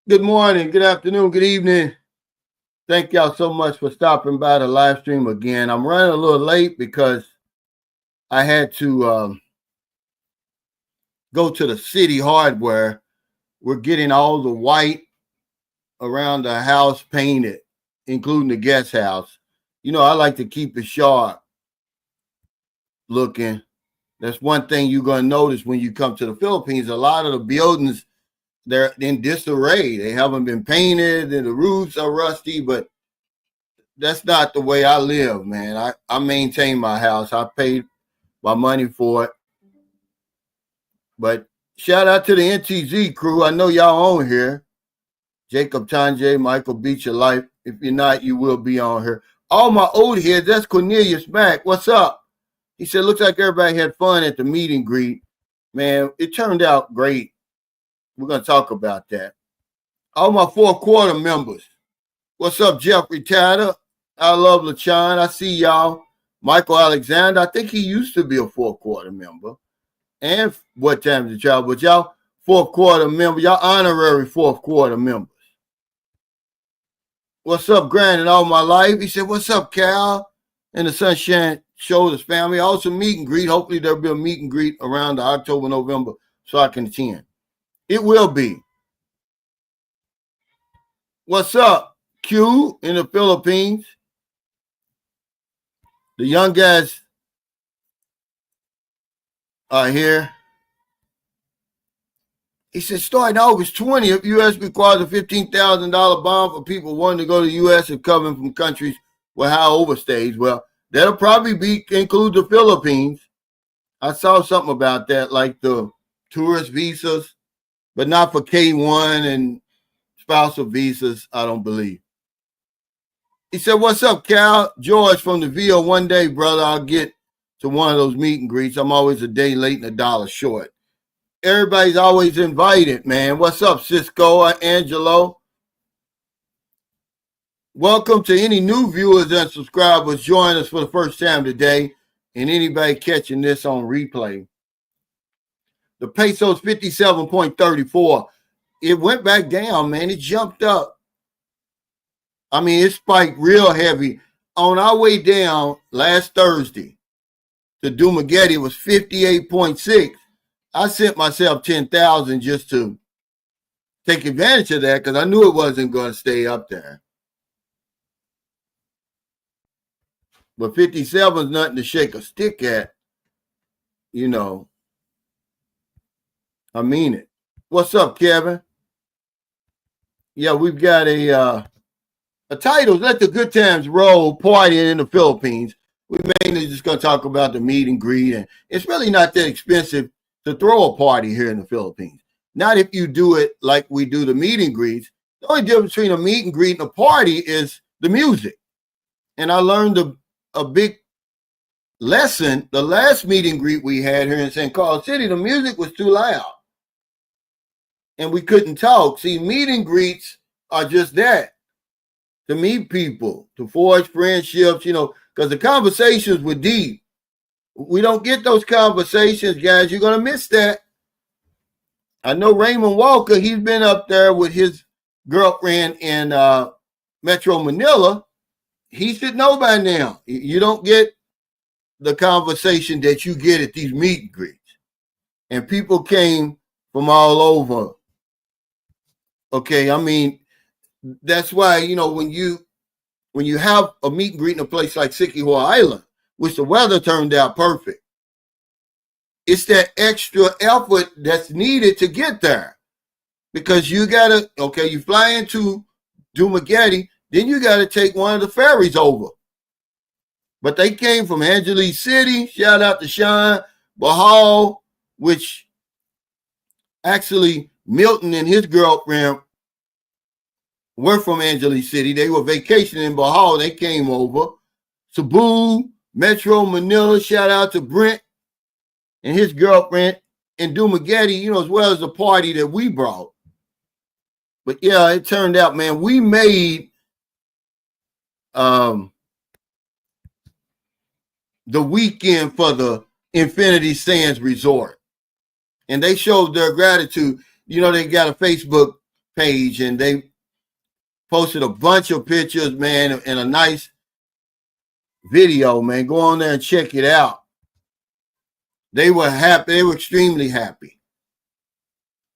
Good morning, good afternoon, good evening. Thank y'all so much for stopping by the live stream again. I'm running a little late because I had to go to the city hardware. We're getting all the white around the house painted, including the guest house. You know, I like to keep it sharp looking. That's one thing you're going to notice when you come to the Philippines. A lot of the buildings, they're in disarray. They haven't been painted and the roofs are rusty, but that's not the way I live, man. I maintain my house. I paid my money for it. But shout out to the NTZ crew. I know y'all on here. Jacob Tanjay, Michael Beach Your Life. If you're not, you will be on here. All my old heads, that's Cornelius Mack. What's up? He said, looks like everybody had fun at the meet and greet. Man, it turned out great. We're going to talk about that. All my fourth quarter members. What's up, Jeffrey Tatter? I love LaChon. I see y'all. Michael Alexander. I think he used to be a fourth quarter member. And what time is the child? But y'all fourth quarter member, y'all honorary fourth quarter members. What's up, Grant, and all my life? He said, what's up, Cal? And the Sunshine Shoulders family. Also meet and greet. Hopefully there'll be a meet and greet around the October, November so I can attend. It will be. What's up, Q in the Philippines? The young guys are here. He said, starting August 20th, U.S. requires a $15,000 bond for people wanting to go to the U.S. and coming from countries with high overstays. Well, that'll probably include the Philippines. I saw something about that, like the tourist visas, but not for K1 and spousal visas, I don't believe. He said, what's up, Cal? George from the VO. One day, brother, I'll get to one of those meet and greets. I'm always a day late and $1 short. Everybody's always invited, man. What's up, Cisco, Angelo? Welcome to any new viewers and subscribers joining us for the first time today, and anybody catching this on replay. The peso's 57.34. It went back down, man. It jumped up. I mean, it spiked real heavy. On our way down last Thursday to Dumaguete, it was 58.6. I sent myself 10,000 just to take advantage of that because I knew it wasn't going to stay up there. But 57 is nothing to shake a stick at. You know. I mean it. What's up, Kevin? Yeah, we've got a title, Let the Good Times Roll, partying in the Philippines. We're mainly just going to talk about the meet and greet. And it's really not that expensive to throw a party here in the Philippines. Not if you do it like we do the meet and greets. The only difference between a meet and greet and a party is the music. And I learned a big lesson. The last meet and greet we had here in St. Carlos City, the music was too loud. And we couldn't talk. See, meet and greets are just that. To meet people, to forge friendships, you know, because the conversations were deep. We don't get those conversations, guys. You're going to miss that. I know Raymond Walker, he's been up there with his girlfriend in Metro Manila. He should know by now. You don't get the conversation that you get at these meet and greets. And people came from all over. Okay, I mean, that's why, you know, when you have a meet and greet in a place like Siquijor Island, which the weather turned out perfect, it's that extra effort that's needed to get there. Because you got to, okay, you fly into Dumaguete, then you got to take one of the ferries over. But they came from Angeles City, shout out to Sean Bahal, which actually Milton and his girlfriend were from Angeles City. They were vacationing in Bahal. They came over. Cebu, Metro Manila, shout out to Brent and his girlfriend in Dumaguete, you know, as well as the party that we brought. But yeah, it turned out, man, we made the weekend for the Infinity Sands Resort. And they showed their gratitude. You know, they got a Facebook page, and they posted a bunch of pictures, man, and a nice video, man. Go on there and check it out. They were happy. They were extremely happy.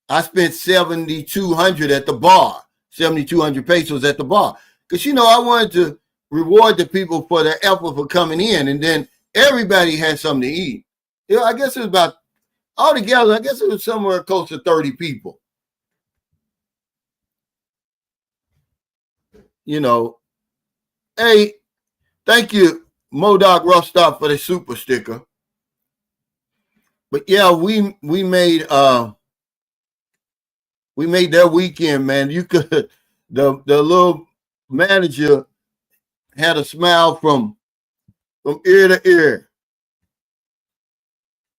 I spent 7,200 at the bar, 7,200 pesos at the bar. Because, I wanted to reward the people for their effort for coming in. And then everybody had something to eat. I guess it was about, altogether, I guess it was somewhere close to 30 people. Hey, thank you, Modoc Rough Stop, for the super sticker. But yeah, we made their weekend, man. You could the little manager had a smile from ear to ear.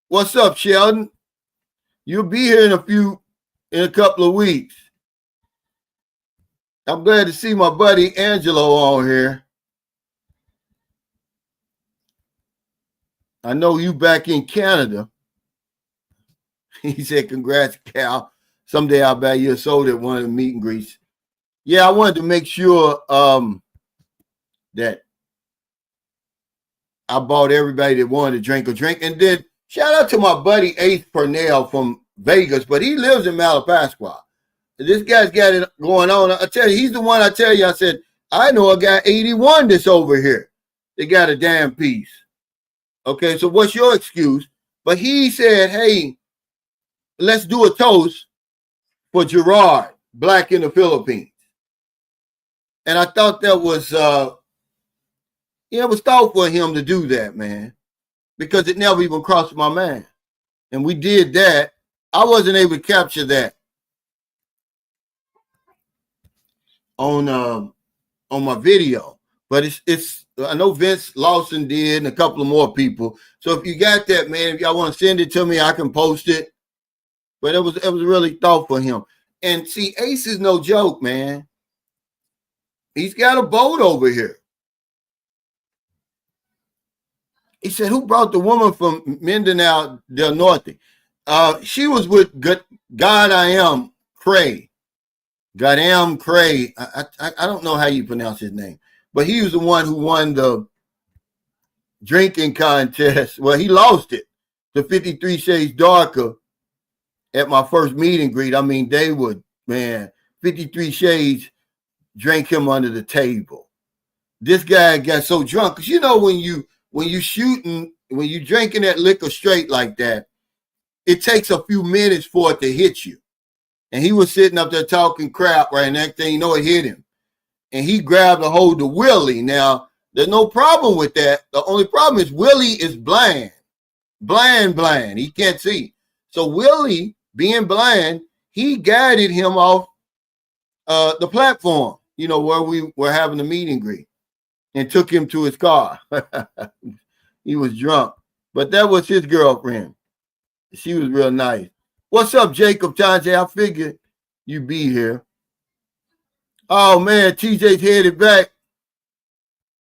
What's up, Sheldon? You'll be here in a couple of weeks. I'm glad to see my buddy Angelo on here. I know you back in Canada. He said, congrats, Cal. Someday I'll buy you a soda at one of the meet and greets. Yeah, I wanted to make sure that I bought everybody that wanted to drink a drink. And then shout out to my buddy Ace Purnell from Vegas, but he lives in Malapascua. This guy's got it going on. I tell you, he's the one I said, I know a guy 81 that's over here. They got a damn piece. Okay, so what's your excuse? But he said, hey, let's do a toast for Gerard, Black in the Philippines. And I thought that was, it was thoughtful for him to do that, man, because it never even crossed my mind. And we did that. I wasn't able to capture that on my video, but it's I know Vince Lawson did and a couple of more people. So if you got that, man, if y'all want to send it to me, I can post it. But it was really thoughtful for him. And see, Ace is no joke, man. He's got a boat over here. He said, who brought the woman from Mindanao del Norte? She was with God I Am Cray. God Am Cray. I don't know how you pronounce his name, but he was the one who won the drinking contest. Well, he lost it to 53 Shades Darker at my first meet and greet. I mean, they would, man, 53 Shades drank him under the table. This guy got so drunk. Because when you shooting, when you drinking that liquor straight like that, it takes a few minutes for it to hit you. And he was sitting up there talking crap, right? And next thing you know, it hit him. And he grabbed a hold of Willie. Now, there's no problem with that. The only problem is Willie is blind. Blind. He can't see. So Willie, being blind, he guided him off the platform, where we were having the meet and greet, and took him to his car. He was drunk. But that was his girlfriend. She was real nice. What's up, Jacob Tanje? I figured you'd be here. Oh, man, TJ's headed back.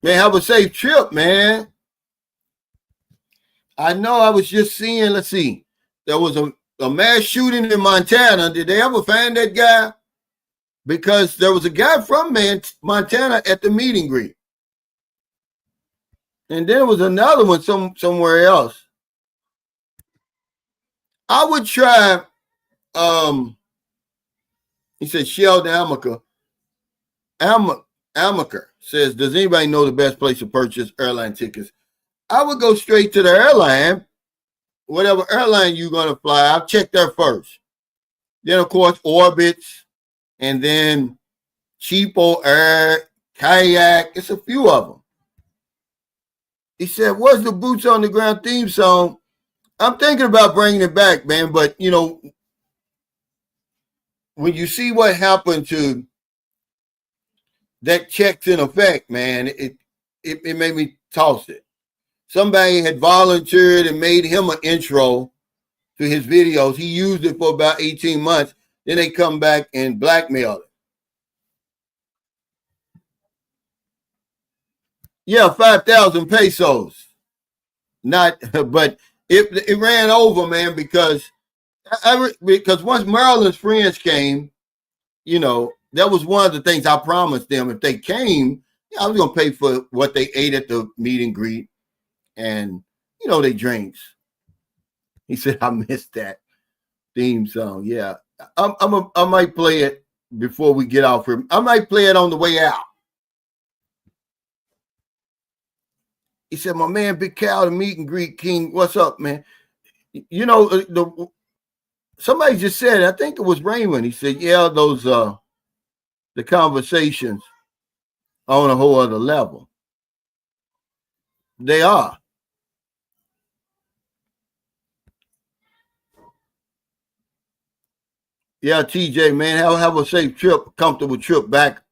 Man, have a safe trip, man. I know I was just seeing, let's see, there was a mass shooting in Montana. Did they ever find that guy? Because there was a guy from Montana at the meet and greet. And then there was another one somewhere else. I would try, he said, Sheldon Amaker says, does anybody know the best place to purchase airline tickets? I would go straight to the airline, whatever airline you're going to fly. I'll check there first. Then, of course, Orbitz, and then Cheapo Air, Kayak. It's a few of them. He said, what's the Boots on the Ground theme song? I'm thinking about bringing it back, man. But, when you see what happened to that check's in effect, man, it made me toss it. Somebody had volunteered and made him an intro to his videos. He used it for about 18 months. Then they come back and blackmail it. Yeah, 5,000 pesos. Not, but it ran over, man, because once Maryland's friends came, that was one of the things I promised them. If they came, I was going to pay for what they ate at the meet and greet and, their drinks. He said, I missed that theme song. Yeah. I might play it before we get off here. I might play it on the way out. He said, my man, Big Cal, the meet and greet king. What's up, man? Somebody just said, I think it was Raymond. He said, yeah, those, the conversations on a whole other level. They are. Yeah, TJ, man, have a safe trip, comfortable trip back.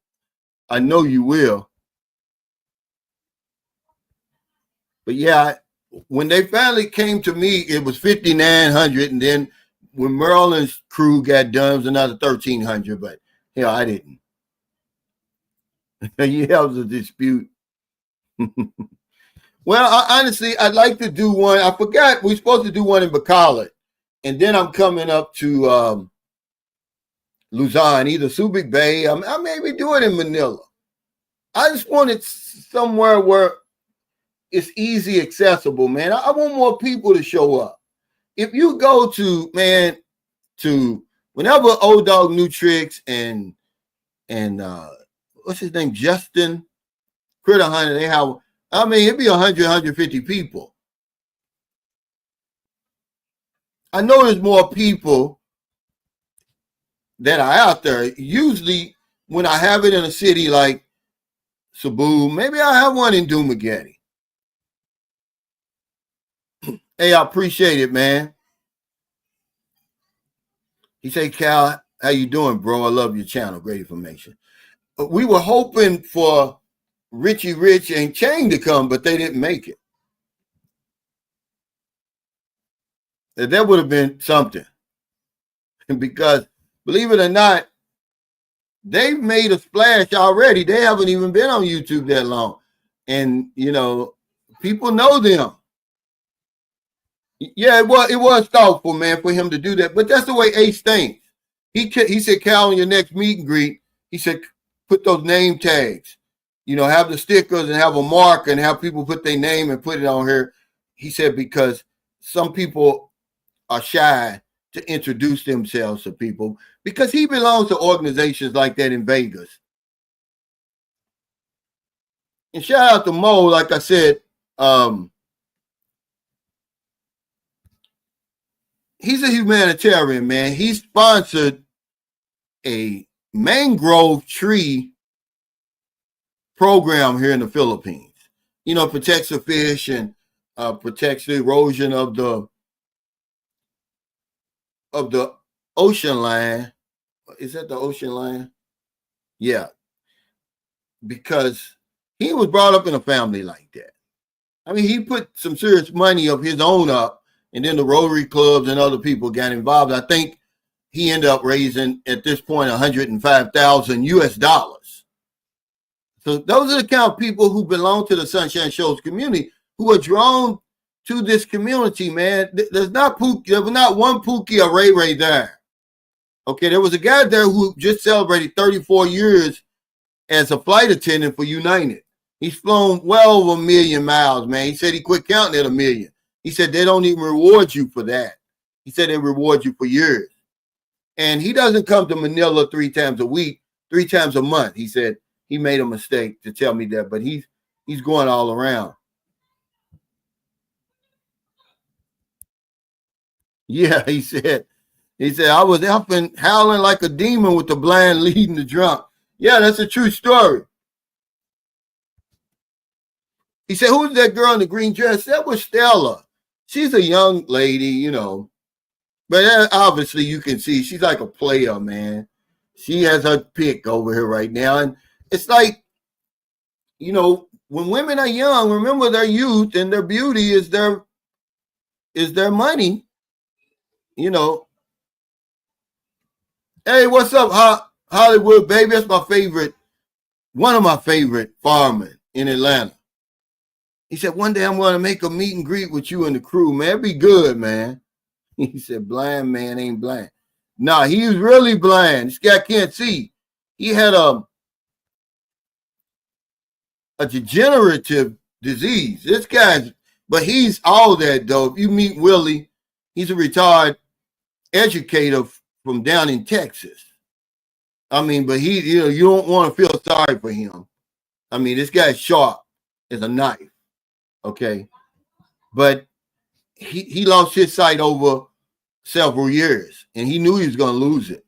I know you will. But yeah, when they finally came to me, it was 5,900, and then when Merlin's crew got done, it was another 1,300. But I didn't. Yeah, it was a dispute. Well, honestly, I'd like to do one. I forgot we're supposed to do one in Bacolod, and then I'm coming up to Luzon, either Subic Bay. I maybe do it in Manila. I just want it somewhere where it's easy accessible, man. I want more people to show up. If you go to whenever Old Dog New Tricks and what's his name, Justin Critter Hunter, they have, it'd be 100, 150 people. I know there's more people that are out there. Usually when I have it in a city like Cebu, maybe I have one in Dumaguete. Hey, I appreciate it, man. He said, Cal, how you doing, bro? I love your channel. Great information. We were hoping for Richie Rich and Chang to come, but they didn't make it. That would have been something. Because, believe it or not, they've made a splash already. They haven't even been on YouTube that long. And, people know them. Yeah, it was thoughtful, man, for him to do that. But that's the way Ace thinks. He said, Cal, on your next meet and greet, he said, put those name tags. Have the stickers and have a mark and have people put their name and put it on here. He said, because some people are shy to introduce themselves to people because he belongs to organizations like that in Vegas. And shout out to Mo, like I said, he's a humanitarian, man. He sponsored a mangrove tree program here in the Philippines. Protects the fish and protects the erosion of the ocean line. Is that the ocean line? Yeah. Because he was brought up in a family like that. He put some serious money of his own up, and then the Rotary clubs and other people got involved. I think he ended up raising, at this point, $105,000 US. So those are the kind of people who belong to the Sunshine Shows community who are drawn to this community, man. There was not one Pookie or Ray Ray there. Okay, there was a guy there who just celebrated 34 years as a flight attendant for United. He's flown well over 1 million miles, man. He said he quit counting at 1 million. He said they don't even reward you for that. He said they reward you for years. And he doesn't come to Manila 3 times a week, 3 times a month. He said he made a mistake to tell me that, but he's going all around. Yeah, he said, I was helping, howling like a demon with the blind leading the drunk. Yeah, that's a true story. He said, who's that girl in the green dress? That was Stella. She's a young lady, But obviously you can see she's like a player, man. She has her pick over here right now. And it's like, when women are young, remember their youth and their beauty is their money. Hey, what's up, Hollywood, baby? That's my favorite, one of my favorite firemen in Atlanta. He said, one day I'm going to make a meet and greet with you and the crew, man. It'd be good, man. He said, blind man ain't blind. Nah, he was really blind. This guy can't see. He had a degenerative disease. This guy's, but he's all that though. If you meet Willie, he's a retired educator from down in Texas. I mean, but he, you don't want to feel sorry for him. I mean, this guy's sharp as a knife. Okay. But he lost his sight over several years, and he knew he was going to lose it.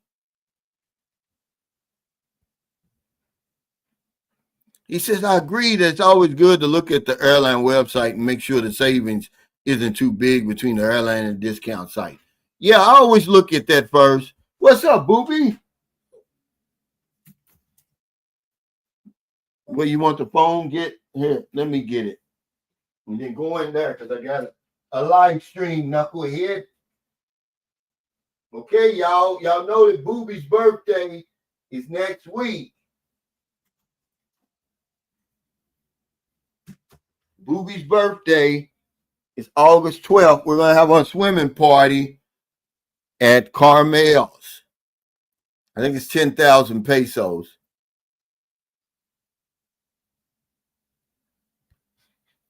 He says, I agree that it's always good to look at the airline website and make sure the savings isn't too big between the airline and the discount site. Yeah, I always look at that first. What's up, Boopy? Well, you want the phone? Get here. Let me get it. And then go in there because I got a live stream, knucklehead. Okay, y'all. Y'all know that Booby's birthday is next week. Booby's birthday is August 12th. We're going to have a swimming party at Carmel's. I think it's 10,000 pesos.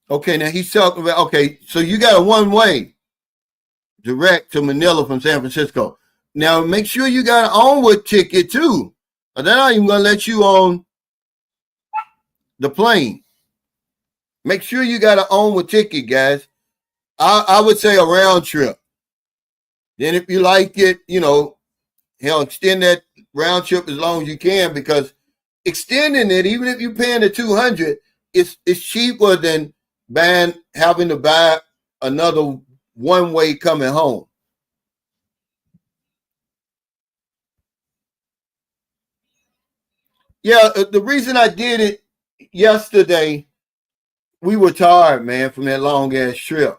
Okay, now he's talking about, okay, so you got a one-way direct to Manila from San Francisco. Now, make sure you got an onward ticket, too. Or they're not even going to let you on the plane. Make sure you got an onward ticket, guys. I would say a round trip. Then if you like it, hell, extend that round trip as long as you can, because extending it, even if you're paying the $200, it's cheaper than having to buy another one-way coming home. Yeah, the reason I did it yesterday, we were tired, man, from that long-ass trip.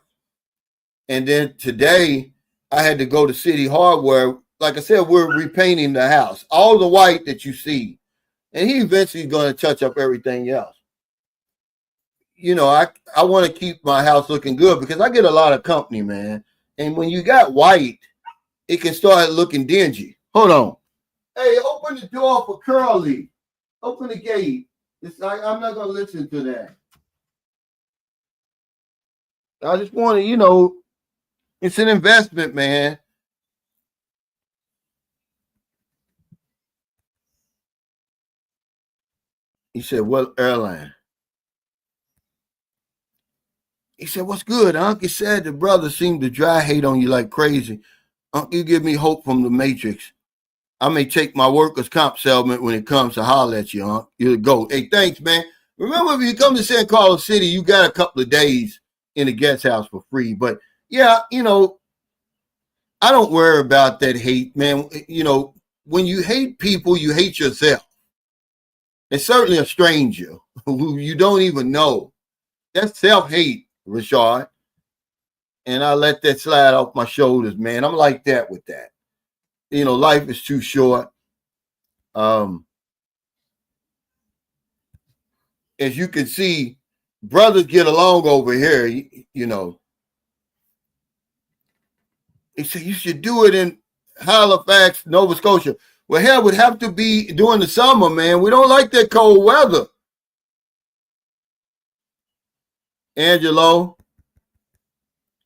And then today, I had to go to City Hardware. Like I said, we're repainting the house. All the white that you see. And he eventually is going to touch up everything else. I want to keep my house looking good because I get a lot of company, man. And when you got white, it can start looking dingy. Hold on. Hey, open the door for Curly. Open the gate. I'm not going to listen to that. I just want to, it's an investment, man. He said, what airline? He said, what's good? Uncle said the brother seemed to dry hate on you like crazy. Uncle, you give me hope from the Matrix. I may take my workers' comp settlement when it comes to holler at you, Uncle. You're the GOAT. Hey, thanks, man. Remember, if you come to San Carlos City, you got a couple of days in the guest house for free. But, yeah, I don't worry about that hate, man. When you hate people, you hate yourself. And certainly a stranger who you don't even know. That's self-hate. Rashad, and I let that slide off my shoulders, man. I'm like that with that. Life is too short. As you can see, brothers get along over here. He said you should do it in Halifax, Nova Scotia. Well, hell, would have to be during the summer, man. We don't like that cold weather. Angelo.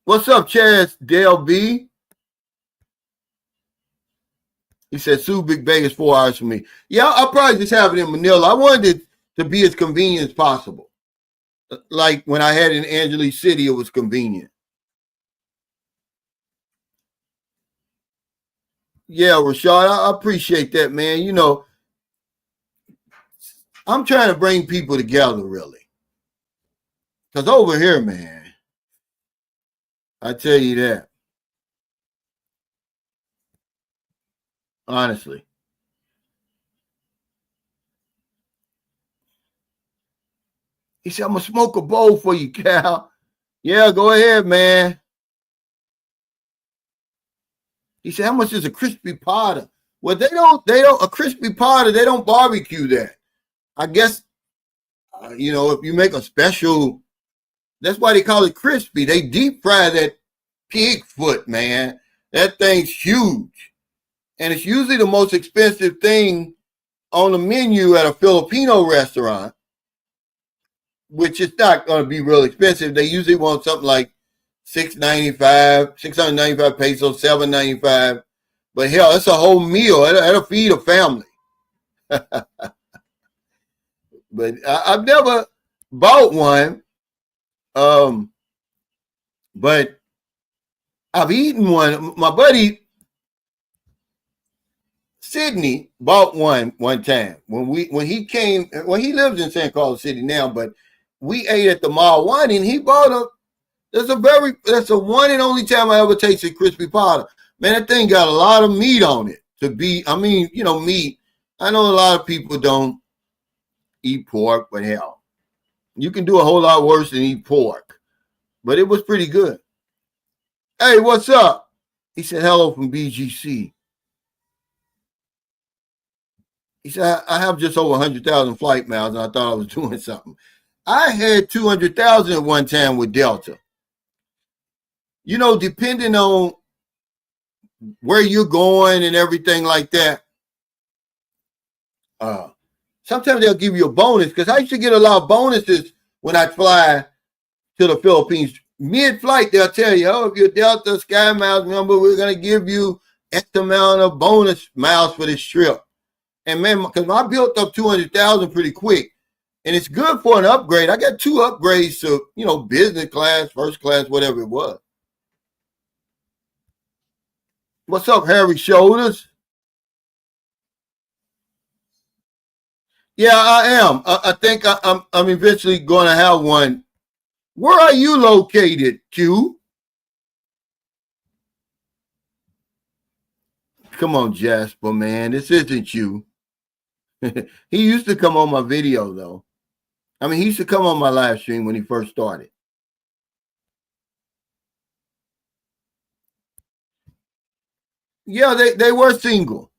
What's up, Chaz Dale B? He said, Subic Bay is 4 hours from me. Yeah, I'll probably just have it in Manila. I wanted it to be as convenient as possible. Like when I had it in Angeles City, it was convenient. Yeah, Rashad, I appreciate that, man. I'm trying to bring people together, really. Because over here, man, I tell you that. Honestly. He said, I'm going to smoke a bowl for you, Cal. Yeah, go ahead, man. He said, how much is a crispy potter? Well, they don't, a crispy potter, they don't barbecue that. I guess, if you make a special, that's why they call it crispy. They deep fry that pig foot, man. That thing's huge. And it's usually the most expensive thing on the menu at a Filipino restaurant, which is not going to be real expensive. They usually want something like $695 pesos, $795. But hell, it's a whole meal. It'll feed a family. But I've never bought one. But I've eaten one. My buddy Sydney bought one time when he lives in San Carlos City now, but we ate at the mall one and he bought that's a one and only time I ever tasted crispy pata. Man, that thing got a lot of meat on it meat. I know a lot of people don't eat pork, but hell, you can do a whole lot worse than eat pork. But it was pretty good. Hey, what's up? He said hello from BGC. He said, I have just over 100,000 flight miles, and I thought I was doing something. I had 200,000 at one time with Delta. You know, depending on where you're going and everything like that, sometimes they'll give you a bonus, because I used to get a lot of bonuses when I fly to the Philippines. Mid-flight, they'll tell you, if you're Delta Sky Miles member, we're going to give you X amount of bonus miles for this trip. And man, because I built up 200,000 pretty quick, and it's good for an upgrade. I got 2 upgrades to, business class, first class, whatever it was. What's up, Harry Shoulders? Yeah, I am. I think I'm eventually going to have one. Where are you located, Q? Come on, Jasper, man. This isn't you. He used to come on my video, though. He used to come on my live stream when he first started. Yeah, they were single.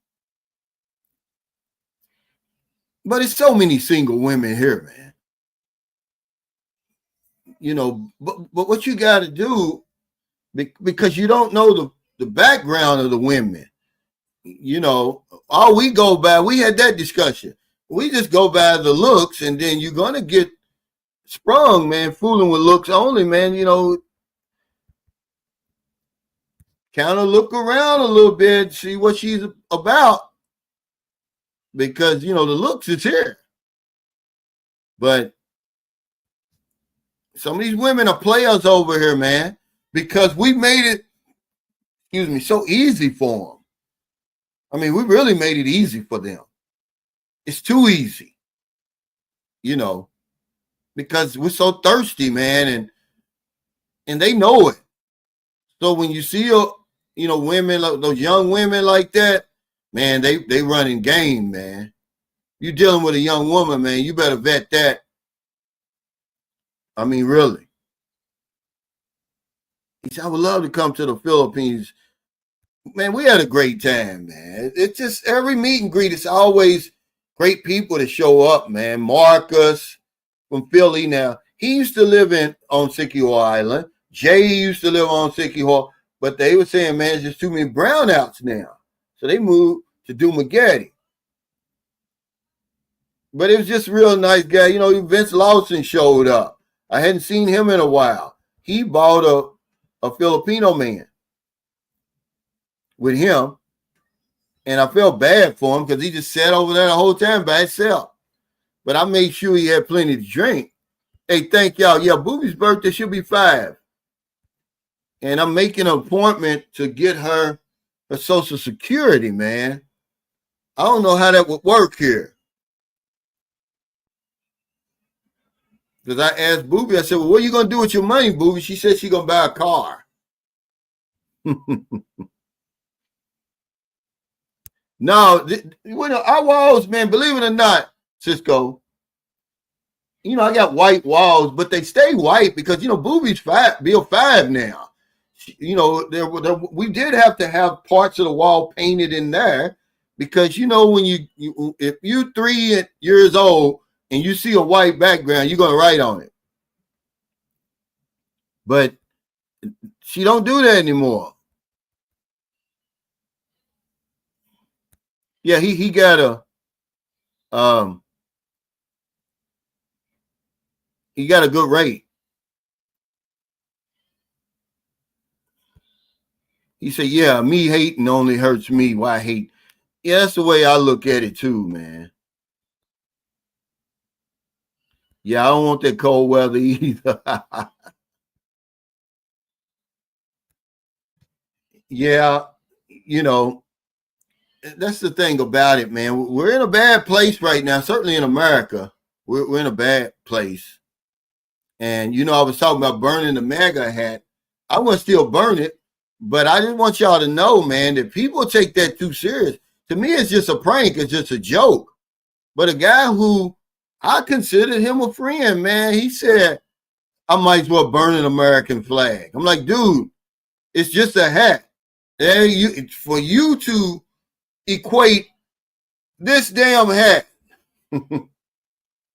But it's so many single women here, man. But what you got to do, because you don't know the background of the women. All we go by, we had that discussion. We just go by the looks, and then you're going to get sprung, man, fooling with looks only, man. Kind of look around a little bit, see what she's about, because, the looks is here. But some of these women are players over here, man, because we made it, so easy for them. We really made it easy for them. It's too easy, because we're so thirsty, man, and they know it. So when you see, women, those young women like that, man, they running game, man. You're dealing with a young woman, man, you better vet that. Really. He said, I would love to come to the Philippines. Man, we had a great time, man. It's just every meet and greet, it's always great people to show up, man. Marcus from Philly now. He used to live on Siquijor Island. Jay used to live on Siquijor, but they were saying, man, there's just too many brownouts now. So they moved to Dumaguete. But it was just a real nice guy. Vince Lawson showed up. I hadn't seen him in a while. He bought a Filipino man with him, and I felt bad for him because he just sat over there the whole time by himself. But I made sure he had plenty to drink. Hey, thank y'all. Yeah, Booby's birthday should be 5. And I'm making an appointment to get her Social Security, man. I don't know how that would work here. Because I asked Booby, I said, well, what are you going to do with your money, Booby? She said she's going to buy a car. No, our walls, man, believe it or not, Cisco, I got white walls, but they stay white because, Booby's Bill 5 now. We did have to have parts of the wall painted in there because, when if you're 3 years old and you see a white background, you're going to write on it. But she don't do that anymore. Yeah, he got um a good rate. He said, "Yeah, me hating only hurts me. Why hate?" Yeah, that's the way I look at it too, man. Yeah, I don't want that cold weather either. Yeah, you know, that's the thing about it, man. We're in a bad place right now. Certainly in America, we're in a bad place. And I was talking about burning the MAGA hat. I want to still burn it, but I just want y'all to know, man, that people take that too serious. To me, it's just a prank. It's just a joke. But a guy who I considered him a friend, man, he said, I might as well burn an American flag. I'm like, dude, it's just a hat. For you to equate this damn hat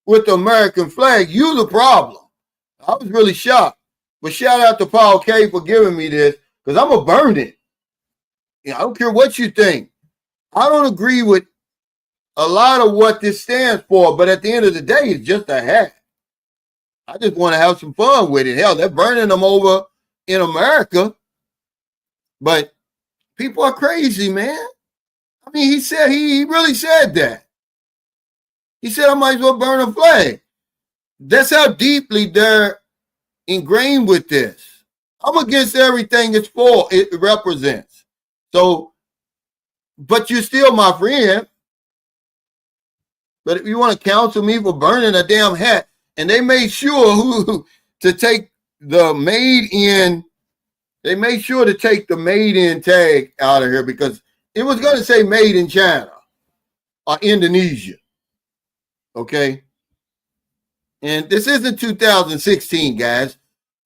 with the American flag, you the problem. I was really shocked. But shout out to Paul K for giving me this, because I'm going to burn it. I don't care what you think. I don't agree with a lot of what this stands for, but at the end of the day, it's just a hat. I just want to have some fun with it. Hell, they're burning them over in America, but people are crazy, man. I mean, he really said that. He said, I might as well burn a flag. That's how deeply they're ingrained with this. I'm against everything it represents. So, but you're still my friend. But if you want to counsel me for burning a damn hat, and they made sure to take the made in tag out of here, because it was going to say made in China or Indonesia. Okay. And this isn't 2016, guys.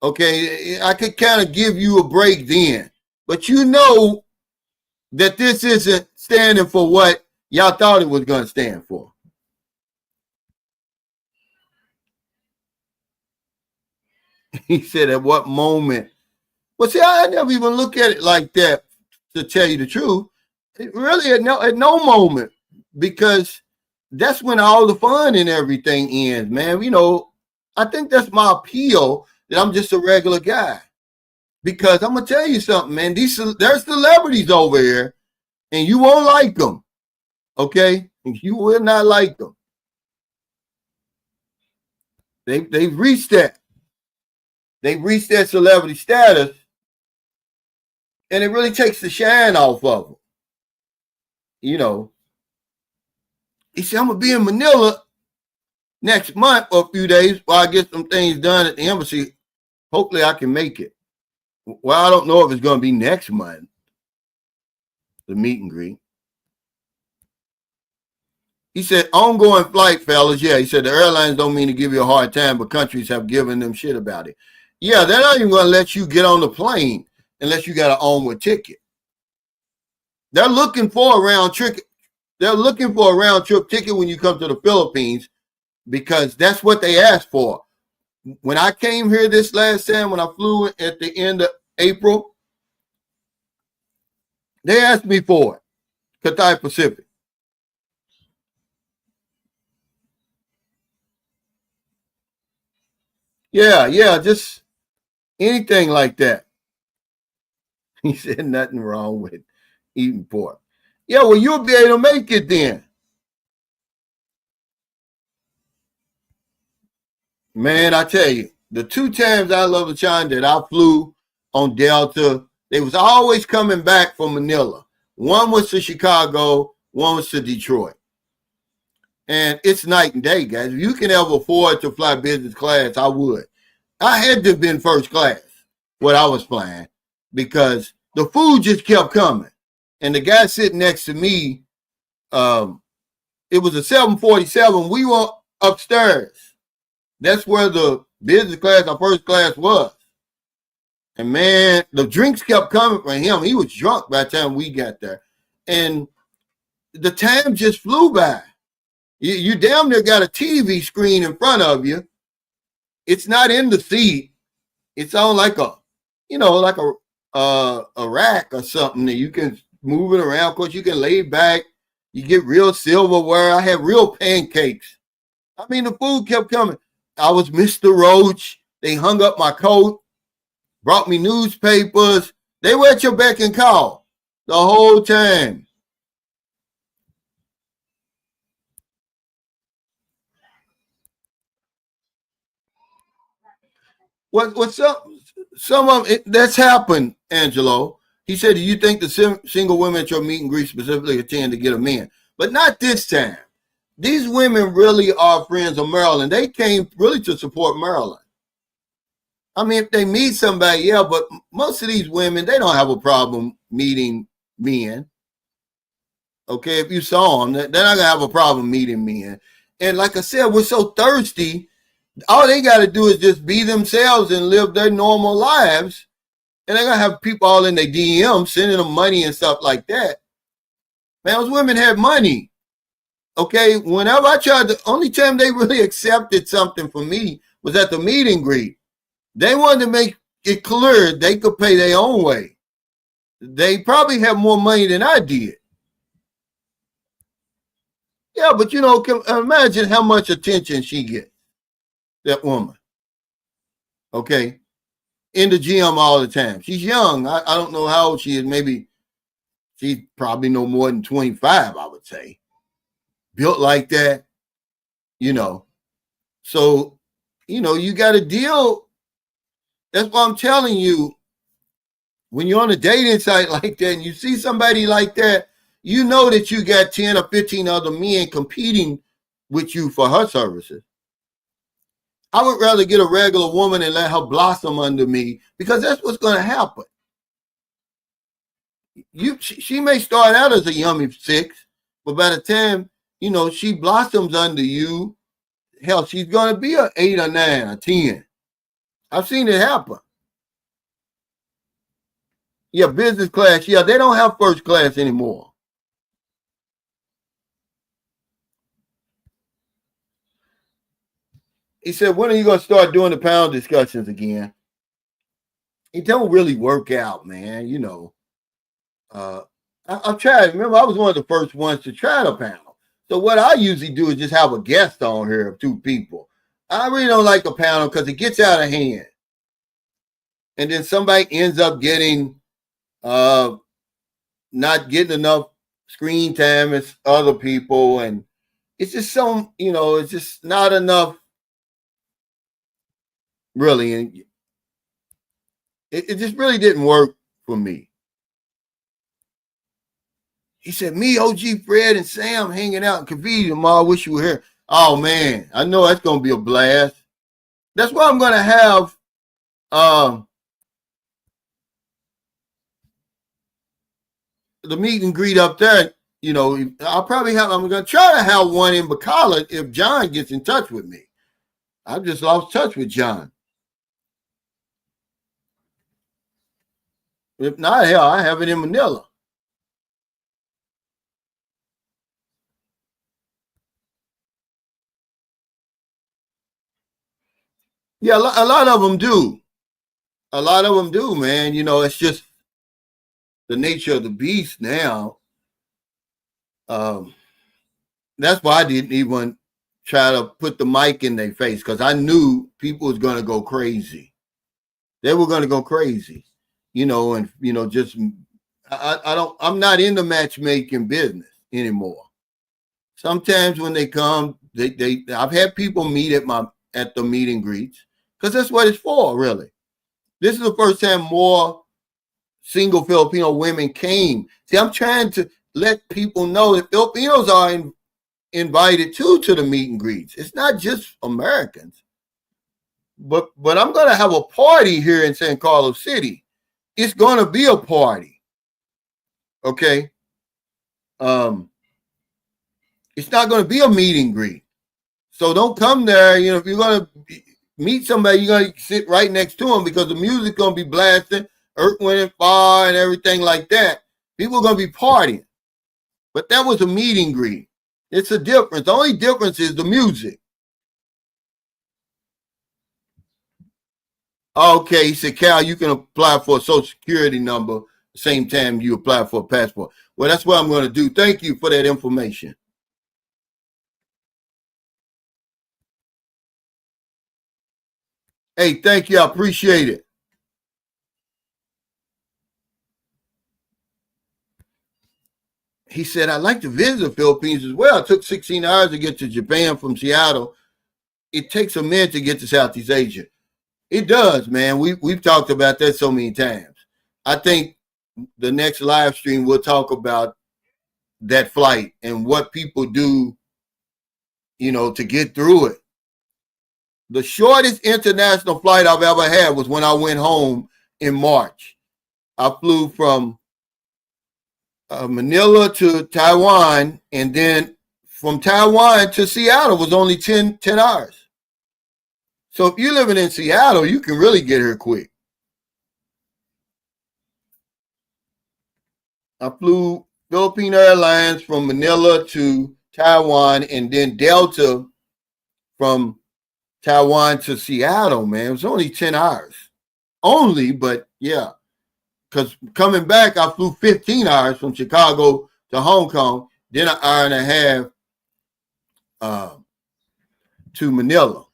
Okay. I could kind of give you a break then, but you know that this isn't standing for what y'all thought it was going to stand for. He said, at what moment? Well, see, I never even look at it like that, to tell you the truth. It really at no moment, because that's when all the fun and everything ends, man. I think that's my appeal, that I'm just a regular guy. Because I'm going to tell you something, man. There's celebrities over here, and you won't like them, okay? You will not like them. They've reached that. They've reached that celebrity status, and it really takes the shine off of them. He said, I'm going to be in Manila next month for a few days while I get some things done at the embassy. Hopefully I can make it. Well, I don't know if it's going to be next month, the meet and greet. He said, ongoing flight, fellas. Yeah, he said, the airlines don't mean to give you a hard time, but countries have given them shit about it. Yeah, they're not even going to let you get on the plane unless you got an onward ticket. They're looking for a round trip. They're looking for a round trip ticket when you come to the Philippines, because that's what they asked for. When I came here this last time, when I flew at the end of April, they asked me for it. Cathay Pacific. Yeah, just anything like that. He said nothing wrong with eating pork. Yeah, well, you'll be able to make it then. Man, I tell you, the 2 times I love the China that I flew on Delta, they was always coming back from Manila. One was to Chicago, one was to Detroit. And it's night and day, guys. If you can ever afford to fly business class, I would. I had to have been first class, what I was flying, because the food just kept coming. And the guy sitting next to me, it was a 747. We were upstairs. That's where the business class or first class was. And man, the drinks kept coming from him. He was drunk by the time we got there. And the time just flew by. You damn near got a TV screen in front of you. It's not in the seat. It's on like a rack or something that you can move it around. Of course, you can lay back. You get real silverware. I had real pancakes. I mean, the food kept coming. I was Mr. Roach. They hung up my coat, brought me newspapers. They were at your beck and call the whole time. What's up? Some of it that's happened, Angelo. He said, "Do you think the single women at your meet and greet specifically attend to get a man?" But not this time. These women really are friends of Maryland. They came really to support Maryland. I mean, if they meet somebody, yeah, but most of these women, they don't have a problem meeting men. Okay, if you saw them, they're not gonna have a problem meeting men. And like I said, we're so thirsty. All they got to do is just be themselves and live their normal lives. And they're gonna have people all in their DM sending them money and stuff like that. Man, those women had money. Okay, whenever I tried, the only time they really accepted something from me was at the meet and greet. They wanted to make it clear they could pay their own way. They probably have more money than I did. Yeah, but you know, imagine how much attention she gets, that woman. Okay, in the gym all the time. She's young. I don't know how old she is. Maybe she's probably no more than 25, I would say. Built like that, you know. So, you know, you got to deal. That's why I'm telling you, when you're on a dating site like that and you see somebody like that, you know that you got 10 or 15 other men competing with you for her services. I would rather get a regular woman and let her blossom under me, because that's what's going to happen. She may start out as a yummy 6, but by the time, you know, she blossoms under you, hell, she's going to be an 8 or 9 or 10. I've seen it happen. Yeah, business class. Yeah, they don't have first class anymore. He said, when are you going to start doing the panel discussions again? It don't really work out, man. You know, I've tried. Remember, I was one of the first ones to try the panel. So what I usually do is just have a guest on here of 2 people. I really don't like a panel because it gets out of hand. And then somebody ends up getting not getting enough screen time as other people. And it's just so, you know, it's just not enough, really. And it just really didn't work for me. He said, me, OG Fred, and Sam hanging out in Cavite tomorrow. I wish you were here. Oh, man, I know that's going to be a blast. That's why I'm going to have the meet and greet up there. You know, I'm going to try to have one in Bacala if John gets in touch with me. I've just lost touch with John. If not, hell, I have it in Manila. Yeah, a lot of them do. A lot of them do, man. You know, it's just the nature of the beast now. That's why I didn't even try to put the mic in their face, because I knew people was going to go crazy. They were going to go crazy, you know, and, you know, just, I'm not in the matchmaking business anymore. Sometimes when they come, I've had people meet at the meet and greets, because that's what it's for, really. This is the first time more single Filipino women came. See, I'm trying to let people know that Filipinos are invited too to the meet and greets. It's not just Americans. But I'm going to have a party here in San Carlos City. It's going to be a party. Okay? It's not going to be a meet and greet. So don't come there. You know, if you're going to meet somebody, you're going to sit right next to them, because the music's going to be blasting, Earth, Wind, and Fire, and everything like that. People are going to be partying. But that was a meet and greet. It's a difference. The only difference is the music. Okay, he said, Cal, you can apply for a Social Security number same time you apply for a passport. Well, that's what I'm going to do. Thank you for that information. Hey, thank you. I appreciate it. He said, I'd like to visit the Philippines as well. It took 16 hours to get to Japan from Seattle. It takes a minute to get to Southeast Asia. It does, man. We've talked about that so many times. I think the next live stream we'll talk about that flight and what people do, to get through it. The shortest international flight I've ever had was when I went home in March. I flew from Manila to Taiwan, and then from Taiwan to Seattle was only 10 hours. So if you're living in Seattle, you can really get here quick. I flew Filipino Airlines from Manila to Taiwan, and then Delta from Taiwan to Seattle, man. It was only 10 hours. Only, but yeah. Because coming back, I flew 15 hours from Chicago to Hong Kong, then an hour and a half to Manila.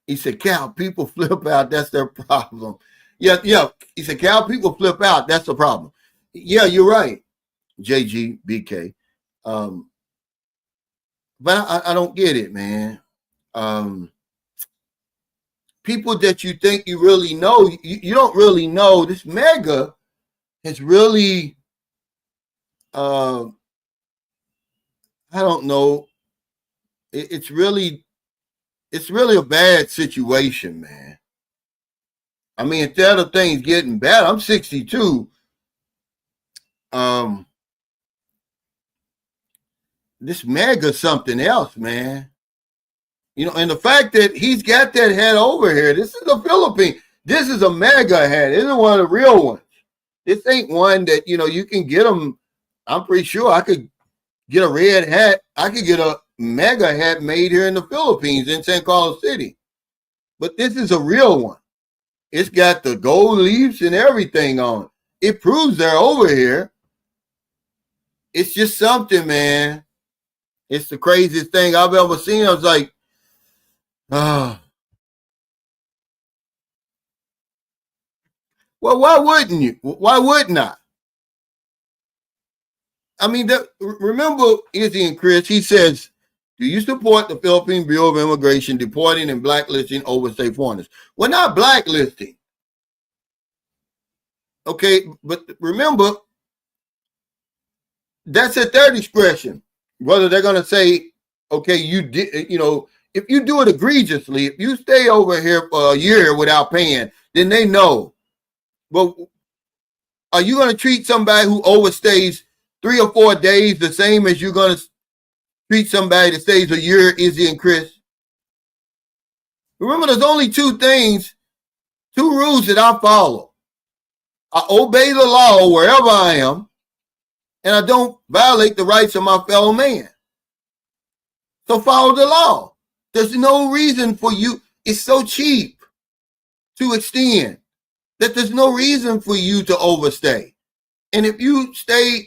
He said, Cal, people flip out. That's their problem. Yeah. He said, Cal, people flip out. That's the problem. Yeah, you're right, JGBK. But I don't get it, man. People that you think you really know, you don't really know. This mega has really, I don't know. It's really a bad situation, man. I mean, instead of things getting better, I'm 62. This mega's something else, man. And the fact that he's got that hat over here, this is a Philippine. This is a mega hat. This isn't one of the real ones. This ain't one that, you can get them. I'm pretty sure I could get a red hat. I could get a mega hat made here in the Philippines in San Carlos City. But this is a real one. It's got the gold leaves and everything on it. It proves they're over here. It's just something, man. It's the craziest thing I've ever seen. I was like, well, why wouldn't you? Why wouldn't I? I mean, remember Izzy and Chris, he says, do you support the Philippine Bureau of Immigration deporting and blacklisting overstayed foreigners? We're not blacklisting. Okay, but remember, that's at their discretion. Whether they're going to say, okay, you did, if you do it egregiously, if you stay over here for a year without paying, then they know. But are you going to treat somebody who overstays 3 or 4 days the same as you're going to treat somebody that stays a year, Izzy and Chris? Remember, there's only 2 rules that I follow. I obey the law wherever I am, and I don't violate the rights of my fellow man. So follow the law. There's no reason for you. It's so cheap to extend that there's no reason for you to overstay. And if you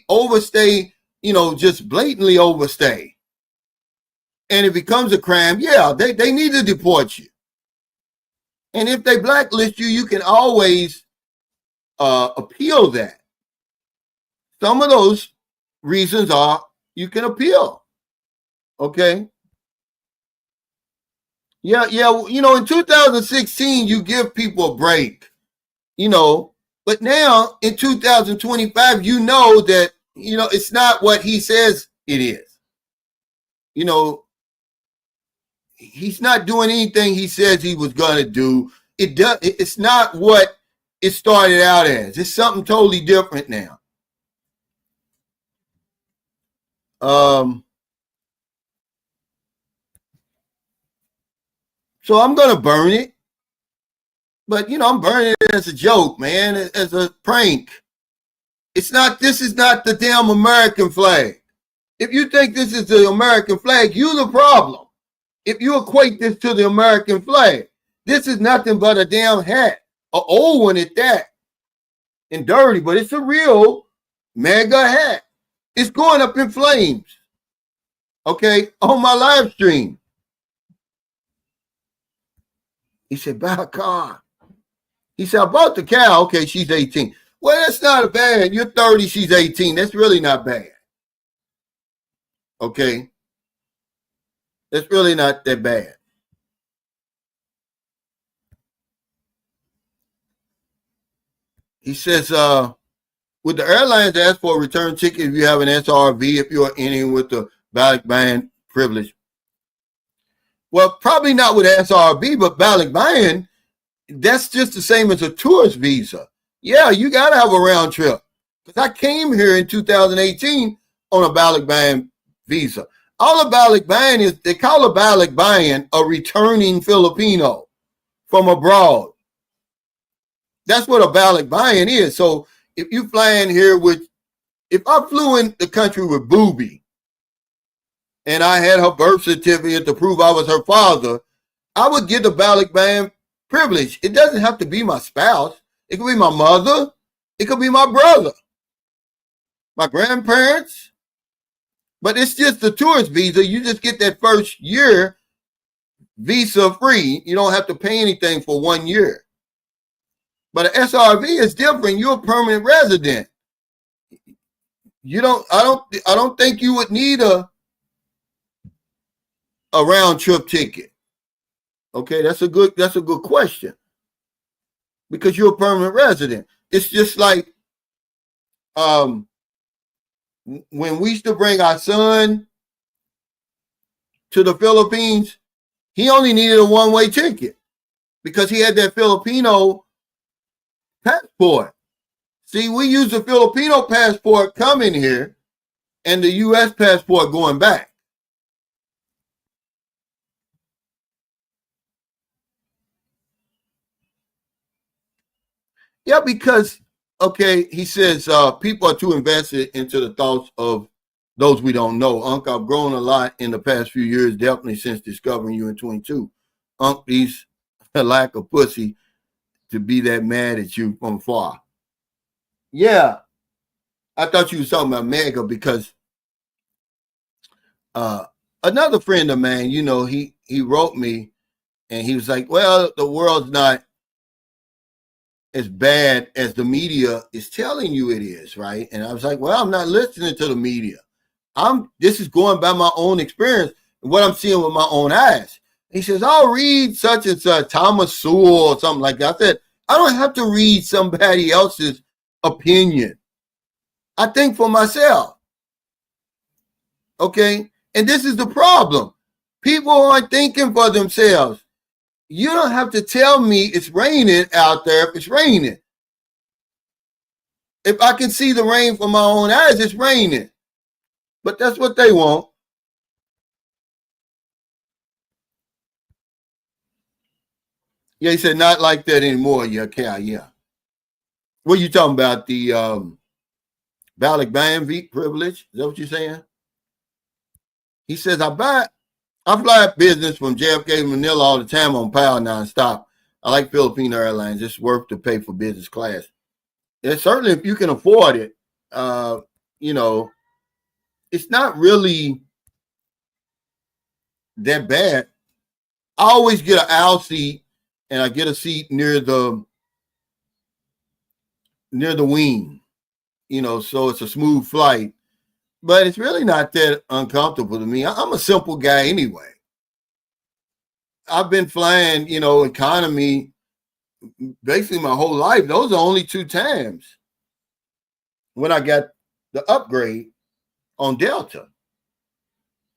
overstay, just blatantly overstay, and it becomes a crime, yeah, they need to deport you. And if they blacklist you, you can always appeal that. Some of those reasons are you can appeal. Okay. Yeah. In 2016, you give people a break, but now in 2025, that, it's not what he says it is. He's not doing anything he says he was going to do. It's not what it started out as. It's something totally different now. So I'm going to burn it. But, I'm burning it as a joke, man, as a prank. This is not the damn American flag. If you think this is the American flag, you're the problem. If you equate this to the American flag, This is nothing but a damn hat, an old one at that, and dirty, but it's a real mega hat. It's going up in flames. Okay, on my live stream. He said, buy a car. He said, I bought the cow. Okay, she's 18. Well, that's not bad. You're 30, she's 18. That's really not bad. Okay? That's really not that bad. He says, would the airlines ask for a return ticket if you have an SRV, if you are entering with the ballot ban privilege? Well, probably not with SRV, but ballot ban, that's just the same as a tourist visa. Yeah, you got to have a round trip. Because I came here in 2018 on a ballot ban visa. All a ballot ban is, they call a ballot ban a returning Filipino from abroad. That's what a ballot ban is. So if you fly in here with, if I flew in the country with Booby and I had her birth certificate to prove I was her father, I would get the ballot ban privilege. It doesn't have to be my spouse. It could be my mother. It could be my brother, my grandparents. But it's just the tourist visa. You just get that first year visa free. You don't have to pay anything for 1 year. But an SRV is different. You're a permanent resident. You don't. I don't think you would need a round trip ticket. Okay, that's a good question. Because you're a permanent resident. It's just like when we used to bring our son to the Philippines, he only needed a one-way ticket because he had that Filipino passport. See, we use the Filipino passport coming here and the U.S. passport going back. Yeah, because, okay, he says people are too invested into the thoughts of those we don't know. Unc, I've grown a lot in the past few years, definitely since discovering you in 22. Unc, these a lack of pussy to be that mad at you from far. Yeah, I thought you was talking about mega because another friend of mine, you know, he wrote me and he was like, well, the world's not as bad as the media is telling you it is, right? And I was like, well, I'm not listening to the media. This is going by my own experience and what I'm seeing with my own eyes. He says, I'll read such and such, Thomas Sewell or something like that. I said, I don't have to read somebody else's opinion. I think for myself. Okay? And this is the problem. People aren't thinking for themselves. You don't have to tell me it's raining out there if it's raining. If I can see the rain from my own eyes, it's raining. But that's what they want. Yeah, he said, not like that anymore. Yeah, okay, yeah. What are you talking about? The ballot ban privilege? Is that what you're saying? He says, I fly business from JFK to Manila all the time on PAL nonstop. I like Filipino Airlines. It's worth to pay for business class. And certainly if you can afford it, you know, it's not really that bad. I always get an aisle seat and I get a seat near the wing, you know, so it's a smooth flight. But it's really not that uncomfortable to me. I'm a simple guy anyway. I've been flying, you know, economy basically my whole life. Those are only 2 times when I got the upgrade on Delta.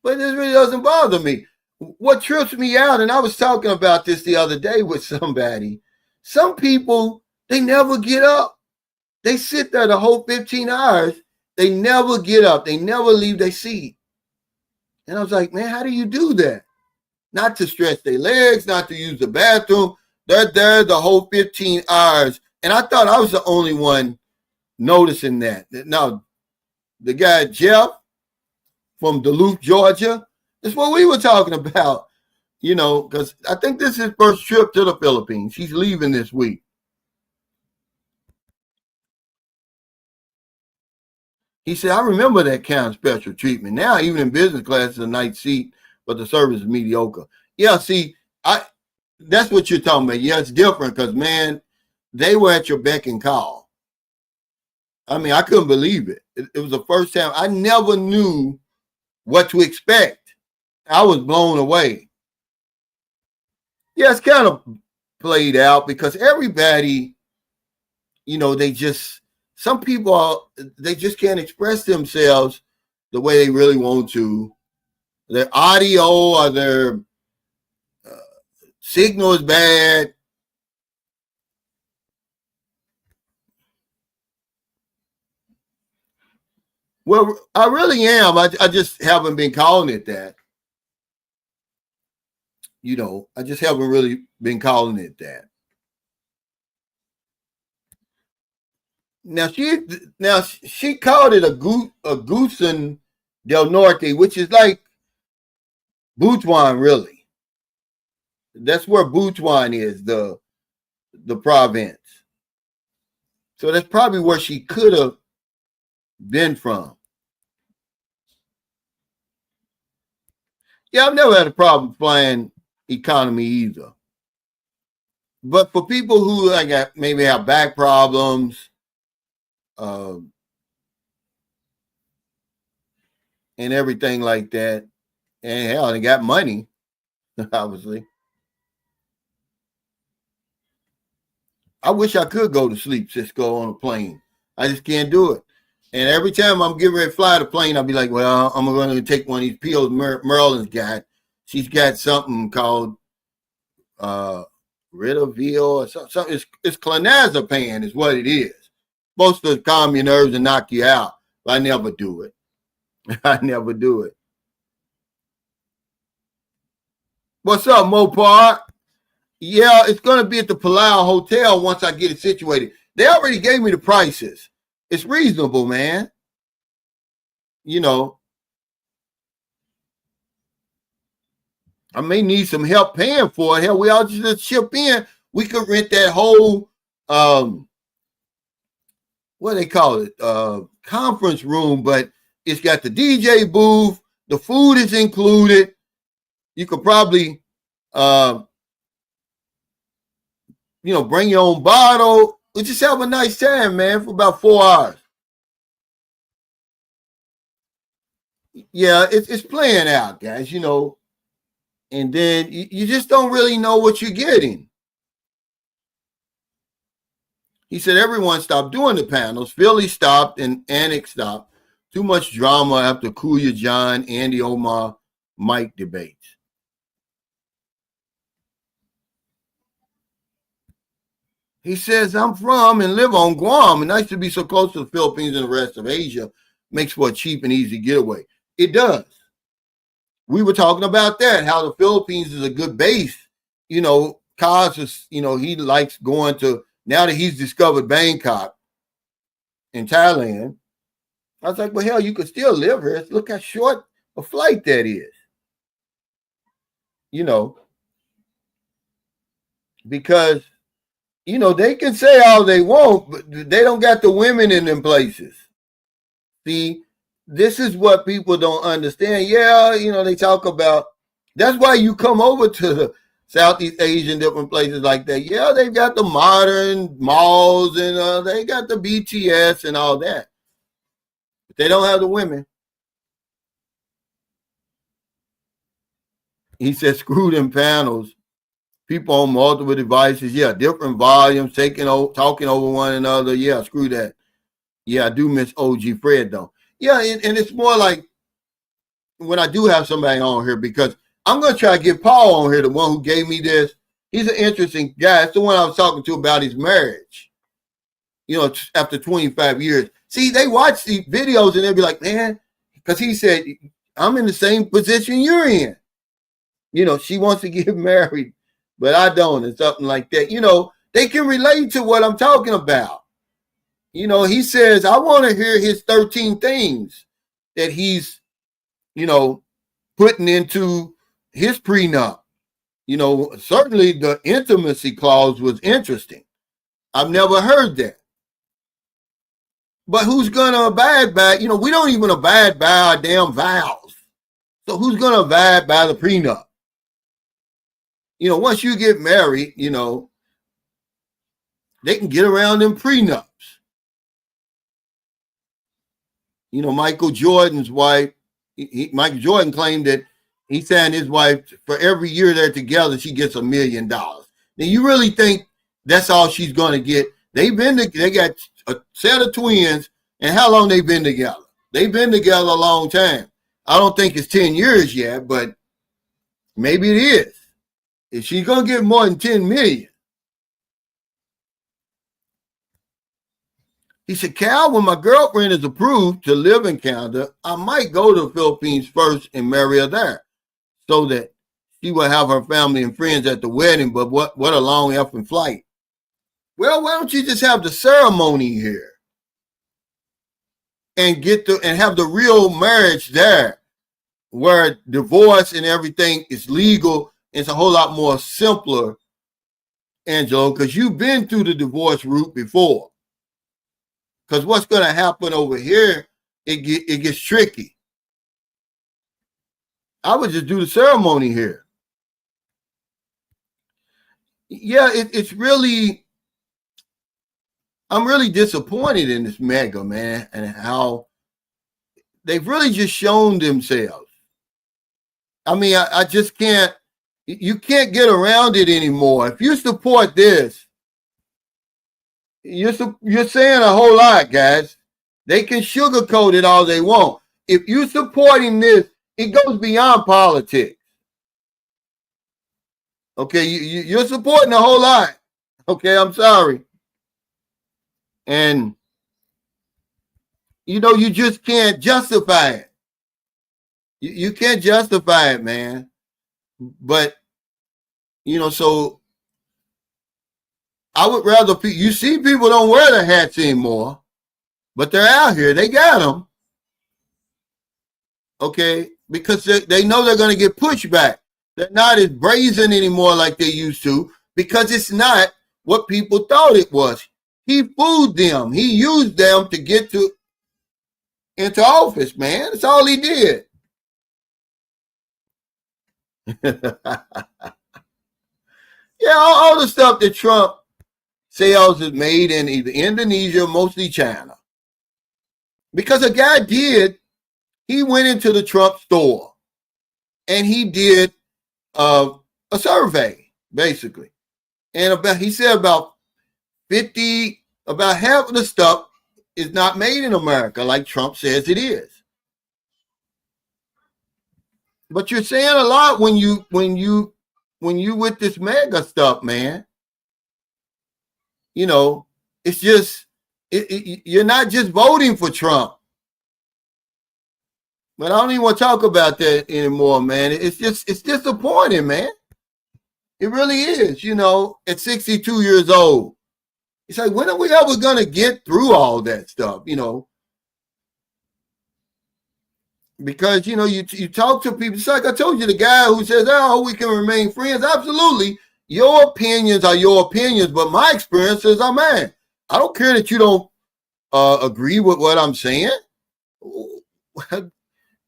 But this really doesn't bother me. What trips me out, and I was talking about this the other day with somebody, some people, they never get up. They sit there the whole 15 hours. They never get up. They never leave their seat. And I was like, man, how do you do that? Not to stretch their legs, not to use the bathroom. They're there the whole 15 hours. And I thought I was the only one noticing that. Now, the guy, Jeff, from Duluth, Georgia, that's what we were talking about. because I think this is his first trip to the Philippines. He's leaving this week. He said, I remember that kind of special treatment. Now, even in business class, it's a nice seat, but the service is mediocre. Yeah, see, that's what you're talking about. Yeah, it's different because, man, they were at your beck and call. I mean, I couldn't believe it. It was the first time. I never knew what to expect. I was blown away. Yeah, it's kind of played out because everybody, some people, they just can't express themselves the way they really want to. Their audio or their signal is bad. Well, I really am. I just haven't been calling it that. I just haven't really been calling it that. Now she called it a Gusan del Norte, which is like Butuan, really. That's where Butuan is, the province. So that's probably where she could have been from. Yeah, I've never had a problem flying economy either. But for people who maybe have back problems, and everything like that, and hell, they got money, obviously. I wish I could go to sleep, Cisco, on a plane. I just can't do it. And every time I'm getting ready to fly the plane, I'll be like, well, I'm going to take one of these pills Merlin's got. She's got something called Ridaville or something. It's clonazepam is what it is. Supposed to calm your nerves and knock you out. But I never do it. I never do it. What's up, Mopar? Yeah, it's going to be at the Palau Hotel once I get it situated. They already gave me the prices. It's reasonable, man. I may need some help paying for it. Hell, we all just chip in. We could rent that whole, what do they call it? Conference room, but it's got the DJ booth. The food is included. You could probably, bring your own bottle. We just have a nice time, man, for about 4 hours. Yeah, it's playing out, guys, and then you just don't really know what you're getting. He said everyone stopped doing the panels. Philly stopped and Annex stopped. Too much drama after Kuya John, Andy Omar, Mike debates. He says, I'm from and live on Guam. And nice to be so close to the Philippines and the rest of Asia. Makes for a cheap and easy getaway. It does. We were talking about that, how the Philippines is a good base. Kaz is, he likes going to, now that he's discovered Bangkok in Thailand. I was like, well, hell, you could still live here. Look how short a flight that is. Because, they can say all they want, but they don't got the women in them places. See, this is what people don't understand. Yeah, they talk about, that's why you come over to the Southeast Asian different places like that. Yeah, they've got the modern malls and they got the BTS and all that. But they don't have the women. He said, screw them panels. People on multiple devices. Yeah, different volumes, talking over one another. Yeah, screw that. Yeah, I do miss OG Fred, though. Yeah, and it's more like when I do have somebody on here, because I'm going to try to get Paul on here, the one who gave me this. He's an interesting guy. It's the one I was talking to about his marriage, after 25 years. See, they watch these videos and they'll be like, man, because he said, I'm in the same position you're in. She wants to get married, but I don't, and something like that. They can relate to what I'm talking about. He says, I want to hear his 13 things that he's, putting into his prenup. Certainly the intimacy clause was interesting. I've never heard that. But who's going to abide by, we don't even abide by our damn vows. So who's going to abide by the prenup? Once you get married, they can get around them prenups. Michael Jordan's wife, Michael Jordan claimed that he signed his wife for every year they're together, she gets $1 million. Now, you really think that's all she's going to get? They got a set of twins, and how long they been together? They've been together a long time. I don't think it's 10 years yet, but maybe it is. If she's going to get more than 10 million. He said, Cal, when my girlfriend is approved to live in Canada, I might go to the Philippines first and marry her there so that she will have her family and friends at the wedding. But what a long effing flight. Well, why don't you just have the ceremony here and have the real marriage there where divorce and everything is legal. It's a whole lot more simpler, Angelo, because you've been through the divorce route before. Because what's going to happen over here, it gets tricky. I would just do the ceremony here. Yeah, it's really, I'm really disappointed in this mega, man, and how they've really just shown themselves. I mean, I just can't, you can't get around it anymore. If you support this, you're saying a whole lot, guys. They can sugarcoat it all they want. If you're supporting this, it goes beyond politics. Okay, you're supporting a whole lot. Okay, I'm sorry. And, you just can't justify it. You can't justify it, man. But, so I would rather, you see people don't wear the hats anymore, but they're out here. They got them. Okay, because they know they're going to get pushed back. They're not as brazen anymore like they used to because it's not what people thought it was. He fooled them. He used them to get into office, man. That's all he did. Yeah, all the stuff that Trump sales is made in either Indonesia, mostly China. Because a guy he went into the Trump store and he did a survey, basically. And he said about half of the stuff is not made in America like Trump says it is. But you're saying a lot when you with this mega stuff, man. It's just you're not just voting for Trump. But I don't even want to talk about that anymore, man. It's disappointing, man. It really is, at 62 years old. It's like, when are we ever going to get through all that stuff, Because, you talk to people. It's like I told you, the guy who says, oh, we can remain friends. Absolutely. Your opinions are your opinions, but my experiences are mine. I don't care that you don't agree with what I'm saying.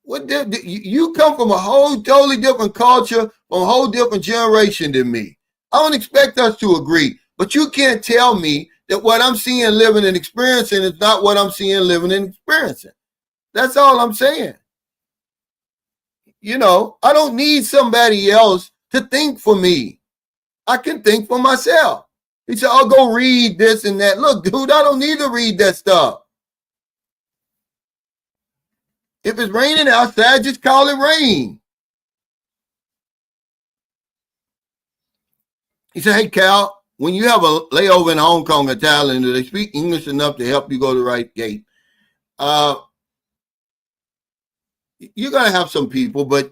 You come from a whole totally different culture, from a whole different generation than me. I don't expect us to agree, but you can't tell me that what I'm seeing, living, and experiencing is not what I'm seeing, living, and experiencing. That's all I'm saying. I don't need somebody else to think for me. I can think for myself. He said, I'll go read this and that. Look, dude, I don't need to read that stuff. If it's raining outside, just call it rain. He said, hey, Cal, when you have a layover in Hong Kong or Thailand, do they speak English enough to help you go to the right gate? You're going to have some people, but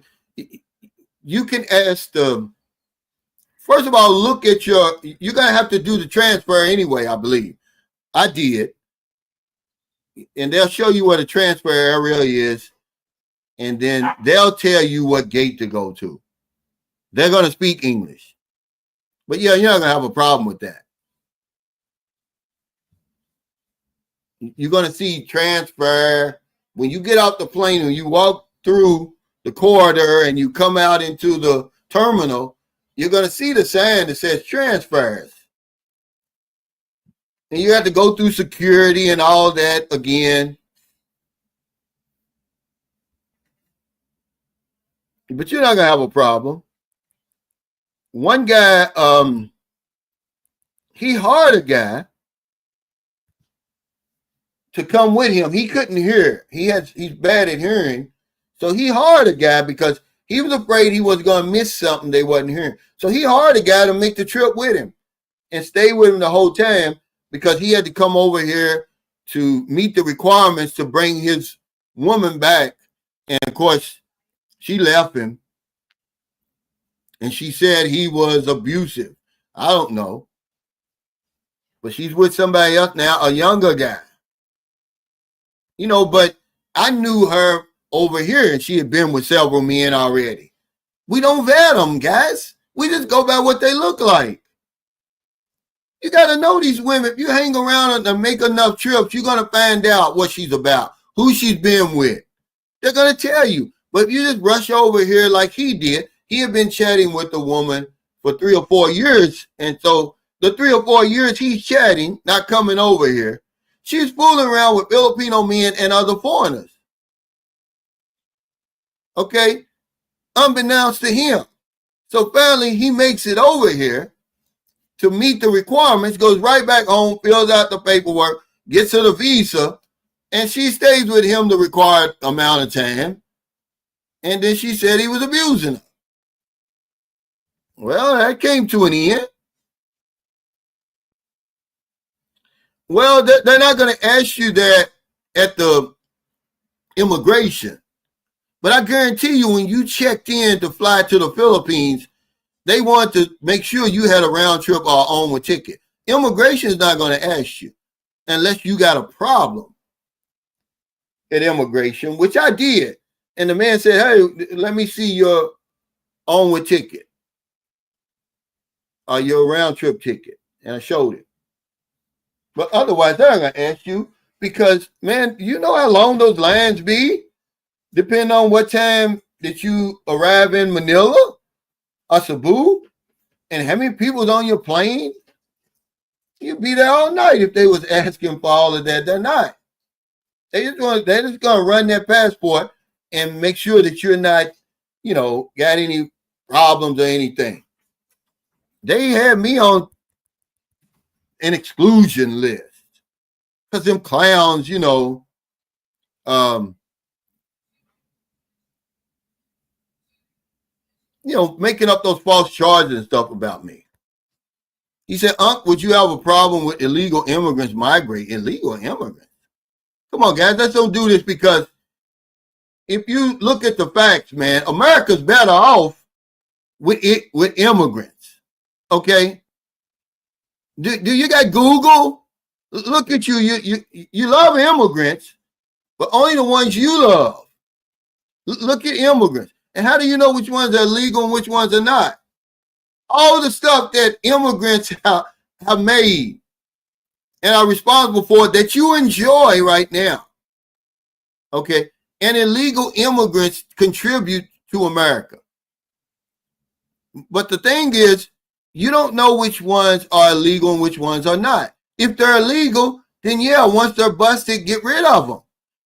you can ask first of all, look at you're going to have to do the transfer anyway, I believe. I did. And they'll show you where the transfer area is. And then they'll tell you what gate to go to. they're going to speak English. But yeah, you're not going to have a problem with that. You're going to see transfer. When you get off the plane and you walk through the corridor and you come out into the terminal, you're going to see the sign that says transfers. And you have to go through security and all that again. But you're not going to have a problem. One guy, he hired a guy to come with him. He couldn't hear. He's bad at hearing. So he hired a guy because he was afraid he was going to miss something they wasn't hearing. So he hired a guy to make the trip with him and stay with him the whole time because he had to come over here to meet the requirements to bring his woman back. And of course, she left him. And she said he was abusive. I don't know. But she's with somebody else now, a younger guy. You know, but I knew her over here, and she had been with several men already. We don't vet them, guys. We just go by what they look like. You got to know these women. If you hang around and make enough trips, you're going to find out what she's about, who she's been with. They're going to tell you. But if you just rush over here like he did, he had been chatting with the woman for 3 or 4 years. And so the 3 or 4 years he's chatting, not coming over here, she's fooling around with Filipino men and other foreigners. Okay? Unbeknownst to him. So finally, he makes it over here to meet the requirements, goes right back home, fills out the paperwork, gets her the visa, and she stays with him the required amount of time. And then she said he was abusing her. Well, that came to an end. Well, they're not going to ask you that at the immigration. But I guarantee you, when you checked in to fly to the Philippines, they want to make sure you had a round trip or onward ticket. Immigration is not going to ask you unless you got a problem at immigration, which I did. And the man said, hey, let me see your onward ticket or your round trip ticket. And I showed it. But otherwise, they're not going to ask you because, man, you know how long those lines be? Depending on what time that you arrive in Manila or Cebu and how many people's on your plane. You'd be there all night if they was asking for all of that. They're not. They're just going to run their passport and make sure that you're not, you know, got any problems or anything. They had me on an exclusion list because them clowns, you know, making up those false charges and stuff about me. He said, Unc, would you have a problem with illegal immigrants migrate? Illegal immigrants? Come on, guys, let's don't do this because if you look at the facts, man, America's better off with immigrants. Okay? Do you got Google? Look at you. You love immigrants, but only the ones you love. Look at immigrants. And how do you know which ones are legal and which ones are not? All the stuff that immigrants have made and are responsible for that you enjoy right now. Okay? And illegal immigrants contribute to America. But the thing is, you don't know which ones are illegal and which ones are not. If they're illegal, then yeah, once they're busted, get rid of them.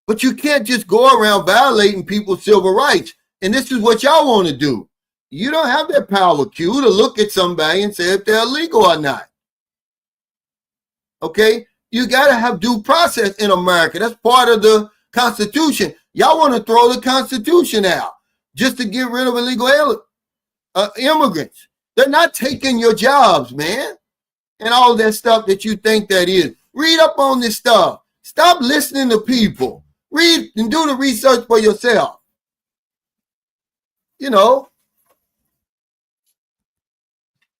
But you can't just go around violating people's civil rights. And this is what y'all want to do. You don't have that power, Q, to look at somebody and say if they're illegal or not. Okay? You got to have due process in America. That's part of the Constitution. Y'all want to throw the Constitution out just to get rid of illegal immigrants. They're not taking your jobs, man, and all that stuff that you think that is. Read up on this stuff. Stop listening to people. Read and do the research for yourself. You know,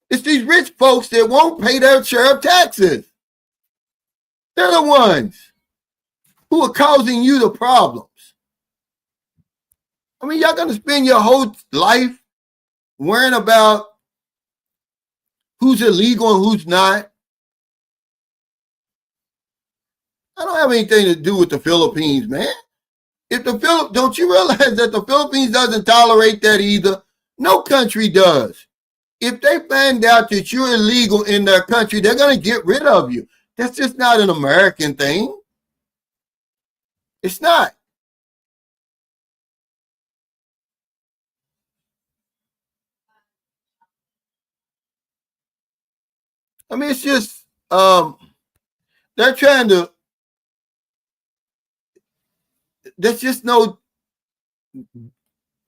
it's these rich folks that won't pay their share of taxes. They're the ones who are causing you the problems. I mean, y'all going to spend your whole life worrying about who's illegal and who's not. I don't have anything to do with the Philippines, man. If don't you realize that the Philippines doesn't tolerate that either? No country does. If they find out that you're illegal in their country, they're going to get rid of you. That's just not an American thing. It's not. I mean, it's just they're trying to. There's just no.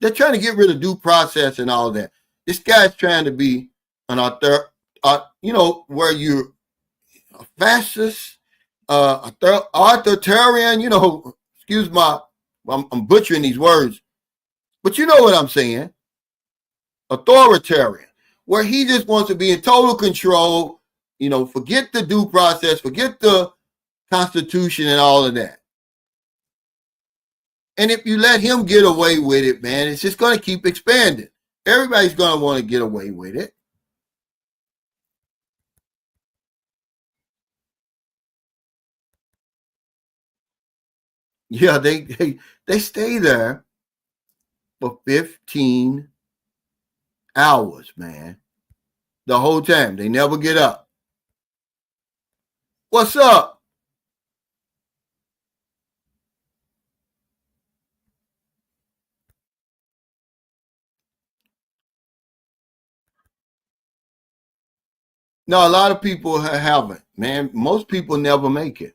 They're trying to get rid of due process and all that. This guy's trying to be an author, where you're a fascist, authoritarian. Excuse I'm butchering these words, but you know what I'm saying. Authoritarian, where he just wants to be in total control. Forget the due process, forget the Constitution and all of that. And if you let him get away with it, man, it's just going to keep expanding. Everybody's going to want to get away with it. Yeah, they stay there for 15 hours, man. The whole time. They never get up. What's up? No, a lot of people haven't, man. Most people never make it.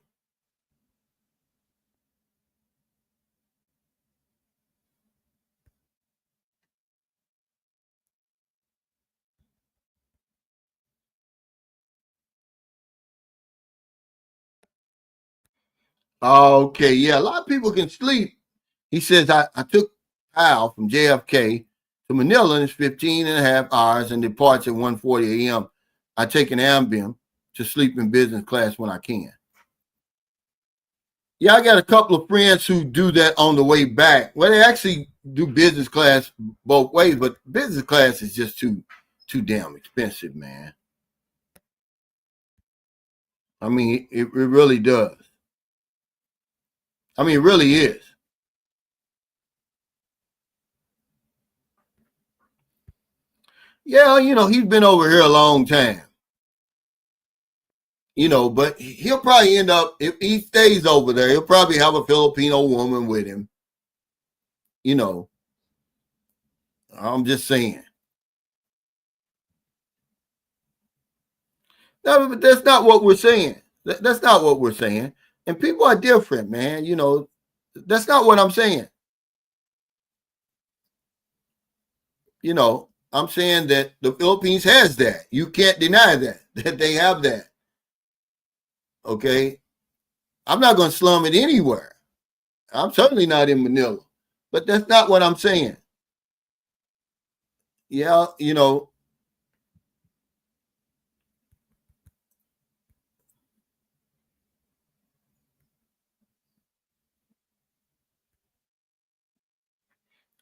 Okay, yeah, a lot of people can sleep. He says, I took PAL from JFK to Manila, and it's 15 and a half hours and departs at 1:40 a.m. I take an Ambien to sleep in business class when I can. Yeah, I got a couple of friends who do that on the way back. Well, they actually do business class both ways, but business class is just too damn expensive, man. I mean, it really does. I mean, it really is. Yeah, he's been over here a long time. But he'll probably end up, if he stays over there, he'll probably have a Filipino woman with him. I'm just saying. No, but that's not what we're saying. That's not what we're saying. And people are different, man. That's not what I'm saying. I'm saying that the Philippines has that. You can't deny that they have that. Okay. I'm not going to slum it anywhere. I'm certainly not in Manila. But that's not what I'm saying. Yeah,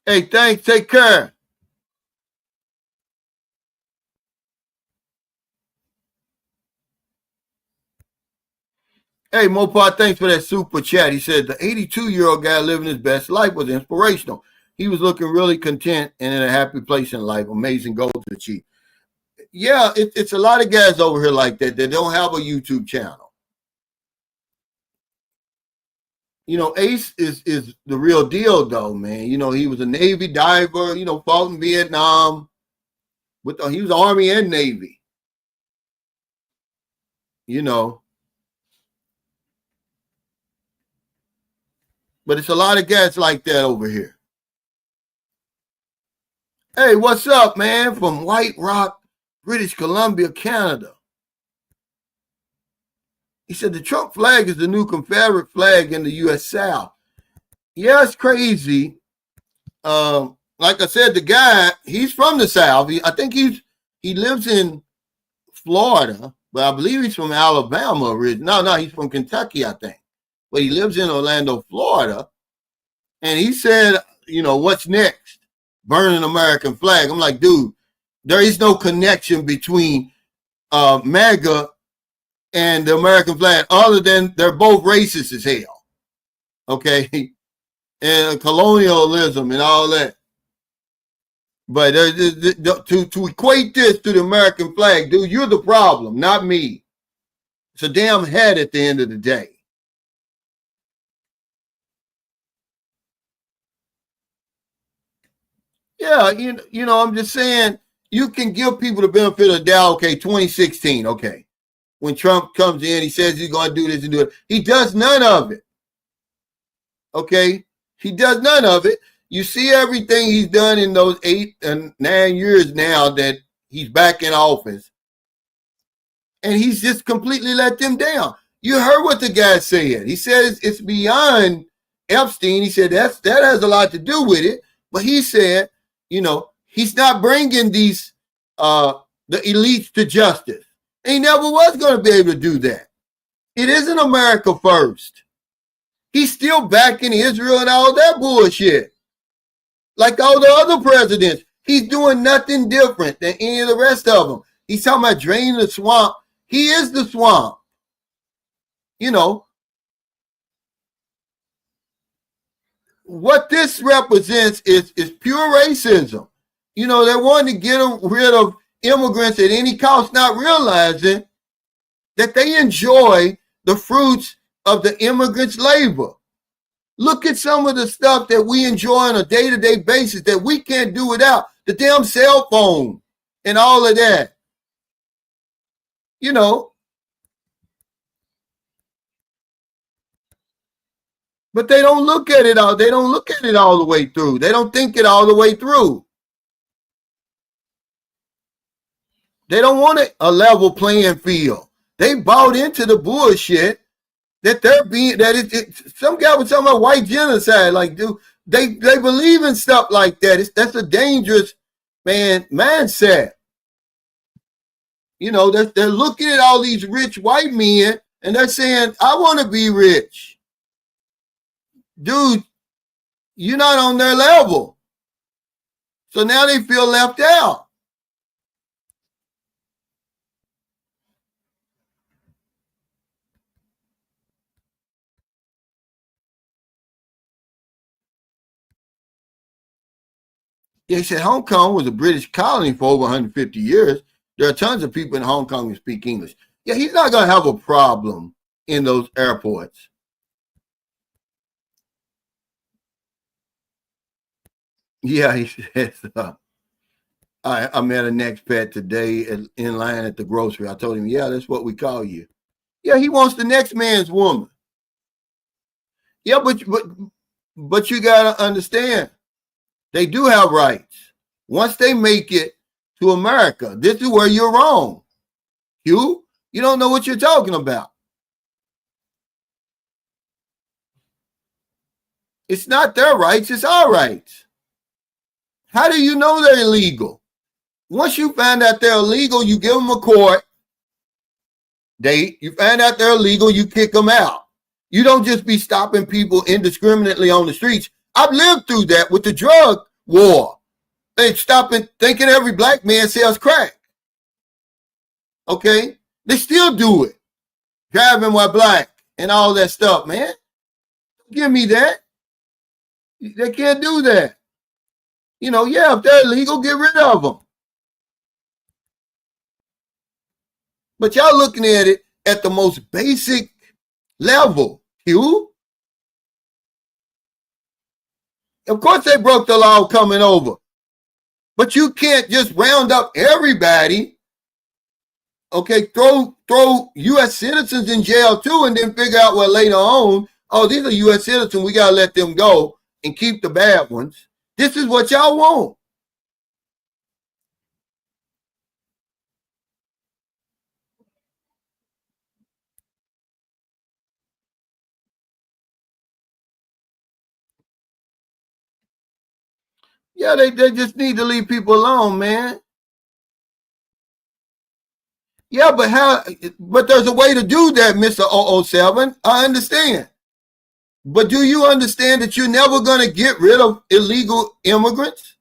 Hey, thanks. Take care. Hey, Mopar, thanks for that super chat. He said the 82-year-old guy living his best life was inspirational. He was looking really content and in a happy place in life. Amazing goals achieved. Yeah, it's a lot of guys over here like that that don't have a YouTube channel. Ace is the real deal, though, man. He was a Navy diver. Fought in Vietnam. He was Army and Navy. But it's a lot of guys like that over here. Hey, what's up, man? From White Rock, British Columbia, Canada. He said the Trump flag is the new Confederate flag in the U.S. South. Yeah, it's crazy. Like I said, the guy, he's from the South. I think he lives in Florida, but I believe he's from Alabama originally. No, he's from Kentucky, I think. But he lives in Orlando, Florida. And he said, what's next? Burning American flag. I'm like, dude, There is no connection between MAGA and the American flag, other than they're both racist as hell. Okay, and colonialism and all that. But to equate this to the American flag, dude, you're the problem, not me. It's a damn head at the end of the day. Yeah, you know, I'm just saying, you can give people the benefit of the doubt. Okay, 2016, okay. When Trump comes in, he says he's going to do this and do it. He does none of it. Okay? He does none of it. You see everything he's done in those 8 and 9 years now that he's back in office. And he's just completely let them down. You heard what the guy said. He said it's beyond Epstein. He said that has a lot to do with it. But he said, you know, he's not bringing these the elites to justice. And he never was going to be able to do that. It isn't America first. He's still backing Israel and all that bullshit. Like all the other presidents. He's doing nothing different than any of the rest of them. He's talking about draining the swamp. He is the swamp. You know, what this represents is pure racism. You know, they want to get rid of immigrants at any cost, not realizing that they enjoy the fruits of the immigrants' labor. Look at some of the stuff that we enjoy on a day-to-day basis that we can't do without. The damn cell phone and all of that. You know. But they don't look at it all. They don't look at it all the way through. They don't think it all the way through. They don't want a level playing field. They bought into the bullshit that they're being, some guy was talking about white genocide. Like, dude, they believe in stuff like that. That's a dangerous, mindset. You know, they're looking at all these rich white men and they're saying, I want to be rich. Dude, you're not on their level. So now they feel left out. They said Hong Kong was a British colony for over 150 years. There are tons of people in Hong Kong who speak English. Yeah, he's not going to have a problem in those airports. Yeah, he says, I met an expat today in line at the grocery. I told him, yeah, that's what we call you. Yeah, he wants the next man's woman. Yeah, but you got to understand, they do have rights. Once they make it to America, this is where you're wrong. You don't know what you're talking about. It's not their rights, it's our rights. How do you know they're illegal? Once you find out they're illegal, you give them a court date. You find out they're illegal, you kick them out. You don't just be stopping people indiscriminately on the streets. I've lived through that with the drug war. They stopping thinking every black man sells crack. Okay? They still do it. Driving while black and all that stuff, man. Give me that. They can't do that. You know, yeah, if they're illegal, get rid of them. But y'all looking at it at the most basic level. You? Of course they broke the law coming over. But you can't just round up everybody. Okay, throw U.S. citizens in jail too and then figure out, well, later on, oh, these are U.S. citizens, we got to let them go and keep the bad ones. This is what y'all want. Yeah, they just need to leave people alone, man. Yeah, but there's a way to do that, Mr. 007. I understand. But do you understand that you're never going to get rid of illegal immigrants?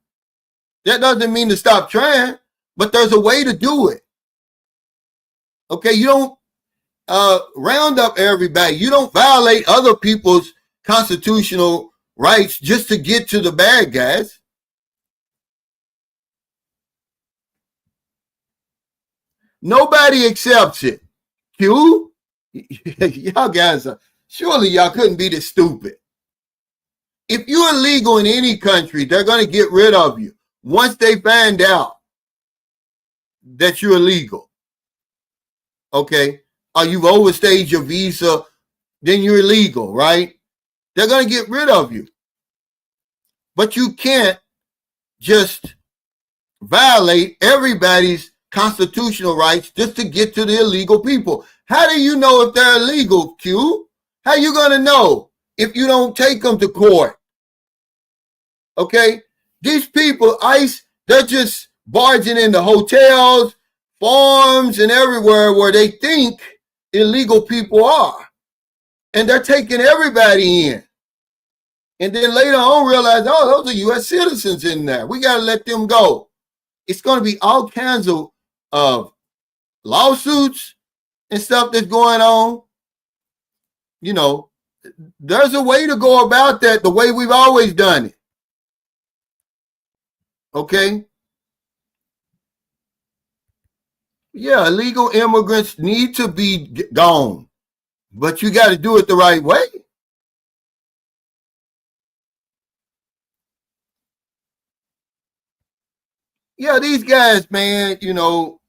That doesn't mean to stop trying. but there's a way to do it. Okay, you don't round up everybody. You don't violate other people's constitutional rights just to get to the bad guys. Nobody accepts it. Q, y'all guys are, surely y'all couldn't be this stupid. If you're illegal in any country, they're going to get rid of you once they find out that you're illegal. Okay? Or you've overstayed your visa, then you're illegal, right? They're going to get rid of you. But you can't just violate everybody's constitutional rights just to get to the illegal people. How do you know if they're illegal, Q? How are you going to know if you don't take them to court? Okay? These people, ICE, they're just barging into hotels, farms, and everywhere where they think illegal people are. And they're taking everybody in. And then later on realize, oh, those are U.S. citizens in there. We got to let them go. It's going to be all kinds of lawsuits and stuff that's going on. You know, there's a way to go about that the way we've always done it. Okay? Yeah, illegal immigrants need to be gone, but you got to do it the right way. Yeah, these guys, man, you know,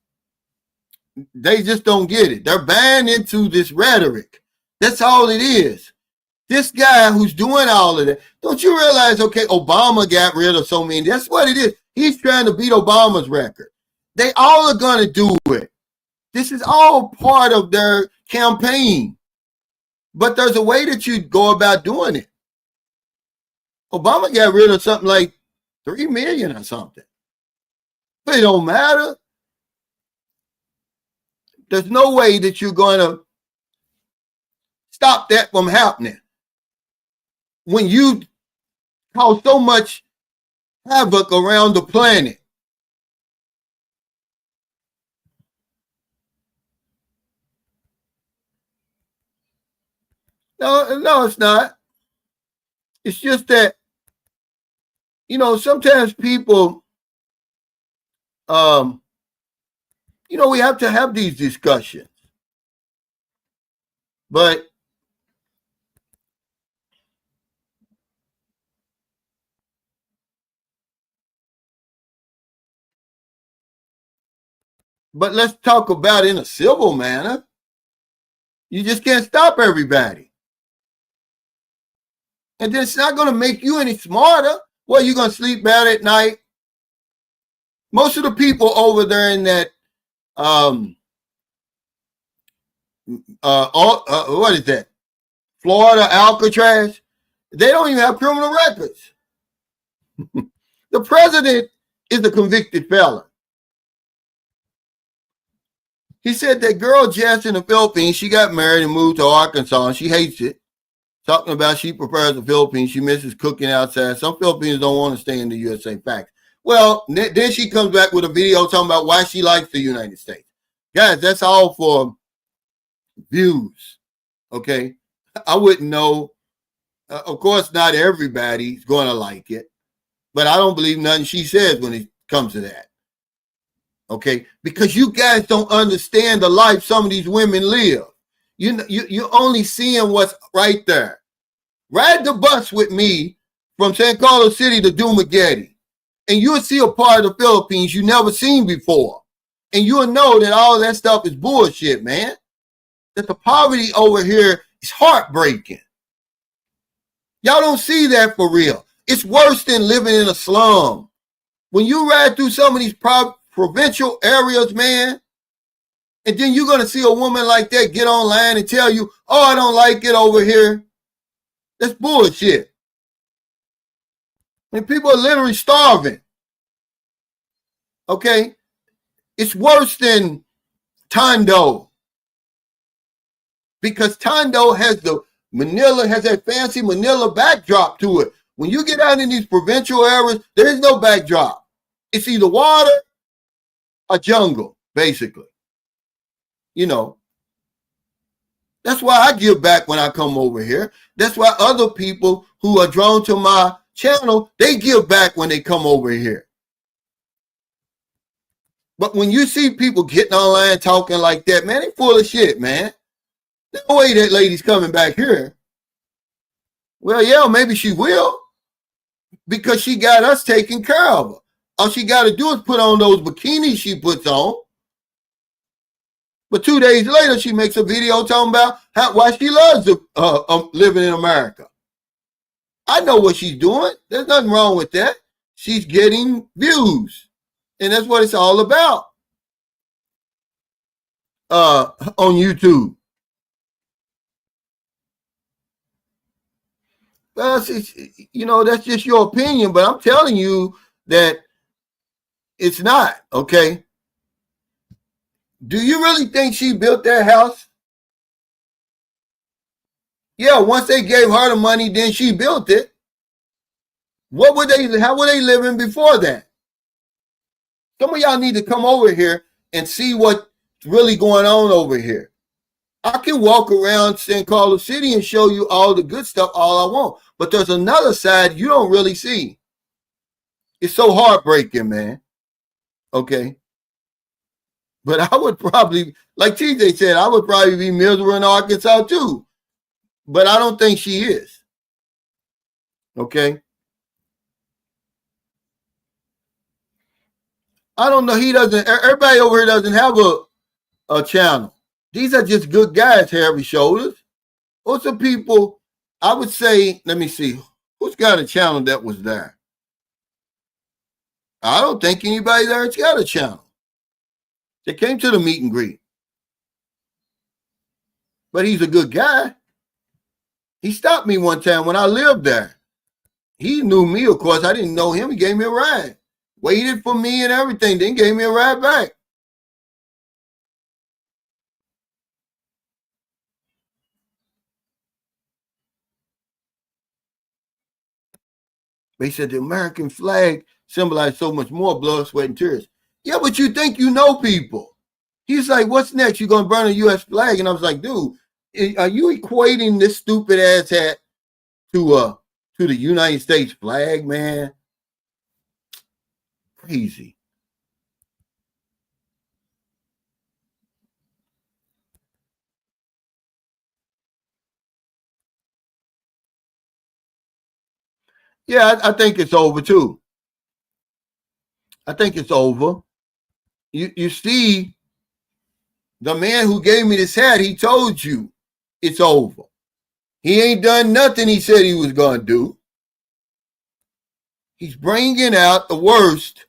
they just don't get it. They're buying into this rhetoric. That's all it is. This guy who's doing all of that, don't you realize, okay, Obama got rid of so many. That's what it is. He's trying to beat Obama's record. They all are going to do it. This is all part of their campaign. But there's a way that you go about doing it. Obama got rid of something like 3 million or something. But it don't matter. There's no way that you're going to stop that from happening. When you cause so much havoc around the planet. No, it's not. It's just that, you know, sometimes people, you know, we have to have these discussions. But let's talk about it in a civil manner. You just can't stop everybody. And then it's not going to make you any smarter. Well, you're going to sleep bad at night. Most of the people over there in that, what is that? Florida, Alcatraz, they don't even have criminal records. The president is a convicted felon. He said that girl Jess in the Philippines, she got married and moved to Arkansas, and she hates it. Talking about she prefers the Philippines. She misses cooking outside. Some Filipinos don't want to stay in the USA. Facts. Well, then she comes back with a video talking about why she likes the United States. Guys, that's all for views. Okay? I wouldn't know. Of course, not everybody's going to like it. But I don't believe nothing she says when it comes to that. Okay? Because you guys don't understand the life some of these women live. You're only seeing what's right there. Ride the bus with me from San Carlos City to Dumaguete, and you'll see a part of the Philippines you never seen before. And you'll know that all that stuff is bullshit, man. That the poverty over here is heartbreaking. Y'all don't see that for real. It's worse than living in a slum. When you ride through some of these provincial areas, man, and then you're going to see a woman like that get online and tell you, oh, I don't like it over here. That's bullshit. And people are literally starving. Okay? It's worse than Tondo. Because Tondo has that fancy Manila backdrop to it. When you get out in these provincial areas, there is no backdrop. It's either water a jungle, basically. You know, that's why I give back when I come over here. That's why other people who are drawn to my channel, they give back when they come over here. But when you see people getting online talking like that, man, they full of shit, man. No way that lady's coming back here. Well, yeah, maybe she will, because she got us taken care of her. All she got to do is put on those bikinis she puts on. But 2 days later, she makes a video talking about why she loves living in America. I know what she's doing. There's nothing wrong with that. She's getting views. And that's what it's all about on YouTube. Well, that's just your opinion, but I'm telling you that it's not, okay? Do you really think she built that house? Yeah, once they gave her the money, then she built it. How were they living before that? Some of y'all need to come over here and see what's really going on over here. I can walk around San Carlos City and show you all the good stuff all I want. But there's another side you don't really see. It's so heartbreaking, man. Okay. But I would probably, like TJ said, I would probably be miserable in Arkansas too. But I don't think she is. Okay. I don't know. Everybody over here doesn't have a channel. These are just good guys, Harry Shoulders. What's the people, I would say, let me see. Who's got a channel that was there? I don't think anybody there's got a channel. They came to the meet and greet. But he's a good guy. He stopped me one time when I lived there. He knew me, of course. I didn't know him. He gave me a ride. Waited for me and everything. Then gave me a ride back. They said the American flag symbolized so much more blood, sweat, and tears. Yeah, but you think you know people. He's like, what's next? You're going to burn a U.S. flag? And I was like, dude, are you equating this stupid ass hat to the United States flag, man? Crazy. Yeah, I think it's over too. I think it's over. You see, the man who gave me this hat, he told you it's over. He ain't done nothing he said he was going to do. He's bringing out the worst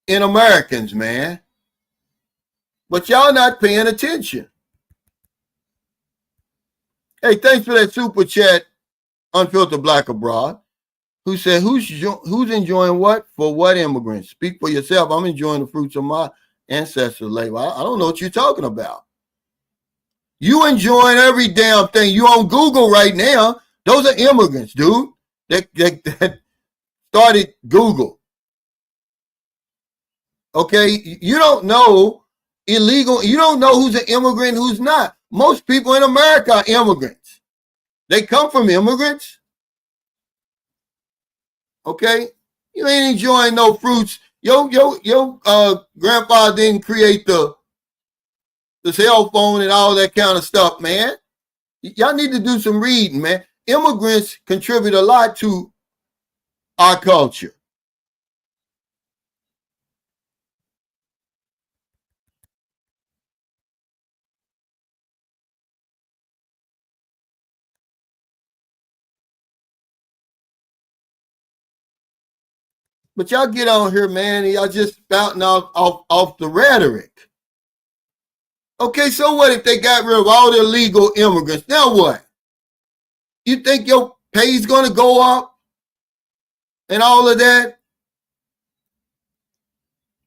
in Americans, man. But y'all not paying attention. Hey, thanks for that super chat, Unfiltered Black Abroad, who said, who's enjoying what for what immigrants? Speak for yourself. I'm enjoying the fruits of my ancestors' labor. I don't know what you're talking about. You enjoying every damn thing. You on Google right now. Those are immigrants, dude, that started Google. Okay, you don't know illegal. You don't know who's an immigrant, who's not. Most people in America are immigrants. They come from immigrants. Okay, you ain't enjoying no fruits. Your grandfather didn't create the cell phone and all that kind of stuff, man. Y'all need to do some reading, man. Immigrants contribute a lot to our culture. But y'all get on here, man, and y'all just spouting off the rhetoric. Okay, so what if they got rid of all the illegal immigrants? Now what? You think your pay's going to go up and all of that?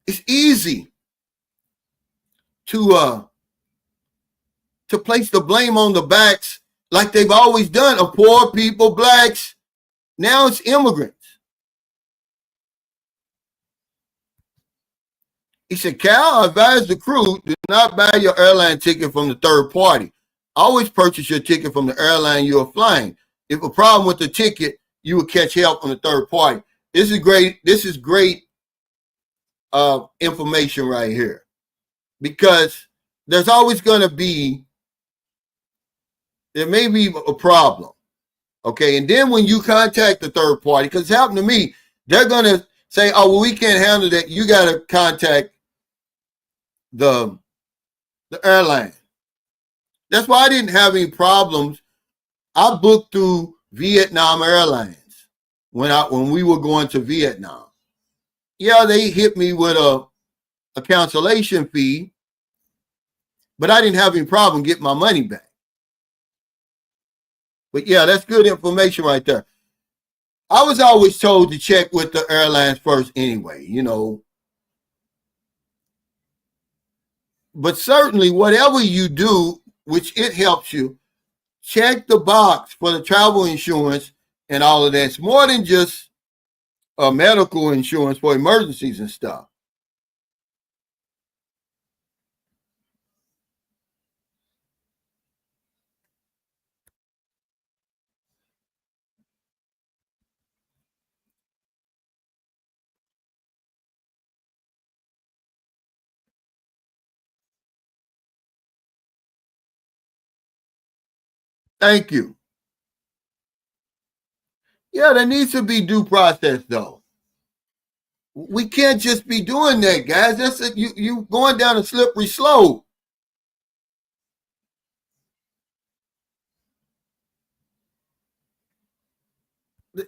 It's easy to place the blame on the backs like they've always done of poor people, blacks. Now it's immigrants. He said, Cal, I advise the crew, do not buy your airline ticket from the third party. Always purchase your ticket from the airline you are flying. If a problem with the ticket, you will catch help from the third party. This is great. This is great information right here, because there's always going to be, there may be a problem. Okay. And then when you contact the third party, because it's happened to me, they're going to say, oh, well, we can't handle that. You got to contact the airline. That's why I didn't have any problems. I booked through Vietnam Airlines when we were going to Vietnam. Yeah, they hit me with a cancellation fee, but I didn't have any problem getting my money back. But yeah, that's good information right there. I was always told to check with the airlines first anyway, you know. But certainly whatever you do, which it helps you, check the box for the travel insurance and all of that. It's more than just medical insurance for emergencies and stuff. Thank you. Yeah, there needs to be due process, though. We can't just be doing that, guys. That's it. You going down a slippery slope.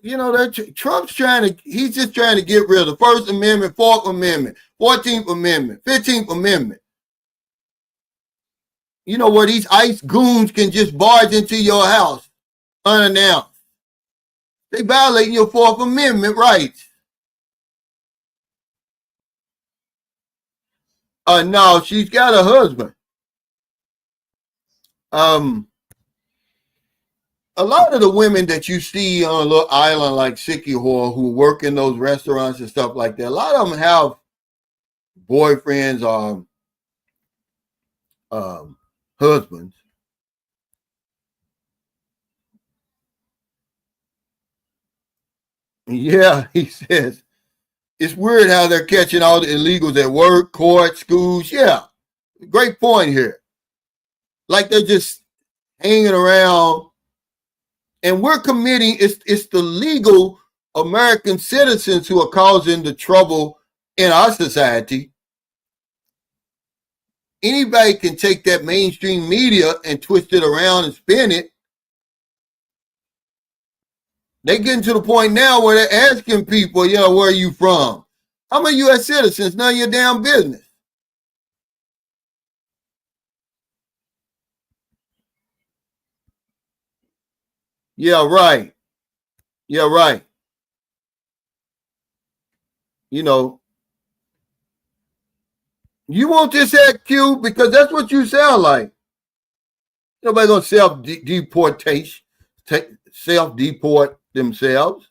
You know, Trump's he's just trying to get rid of the First Amendment, Fourth Amendment, 14th Amendment, 15th Amendment. You know, where these ICE goons can just barge into your house unannounced. They violating your Fourth Amendment rights. No, she's got a husband. A lot of the women that you see on a little island like Sikihor who work in those restaurants and stuff like that, a lot of them have boyfriends or husbands. Yeah, he says it's weird how they're catching all the illegals at work, court, schools. Yeah, great point here. Like they're just hanging around, and we're committing. It's the legal American citizens who are causing the trouble in our society. Anybody can take that mainstream media and twist it around and spin it. They getting to the point now where they're asking people, you know, where are you from? I'm a U.S. citizen. None of your damn business. Yeah, right. Yeah, right. You know, you want this hat, Q, because that's what you sound like. Nobody gonna self-deportation, self-deport themselves.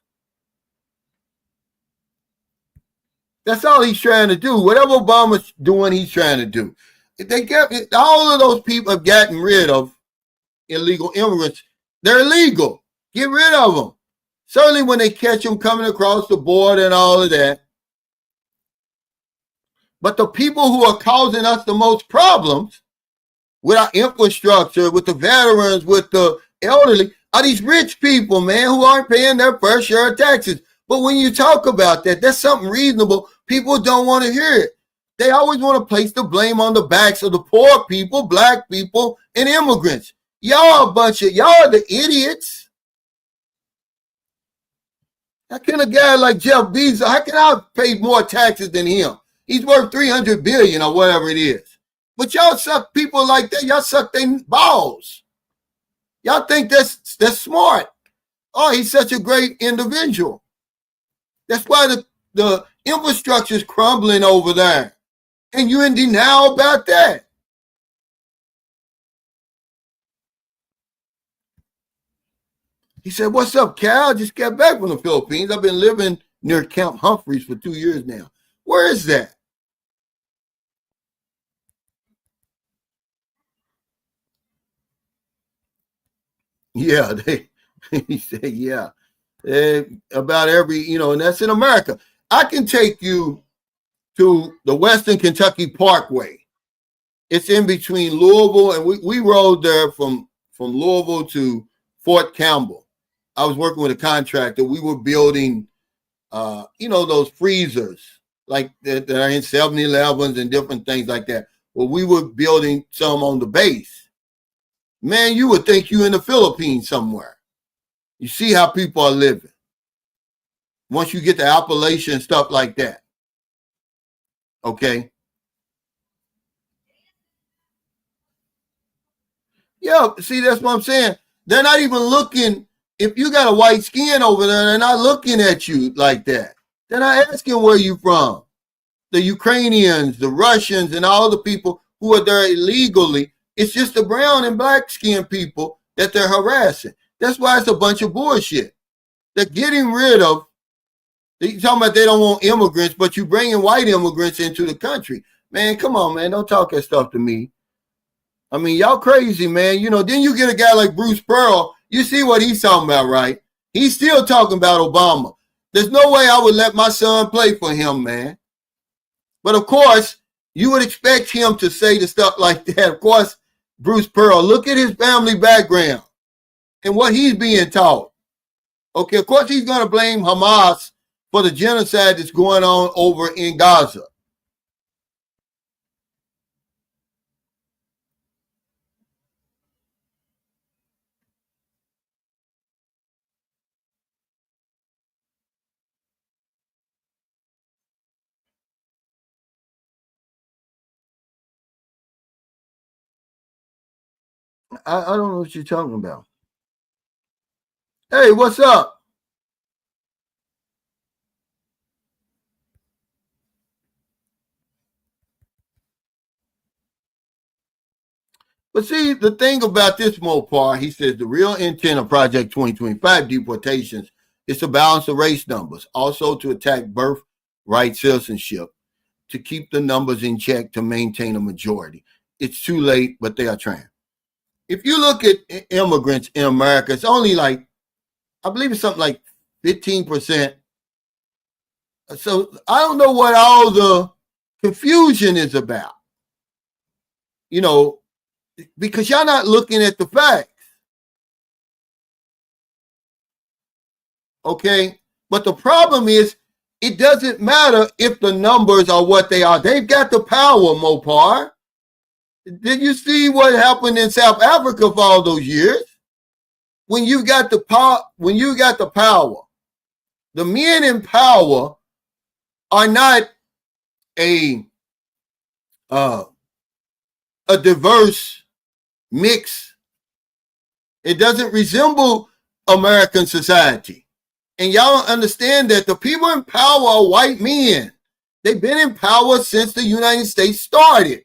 That's all he's trying to do. Whatever Obama's doing, he's trying to do. They get all of those people have gotten rid of illegal immigrants. They're illegal. Get rid of them. Certainly when they catch them coming across the border and all of that. But the people who are causing us the most problems with our infrastructure, with the veterans, with the elderly, are these rich people, man, who aren't paying their fair share of taxes. But when you talk about that, that's something reasonable. People don't want to hear it. They always want to place the blame on the backs of the poor people, black people, and immigrants. Y'all are the idiots. How can a guy like Jeff Bezos, how can I pay more taxes than him? He's worth $300 billion or whatever it is. But y'all suck people like that. Y'all suck their balls. Y'all think that's smart. Oh, he's such a great individual. That's why the infrastructure is crumbling over there. And you're in denial about that. He said, what's up, Cal? I just got back from the Philippines. I've been living near Camp Humphreys for 2 years now. Where is that? Yeah, he said, yeah. About every, and that's in America. I can take you to the Western Kentucky Parkway. It's in between Louisville, and we rode there from Louisville to Fort Campbell. I was working with a contractor. We were building, those freezers like that are in 7-Elevens and different things like that. Well, we were building some on the base. Man, you would think you're in the Philippines somewhere. You see how people are living. Once you get to Appalachia and stuff like that. Okay. Yeah, see, that's what I'm saying. They're not even looking. If you got a white skin over there, they're not looking at you like that. They're not asking where you from. The Ukrainians, the Russians, and all the people who are there illegally, it's just the brown and black skinned people that they're harassing. That's why it's a bunch of bullshit. They're getting rid of, you're talking about they don't want immigrants, but you bringing white immigrants into the country. Man, come on, man. Don't talk that stuff to me. I mean, y'all crazy, man. Then you get a guy like Bruce Pearl. You see what he's talking about, right? He's still talking about Obama. There's no way I would let my son play for him, man. But of course, you would expect him to say the stuff like that. Of course, Bruce Pearl, look at his family background and what he's being taught. Okay, of course, he's going to blame Hamas for the genocide that's going on over in Gaza. I don't know what you're talking about. Hey, what's up? But see, the thing about this Mopar, he says the real intent of Project 2025 deportations is to balance the race numbers, also to attack birthright citizenship, to keep the numbers in check to maintain a majority. It's too late, but they are trying. If you look at immigrants in America, it's only like, I believe it's something like 15%. So I don't know what all the confusion is about. Because y'all not looking at the facts. Okay? But the problem is, it doesn't matter if the numbers are what they are. They've got the power, Mopar. Did you see what happened in South Africa for all those years? When you got the power, the men in power are not a diverse mix. It doesn't resemble American society. And y'all don't understand that the people in power are white men. They've been in power since the United States started.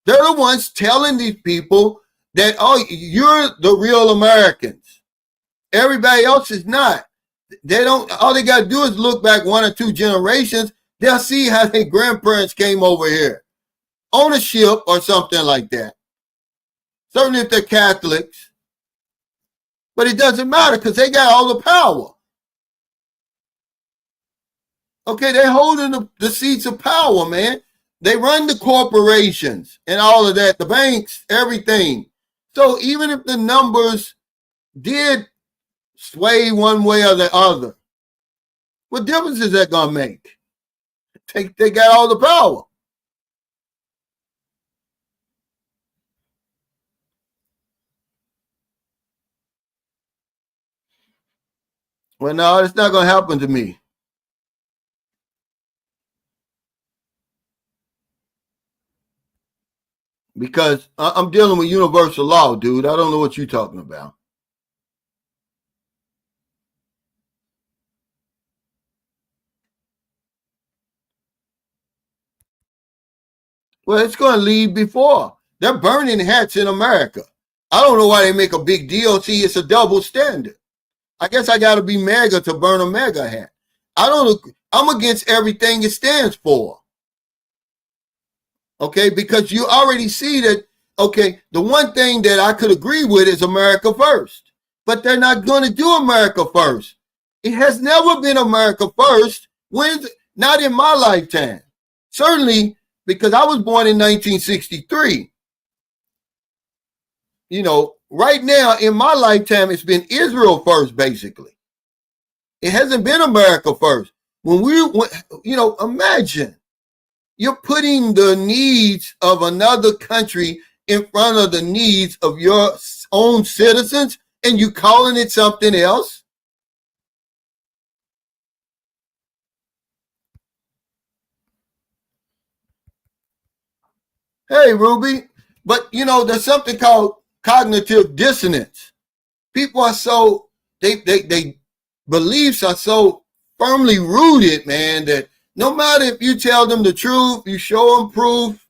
They're the ones telling these people that, oh, you're the real Americans. Everybody else is not. All they got to do is look back 1 or 2 generations. They'll see how their grandparents came over here on a ship or something like that. Certainly if they're Catholics. But it doesn't matter because they got all the power. Okay, they're holding the seats of power, man. They run the corporations and all of that, the banks, everything. So even if the numbers did sway one way or the other, what difference is that going to make? They got all the power. Well, no, it's not going to happen to me. Because I'm dealing with universal law, dude. I don't know what you're talking about. Well, it's going to leave before. They're burning hats in America. I don't know why they make a big deal. See, it's a double standard. I guess I got to be MAGA to burn a MAGA hat. I'm against everything it stands for. Okay, because you already see that Okay, the one thing that I could agree with is America first. But they're not going to do America first. It has never been America first. Not in my lifetime. Certainly, because I was born in 1963. You know, right now in my lifetime, it's been Israel first, basically. It hasn't been America first. Imagine you're putting the needs of another country in front of the needs of your own citizens, and you calling it something else? Hey, Ruby, but there's something called cognitive dissonance. People are so they beliefs are so firmly rooted, man, that no matter if you tell them the truth, you show them proof,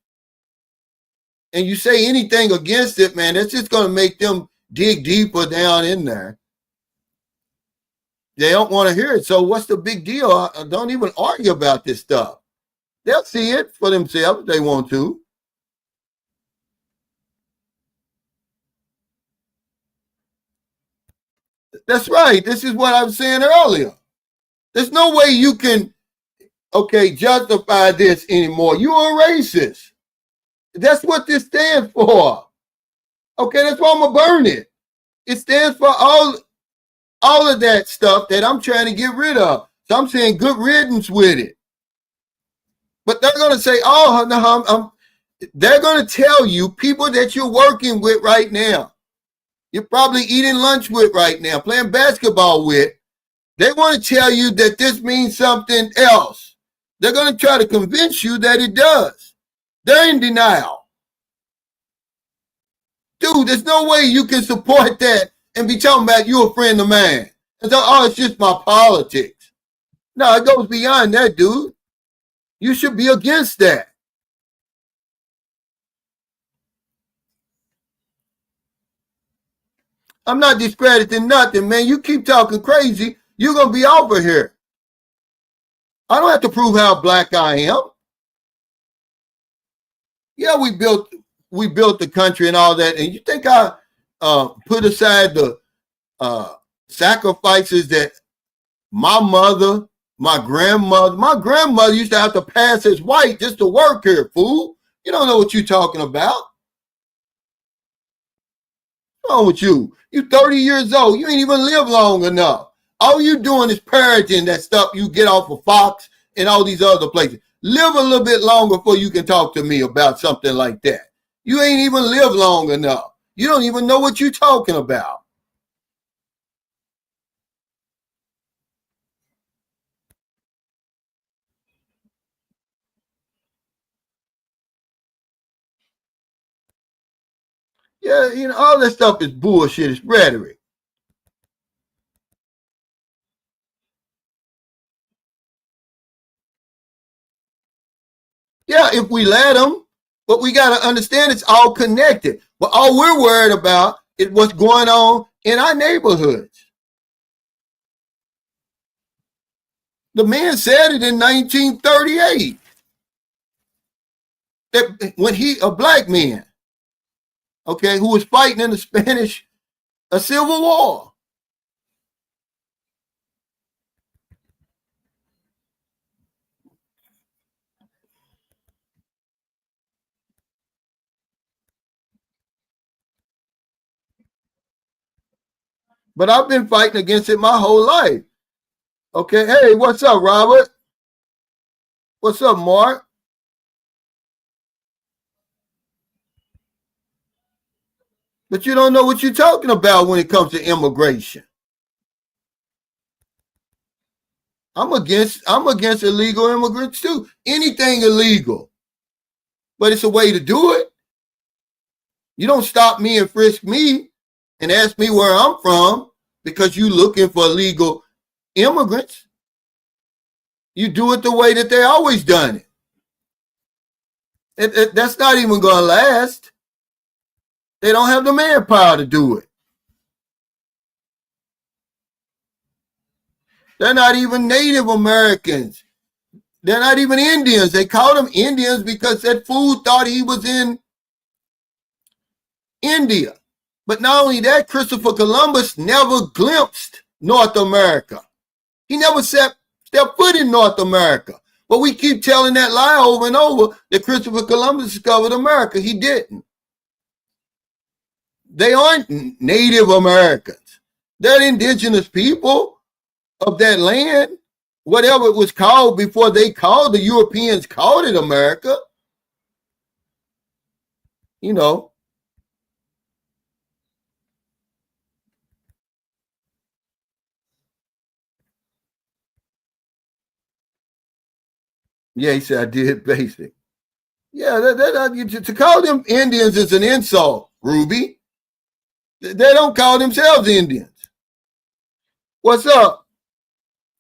and you say anything against it, man, that's just going to make them dig deeper down in there. They don't want to hear it. So what's the big deal? Don't even argue about this stuff. They'll see it for themselves if they want to. That's right. This is what I was saying earlier. There's no way you can, justify this anymore. You're a racist. That's what this stands for. Okay, that's why I'm going to burn it. It stands for all of that stuff that I'm trying to get rid of. So I'm saying good riddance with it. But they're going to say, oh, no, they're going to tell you people that you're working with right now, you're probably eating lunch with right now, playing basketball with, they want to tell you that this means something else. They're going to try to convince you that it does. They're in denial. Dude, there's no way you can support that and be talking about you a friend of mine. And so, it's just my politics. No, it goes beyond that, dude. You should be against that. I'm not discrediting nothing, man. You keep talking crazy, you're going to be over here. I don't have to prove how black I am. Yeah, we built the country and all that. And you think I put aside the sacrifices that my grandmother used to have to pass as white just to work here, fool. You don't know what you're talking about. What's wrong with you? You're 30 years old. You ain't even lived long enough. All you doing is parroting that stuff you get off of Fox and all these other places. Live a little bit longer before you can talk to me about something like that. You ain't even lived long enough. You don't even know what you're talking about. Yeah, all that stuff is bullshit. It's rhetoric. Yeah, if we let them, but we got to understand it's all connected. But all we're worried about is what's going on in our neighborhoods. The man said it in 1938. That when a black man, who was fighting in the Spanish Civil War. But I've been fighting against it my whole life. Okay, hey, what's up, Robert? What's up, Mark? But you don't know what you're talking about when it comes to immigration. I'm against illegal immigrants too. Anything illegal. But it's a way to do it. You don't stop me and frisk me and ask me where I'm from because you looking for illegal immigrants. You do it the way that they always done it. That's not even going to last. They don't have the manpower to do it. They're not even Native Americans. They're not even Indians. They called them Indians because that fool thought he was in India. But not only that, Christopher Columbus never glimpsed North America. He never stepped foot in North America. But we keep telling that lie over and over that Christopher Columbus discovered America. He didn't. They aren't Native Americans. They're indigenous people of that land, whatever it was called before the Europeans called it America. You know. Yeah, he said I did basic. Yeah, to call them Indians is an insult, Ruby. They don't call themselves Indians. What's up?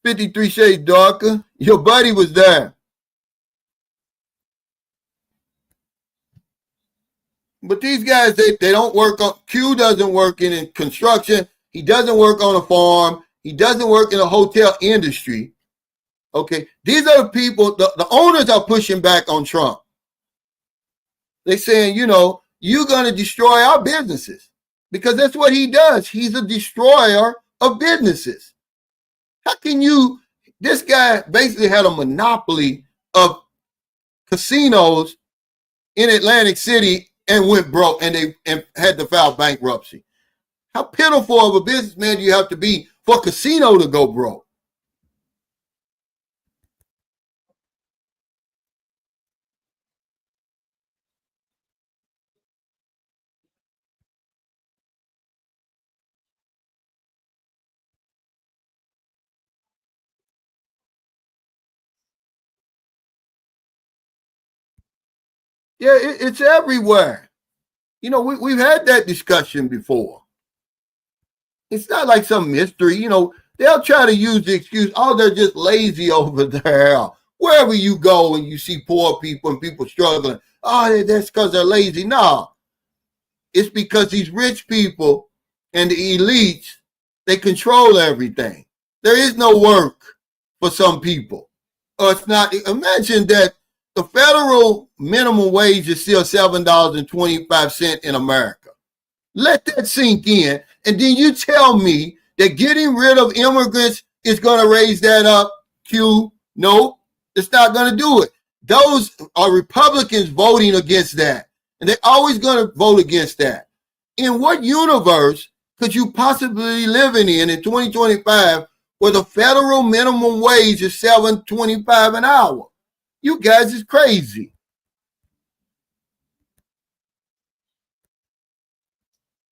53 Shades Darker. Your buddy was there. But these guys, they don't work on, Q doesn't work in construction. He doesn't work on a farm. He doesn't work in a hotel industry. Okay, these are the people, the owners are pushing back on Trump. They're saying, you know, you're going to destroy our businesses because that's what he does. He's a destroyer of businesses. How can you, this guy basically had a monopoly of casinos in Atlantic City and went broke and had to file bankruptcy. How pitiful of a businessman do you have to be for a casino to go broke? Yeah, it's everywhere. You know, we've had that discussion before. It's not like some mystery. You know, they'll try to use the excuse, oh, they're just lazy over there. Wherever you go and you see poor people and people struggling, oh, that's because they're lazy. No, it's because these rich people and the elites, they control everything. There is no work for some people. Or it's not, imagine that the federal minimum wage is still $7.25 in America. Let that sink in. And then you tell me that getting rid of immigrants is going to raise that up, Q. No, it's not going to do it. Those are Republicans voting against that. And they're always going to vote against that. In what universe could you possibly be living in 2025 where the federal minimum wage is $7.25 an hour? You guys is crazy.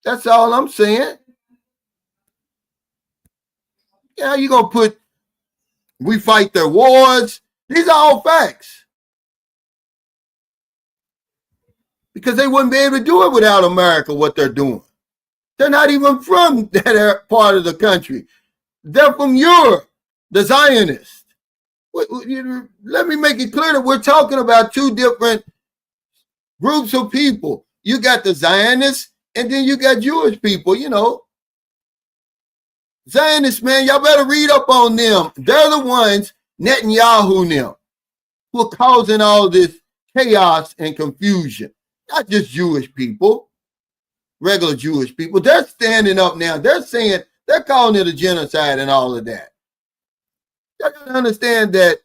That's all I'm saying. Yeah, you're going to put, we fight their wars. These are all facts. Because they wouldn't be able to do it without America, what they're doing. They're not even from that part of the country. They're from Europe, the Zionists. Let me make it clear that we're talking about two different groups of people. You got the Zionists, and then you got Jewish people, you know. Zionists, man, y'all better read up on them. They're the ones, Netanyahu and them, who are causing all this chaos and confusion. Not just Jewish people, regular Jewish people. They're standing up now. They're saying, they're calling it a genocide and all of that. You got to understand that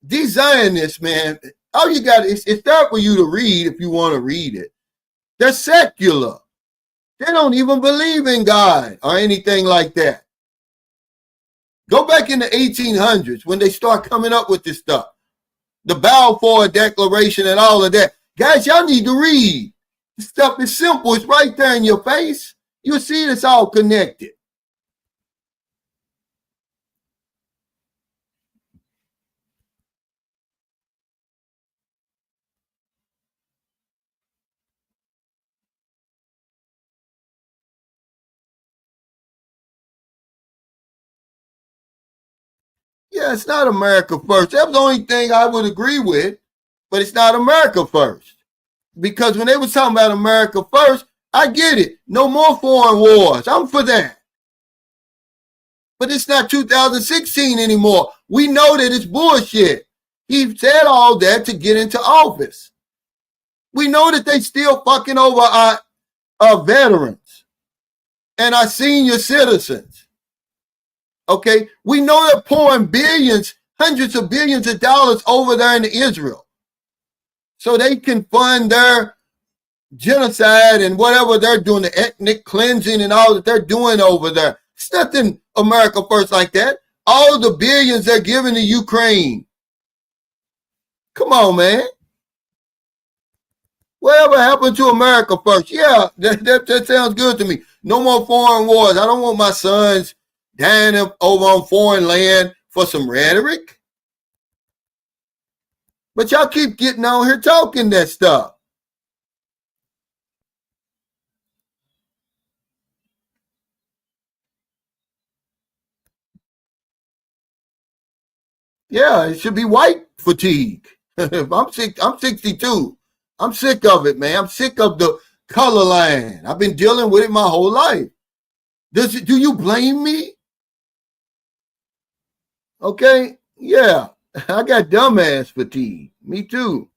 these Zionists, man, all you got is, it's there for you to read if you want to read it. They're secular. They don't even believe in God or anything like that. Go back in the 1800s when they start coming up with this stuff. The Balfour Declaration and all of that. Guys, y'all need to read. This stuff is simple. It's right there in your face. You'll see it's all connected. Yeah, it's not America first. That was the only thing I would agree with, but it's not America first. Because when they were talking about America first, I get it. No more foreign wars. I'm for that. But it's not 2016 anymore. We know that it's bullshit. He said all that to get into office. We know that they still fucking over our our veterans and our senior citizens. Okay, we know they're pouring billions, hundreds of billions of dollars over there into Israel so they can fund their genocide and whatever they're doing, the ethnic cleansing and all that they're doing over there. It's nothing America first like that. All the billions they're giving to Ukraine. Come on, man. Whatever happened to America first? Yeah, that sounds good to me. No more foreign wars. I don't want my sons dying over on foreign land for some rhetoric. But y'all keep getting on here talking that stuff. Yeah, it should be white fatigue. I'm sick. I'm 62. I'm sick of it, man. I'm sick of the color line. I've been dealing with it my whole life. Do you blame me? Okay, yeah. I got dumbass fatigue. Me too.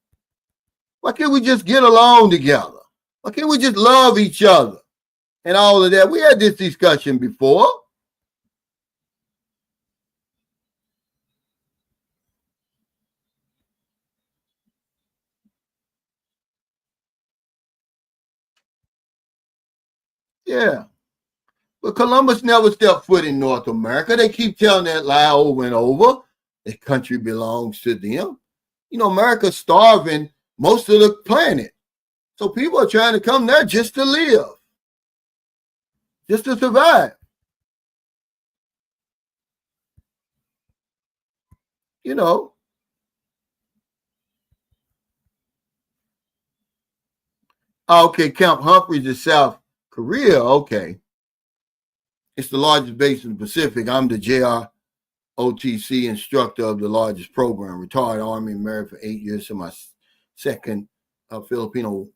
Why can't we just get along together? Why can't we just love each other and all of that? We had this discussion before. Yeah. But Columbus never stepped foot in North America. They keep telling that lie over and over. The country belongs to them. You know, America's starving most of the planet. So people are trying to come there just to live, just to survive. You know. Okay, Camp Humphreys is South Korea. Okay. It's the largest base in the Pacific. I'm the JROTC instructor of the largest program. Retired Army, married for 8 years to my second Filipino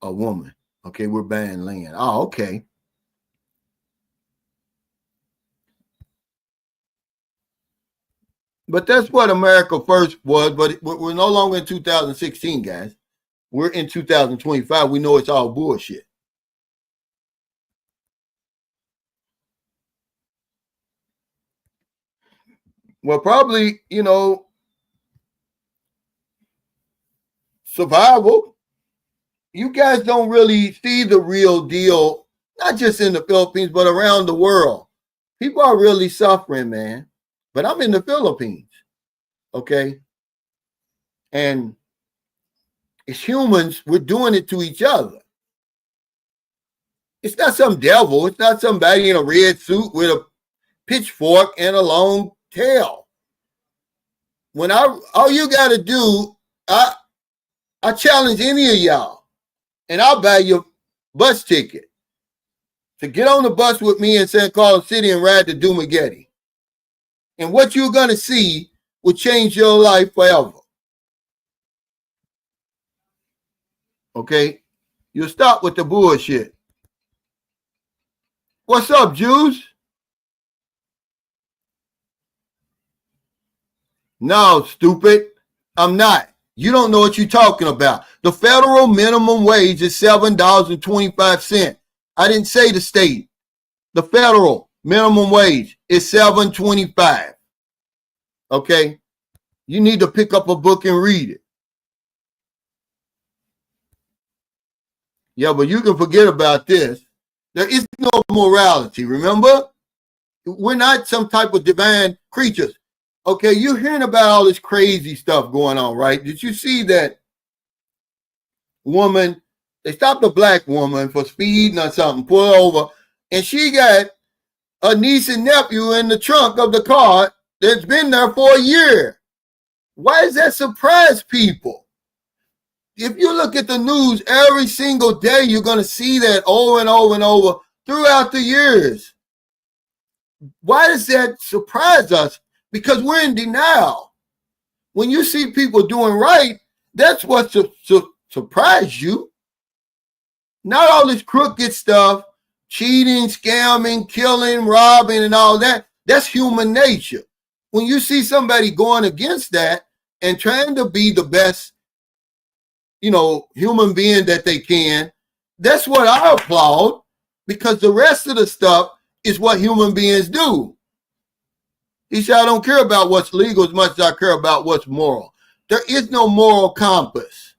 woman. Okay, we're buying land. Oh, okay. But that's what America first was, but we're no longer in 2016, guys. We're in 2025. We know it's all bullshit. Well, probably, you know, survival. You guys don't really see the real deal, not just in the Philippines, but around the world. People are really suffering, man. But I'm in the Philippines, okay? And as humans, we're doing it to each other. It's not some devil. It's not somebody in a red suit with a pitchfork and a long tail. When all you got to do, I challenge any of y'all, and I'll buy your bus ticket to get on the bus with me in San Carlos City and ride to Dumaguete. And what you're going to see will change your life forever. Okay? You'll stop with the bullshit. What's up, Jews? No, stupid. I'm not. You don't know what you're talking about. The federal minimum wage is $7.25. I didn't say the state. The federal minimum wage is $7.25. Okay? You need to pick up a book and read it. Yeah, but you can forget about this. There is no morality, remember? We're not some type of divine creatures. Okay, you're hearing about all this crazy stuff going on, right? Did you see that woman? They stopped a black woman for speeding or something, pulled over, and she got a niece and nephew in the trunk of the car that's been there for a year. Why does that surprise people? If you look at the news every single day, you're going to see that over and over and over throughout the years. Why does that surprise us? Because we're in denial. When you see people doing right, that's what surprised you. Not all this crooked stuff, cheating, scamming, killing, robbing, and all that. That's human nature. When you see somebody going against that and trying to be the best, you know, human being that they can, that's what I applaud, because the rest of the stuff is what human beings do. He said, I don't care about what's legal as much as I care about what's moral. There is no moral compass.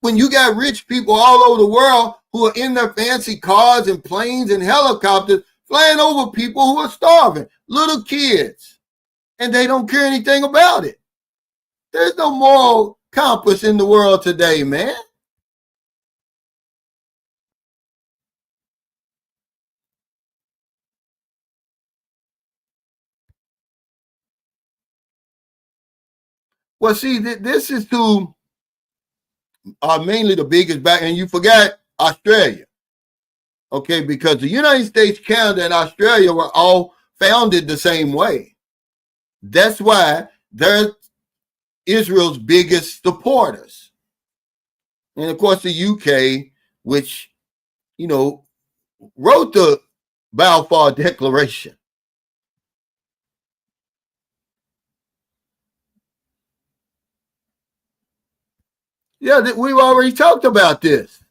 When you got rich people all over the world who are in their fancy cars and planes and helicopters flying over people who are starving, little kids, and they don't care anything about it. There's no moral compass in the world today, man. Well, see, this is to mainly the biggest back, and you forgot Australia. Okay, because the United States, Canada, and Australia were all founded the same way. That's why they're Israel's biggest supporters. And of course, the UK, which, wrote the Balfour Declaration. Yeah, we've already talked about this.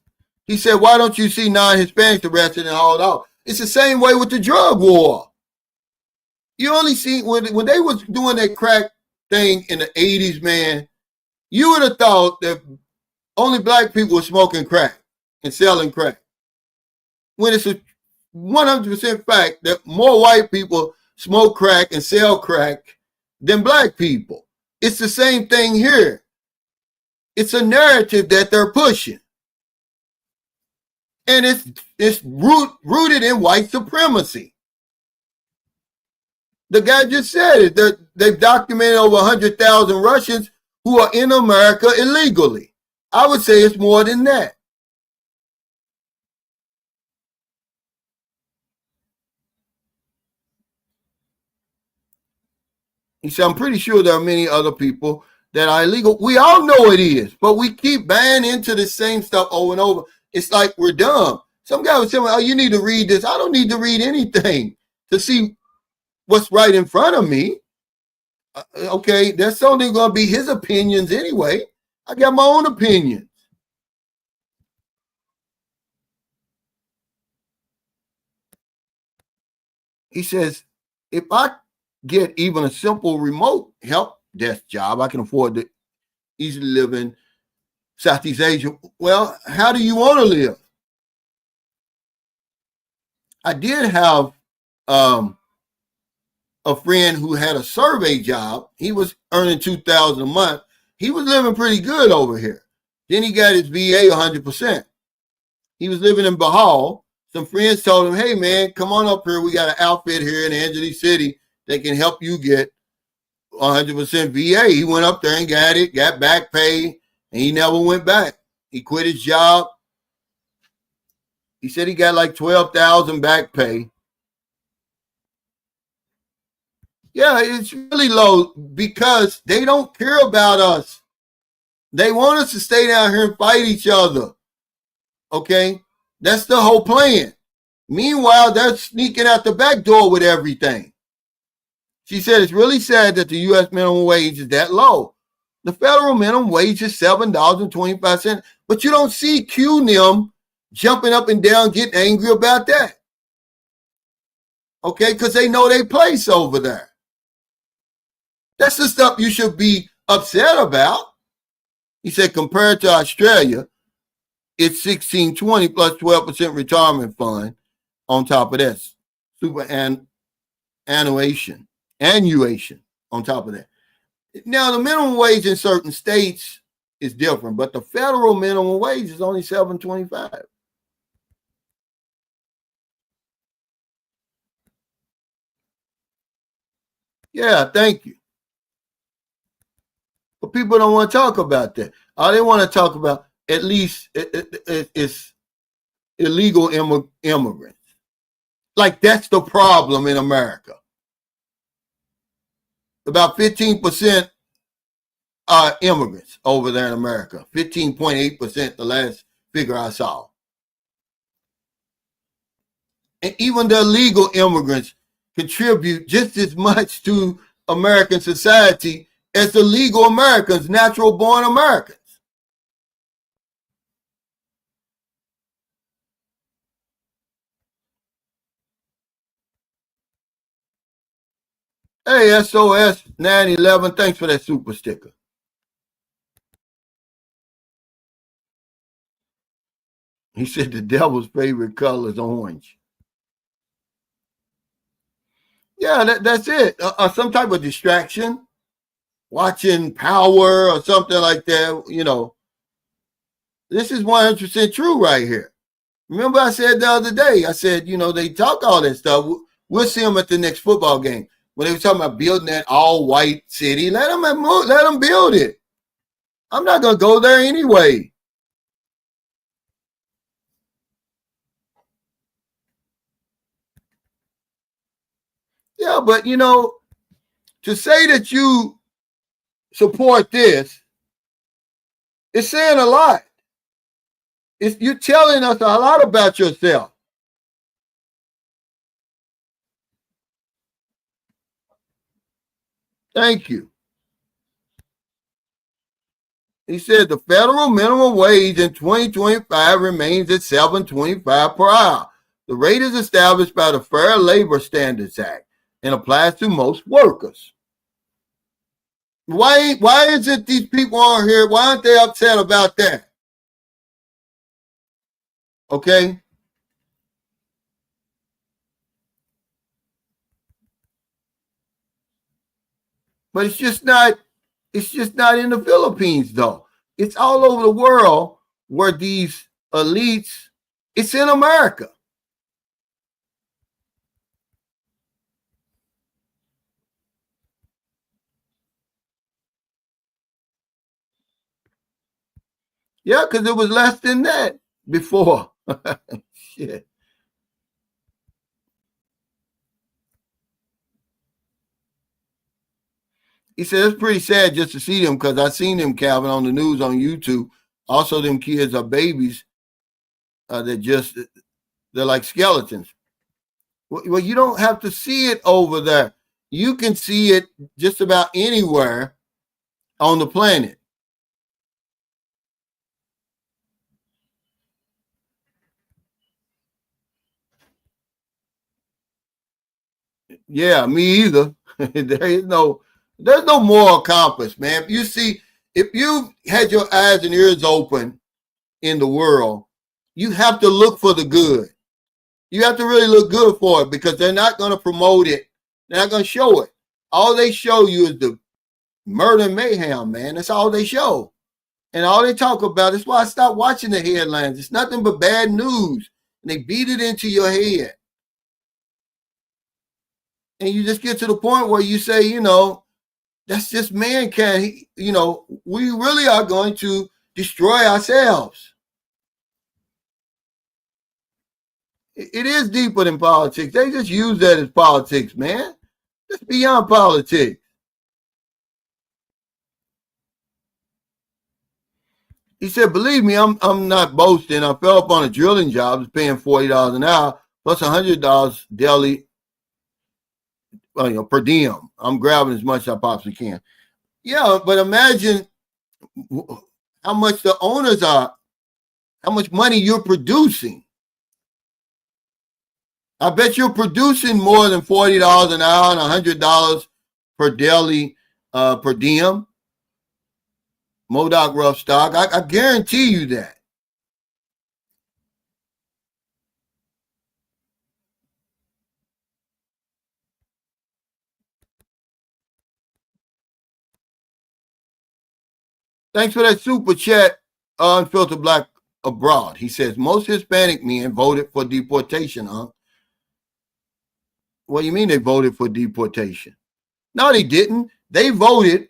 He said, why don't you see non-Hispanics arrested and hauled off? It's the same way with the drug war. You only see, when they was doing that crack thing in the 80s, man, you would have thought that only black people were smoking crack and selling crack. When it's a 100% fact that more white people smoke crack and sell crack than black people. It's the same thing here. It's a narrative that they're pushing. And it's rooted in white supremacy. The guy just said it. They've documented over 100,000 Russians who are in America illegally. I would say it's more than that. He said, I'm pretty sure there are many other people that are illegal. We all know it is, but we keep buying into the same stuff over and over. It's like we're dumb. Some guy was telling me, oh, you need to read this. I don't need to read anything to see what's right in front of me. Okay, that's only going to be his opinions anyway. I got my own opinions. He says, if I get even a simple remote help desk job, I can afford to easily live in Southeast Asia. Well, how do you want to live? I did have a friend who had a survey job. He was earning $2,000 a month. He was living pretty good over here. Then he got his VA 100%. He was living in Bahal. Some friends told him, hey, man, come on up here. We got an outfit here in Angeles City that can help you get 100% VA. He went up there and got it, got back pay, and he never went back. He quit his job. He said he got like $12,000 back pay. Yeah, it's really low because they don't care about us. They want us to stay down here and fight each other. Okay? That's the whole plan. Meanwhile, they're sneaking out the back door with everything. She said it's really sad that the U.S. minimum wage is that low. The federal minimum wage is $7.25, but you don't see QNIM jumping up and down, getting angry about that. Okay, because they know their place over there. That's the stuff you should be upset about. He said compared to Australia, it's $16.20 plus 12% retirement fund on top of that. Annuation on top of that. Now, the minimum wage in certain states is different, but the federal minimum wage is only $7.25. Yeah, thank you. But people don't want to talk about that. All they want to talk about, at least, is illegal immigrants. Like, that's the problem in America. About 15% are immigrants over there in America. 15.8%, the last figure I saw. And even the illegal immigrants contribute just as much to American society as the legal Americans, natural born Americans. Hey, SOS 911, thanks for that super sticker. He said the devil's favorite color is orange. Yeah, that's it. Some type of distraction, watching Power or something like that. This is 100% true right here. Remember I said the other day, I said, they talk all that stuff. We'll see them at the next football game. When they were talking about building that all-white city, let them build it. I'm not going to go there anyway. Yeah, but, to say that you support this, it's saying a lot. You're telling us a lot about yourself. Thank you. He said the federal minimum wage in 2025 remains at $7.25 per hour. The rate is established by the Fair Labor Standards Act and applies to most workers. Why is it these people on here, why aren't they upset about that? Okay? But it's just not in the Philippines though. It's all over the world where these elites, it's in America. Yeah, because it was less than that before. Shit. He said it's pretty sad just to see them because I seen them, Calvin, on the news on YouTube. Also, them kids are babies. They're like skeletons. Well, you don't have to see it over there. You can see it just about anywhere on the planet. Yeah, me either. There's no moral compass, man. If you had your eyes and ears open in the world, you have to look for the good. You have to really look good for it because they're not going to promote it. They're not going to show it. All they show you is the murder and mayhem, man. That's all they show. And all they talk about is why I stopped watching the headlines. It's nothing but bad news. And they beat it into your head. And you just get to the point where you say, that's just mankind. We really are going to destroy ourselves. It is deeper than politics. They just use that as politics, man. That's beyond politics. He said, believe me, I'm not boasting. I fell up on a drilling job, it's paying $40 an hour, plus $100 daily, per diem. I'm grabbing as much as I possibly can. Yeah, but imagine how much the owners are, how much money you're producing. I bet you're producing more than $40 an hour and $100 per daily per diem. Modoc rough stock. I guarantee you that. Thanks for that super chat, Unfiltered Black Abroad. He says, most Hispanic men voted for deportation, huh? What do you mean they voted for deportation? No, they didn't. They voted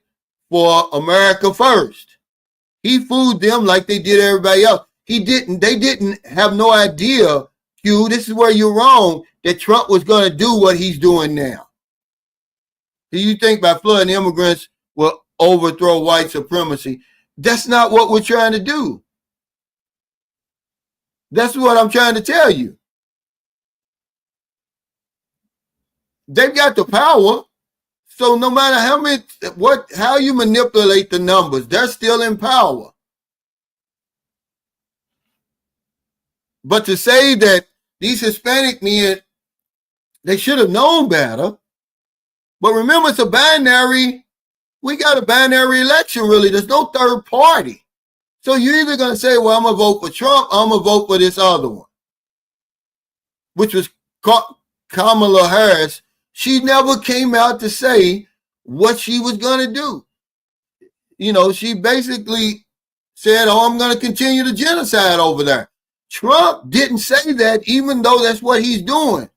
for America first. He fooled them like they did everybody else. They didn't have no idea, Q, this is where you're wrong, that Trump was going to do what he's doing now. Do you think by flooding immigrants will overthrow white supremacy? That's not what we're trying to do. That's what I'm trying to tell you. They've got the power. So no matter how you manipulate the numbers, they're still in power. But to say that these Hispanic men, they should have known better. But remember, it's a binary. We got a binary election, really. There's no third party. So you're either going to say, well, I'm going to vote for Trump, or I'm going to vote for this other one, which was Kamala Harris. She never came out to say what she was going to do. You know, she basically said, oh, I'm going to continue the genocide over there. Trump didn't say that, even though that's what he's doing.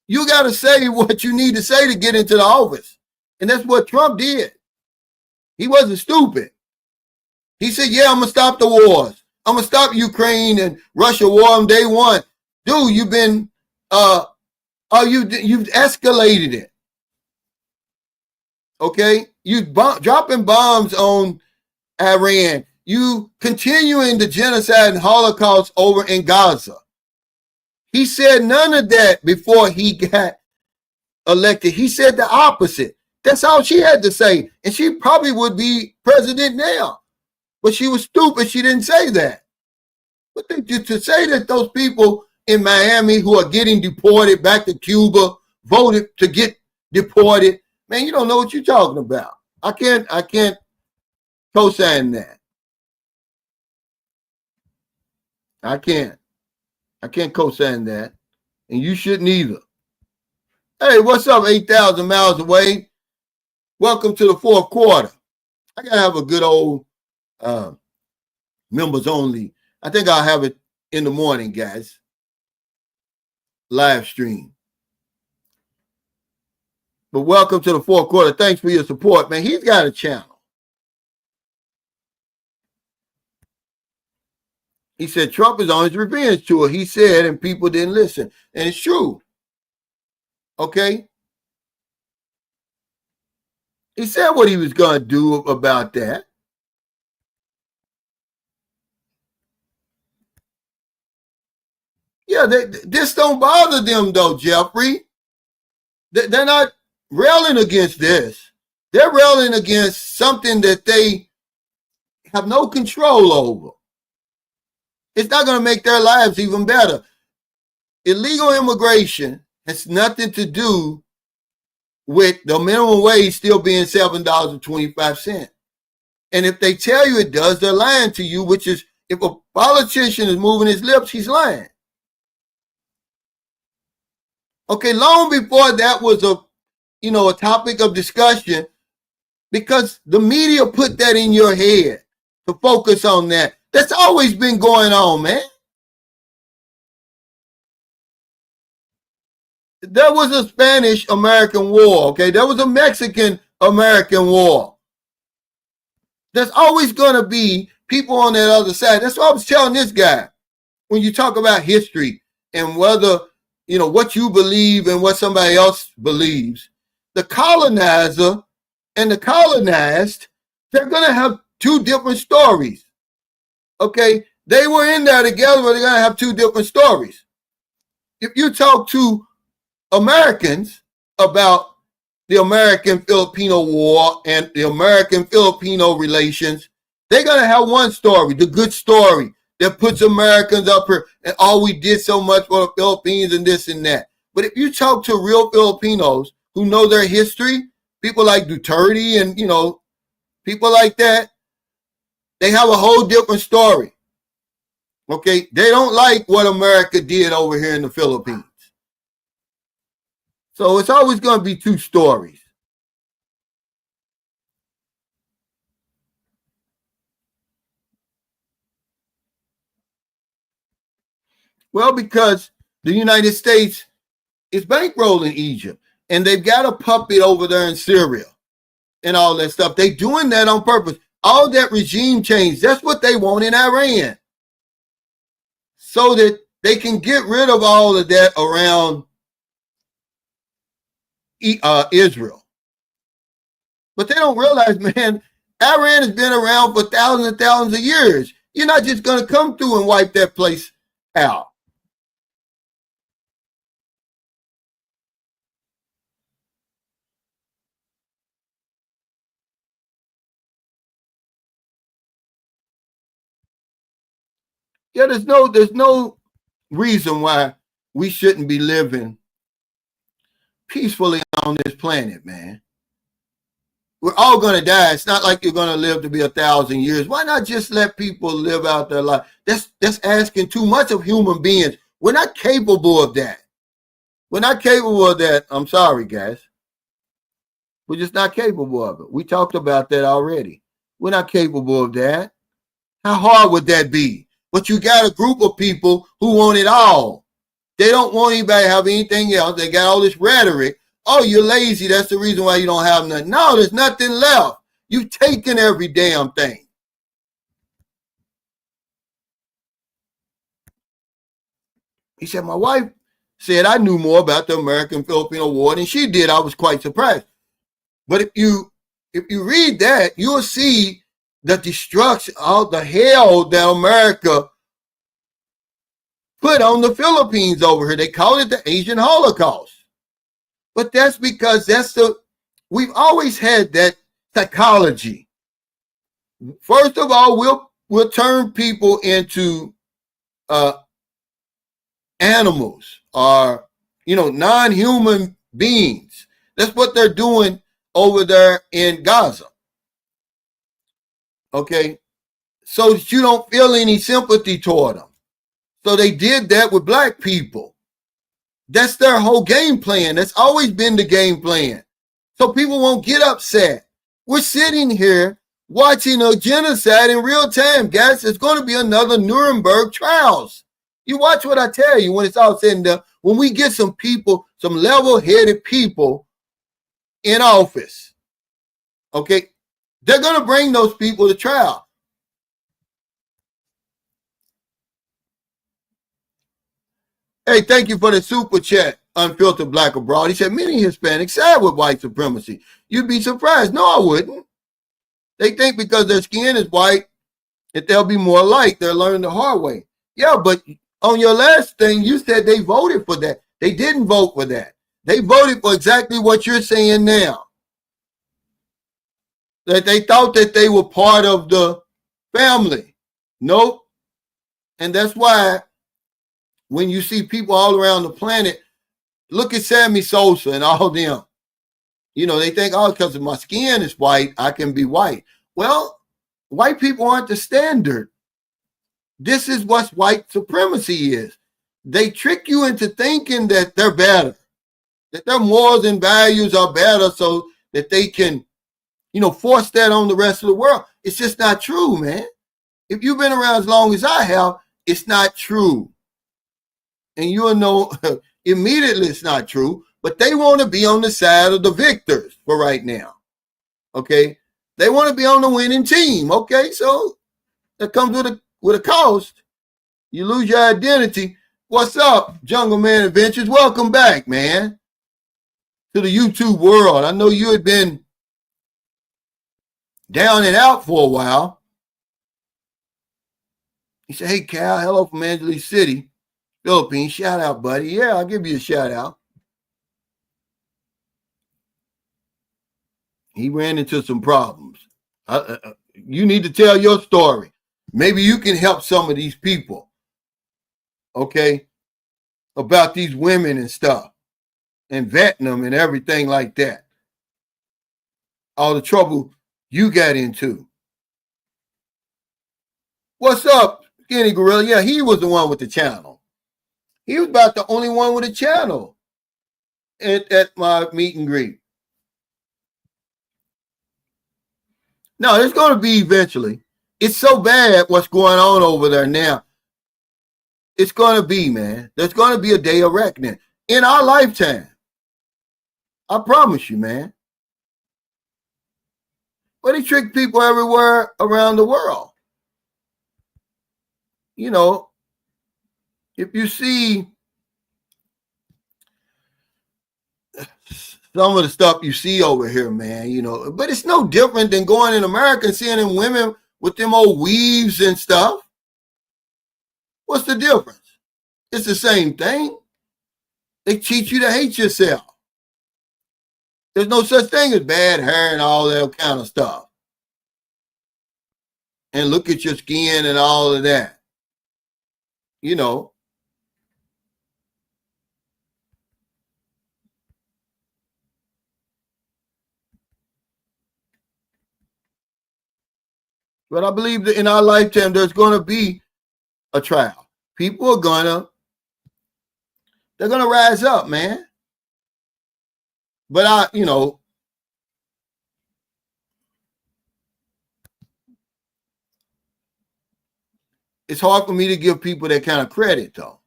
You got to say what you need to say to get into the office. And that's what Trump did. He wasn't stupid. He said, yeah, I'm going to stop the wars. I'm going to stop Ukraine and Russia war on day one. Dude, you've been, you've escalated it. Okay? You dropping bombs on Iran. You continuing the genocide and Holocaust over in Gaza. He said none of that before he got elected. He said the opposite. That's all she had to say. And she probably would be president now. But she was stupid. She didn't say that. But to say that those people in Miami who are getting deported back to Cuba voted to get deported, man, you don't know what you're talking about. I can't co-sign that. I can't co-sign that. And you shouldn't either. Hey, what's up, 8,000 miles away? Welcome to the fourth quarter. I got to have a good old members only. I think I'll have it in the morning, guys. Live stream. But welcome to the fourth quarter. Thanks for your support, man. He's got a channel. He said Trump is on his revenge tour. He said, and people didn't listen. And it's true. Okay? He said what he was going to do about that. Yeah, this don't bother them, though, Jeffrey. They're not railing against this. They're railing against something that they have no control over. It's not going to make their lives even better. Illegal immigration has nothing to do with the minimum wage still being $7.25. And if they tell you it does, they're lying to you, which is if a politician is moving his lips, he's lying. Okay, long before that was a topic of discussion, because the media put that in your head to focus on that. That's always been going on, man. There was a Spanish-American war, okay? There was a Mexican-American war. There's always going to be people on that other side. That's what I was telling this guy. When you talk about history and whether, what you believe and what somebody else believes, the colonizer and the colonized, they're going to have two different stories. Okay? They were in there together, but they're going to have two different stories. If you talk to Americans about the American-Filipino War and the American-Filipino relations, they're going to have one story, the good story that puts Americans up here and we did so much for the Philippines and this and that. But if you talk to real Filipinos who know their history, people like Duterte and, people like that, they have a whole different story. Okay? They don't like what America did over here in the Philippines. So it's always going to be two stories. Well, because the United States is bankrolling Egypt, and they've got a puppet over there in Syria and all that stuff. They're doing that on purpose. All that regime change, that's what they want in Iran. So that they can get rid of all of that around Israel. But they don't realize, man, Iran has been around for thousands and thousands of years. You're not just going to come through and wipe that place out. Yeah, there's no reason why we shouldn't be living peacefully on this planet, man. We're all going to die. It's not like you're going to live to be 1,000 years. Why not just let people live out their life? That's asking too much of human beings. We're not capable of that. We're not capable of that. I'm sorry, guys. We're just not capable of it. We talked about that already. We're not capable of that. How hard would that be? But you got a group of people who want it all. They don't want anybody to have anything else. They got all this rhetoric. Oh, you're lazy. That's the reason why you don't have nothing. No, there's nothing left. You've taken every damn thing. He said, my wife said I knew more about the American-Filipino War than she did. I was quite surprised. But if you read that, you'll see the destruction, all the hell that America put on the Philippines over here. They call it the Asian Holocaust. But that's because we've always had that psychology. First of all, we'll turn people into animals or, non-human beings. That's what they're doing over there in Gaza. Okay? So that you don't feel any sympathy toward them. So they did that with black people. That's their whole game plan. That's always been the game plan. So people won't get upset. We're sitting here watching a genocide in real time, guys. It's going to be another Nuremberg trials. You watch what I tell you when it's all said and done. When we get some people, some level-headed people in office, okay, they're going to bring those people to trial. Hey, thank you for the super chat, Unfiltered Black Abroad. He said, many Hispanics side with white supremacy. You'd be surprised. No, I wouldn't. They think because their skin is white that they'll be more alike. They're learning the hard way. Yeah, but on your last thing, you said they voted for that. They didn't vote for that. They voted for exactly what you're saying now. That they thought that they were part of the family. Nope. And that's why when you see people all around the planet, look at Sammy Sosa and all them. They think, oh, because my skin is white, I can be white. Well, white people aren't the standard. This is what white supremacy is. They trick you into thinking that they're better, that their morals and values are better so that they can, force that on the rest of the world. It's just not true, man. If you've been around as long as I have, it's not true. And you'll know immediately it's not true, but they want to be on the side of the victors for right now. Okay? They want to be on the winning team. Okay? So that comes with a cost. You lose your identity. What's up, Jungle Man Adventures? Welcome back, man, to the YouTube world. I know you had been down and out for a while. He said, hey, Cal, hello from Angeles City, Philippines. Shout out, buddy. Yeah, I'll give you a shout out. He ran into some problems. You need to tell your story. Maybe you can help some of these people, okay, about these women and stuff and vetting them and everything like that. All the trouble you got into. What's up, Skinny Gorilla? Yeah, he was the one with the channel. He was about the only one with a channel at my meet and greet. No, it's going to be eventually. It's so bad what's going on over there now. It's going to be, man. There's going to be a day of reckoning in our lifetime. I promise you, man. But they trick people everywhere around the world. If you see some of the stuff you see over here, man, but it's no different than going in America and seeing them women with them old weaves and stuff. What's the difference? It's the same thing. They teach you to hate yourself. There's no such thing as bad hair and all that kind of stuff. And look at your skin and all of that. But I believe that in our lifetime, there's going to be a trial. People are they're going to rise up, man. But it's hard for me to give people that kind of credit, though.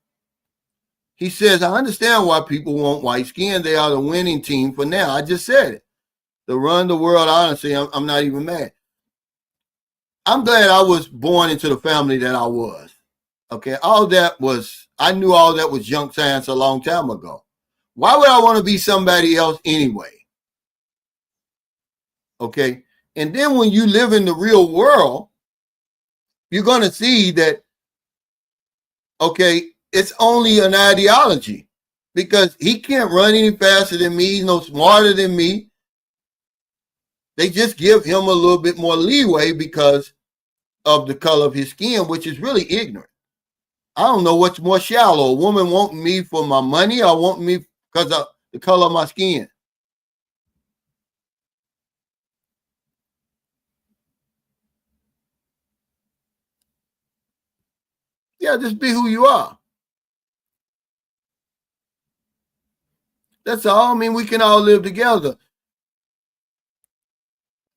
He says, I understand why people want white skin. They are the winning team for now. I just said it. To run the world, honestly, I'm not even mad. I'm glad I was born into the family that I was. Okay, I knew all that was junk science a long time ago. Why would I want to be somebody else anyway? Okay, and then when you live in the real world, you're going to see that, okay, it's only an ideology because he can't run any faster than me. He's no smarter than me. They just give him a little bit more leeway because of the color of his skin, which is really ignorant. I don't know what's more shallow, a woman wanting me for my money or wanting me because of the color of my skin. Yeah, just be who you are. That's all. I mean, we can all live together.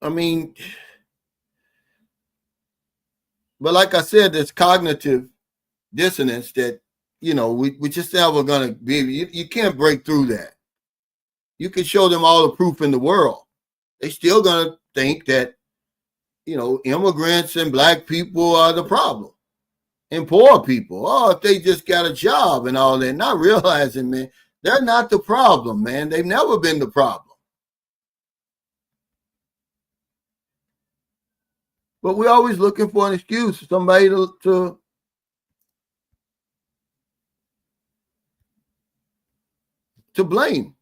I mean, but like I said, there's cognitive dissonance that, we just never going to be, you can't break through that. You can show them all the proof in the world. They still going to think that, immigrants and black people are the problem. And poor people, if they just got a job and all that, not realizing, man, they're not the problem, man. They've never been the problem. But we're always looking for an excuse, somebody to blame.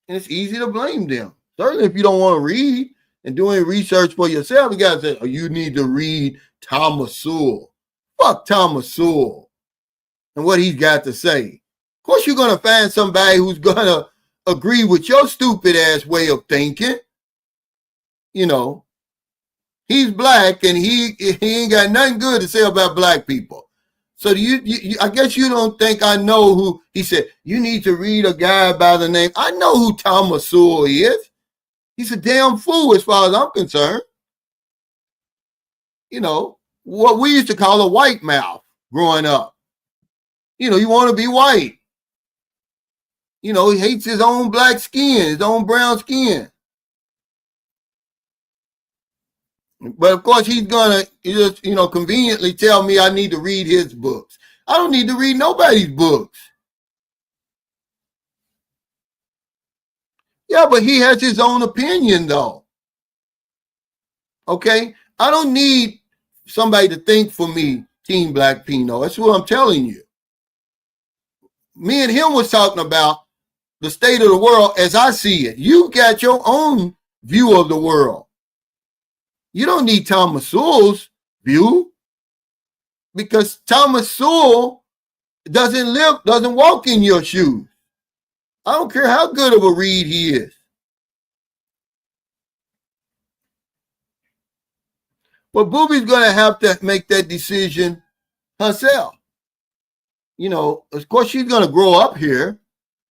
And it's easy to blame them. Certainly if you don't want to read and doing research for yourself, you got to say, you need to read Thomas Sowell. Fuck Thomas Sowell and what he's got to say. Of course, you're going to find somebody who's going to agree with your stupid ass way of thinking. He's black and he ain't got nothing good to say about black people. So I guess you don't think I know who. He said, you need to read a guy by the name. I know who Thomas Sowell is. He's a damn fool as far as I'm concerned. What we used to call a white mouth growing up. You want to be white. He hates his own black skin, his own brown skin. But of course, he's going to just, conveniently tell me I need to read his books. I don't need to read nobody's books. Yeah, but he has his own opinion, though. Okay? I don't need somebody to think for me, Team Black Pino. That's what I'm telling you. Me and him was talking about the state of the world as I see it. You got your own view of the world. You don't need Thomas Sowell's view because Thomas Sowell doesn't walk in your shoes. I don't care how good of a read he is. But Boobie's going to have to make that decision herself. Of course, she's going to grow up here.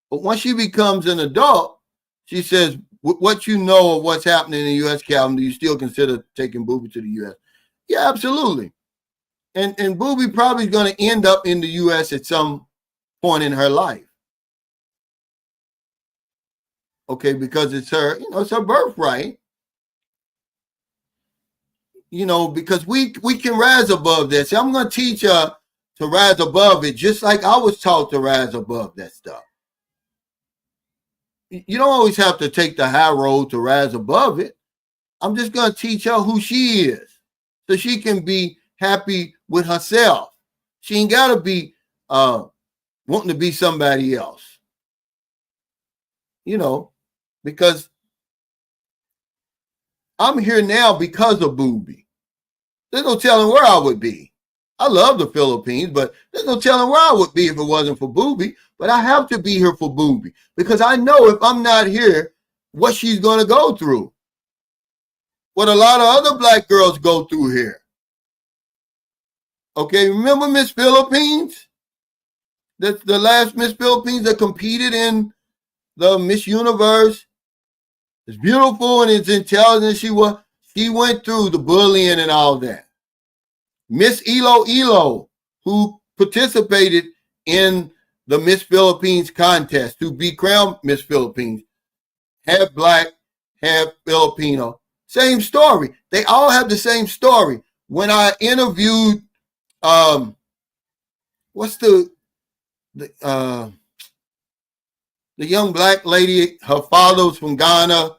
But once she becomes an adult, she says, what you know of what's happening in the U.S., Calvin, do you still consider taking Boobie to the U.S.? Yeah, absolutely. And Boobie probably is going to end up in the U.S. at some point in her life. Okay, because it's her, it's her birthright. Because we can rise above that. See, I'm going to teach her to rise above it, just like I was taught to rise above that stuff. You don't always have to take the high road to rise above it. I'm just going to teach her who she is so she can be happy with herself. She ain't got to be wanting to be somebody else. Because I'm here now because of Boobie. There's no telling where I would be. I love the Philippines, but there's no telling where I would be if it wasn't for Boobie. But I have to be here for Boobie because I know if I'm not here, what she's going to go through. What a lot of other black girls go through here. Okay, remember Miss Philippines? That's the last Miss Philippines that competed in the Miss Universe. It's beautiful and it's intelligent. She went through the bullying and all that. Miss Elo, who participated in the Miss Philippines contest to be crowned Miss Philippines, half black, half Filipino. Same story. They all have the same story. When I interviewed, what's the the young black lady, her father was from Ghana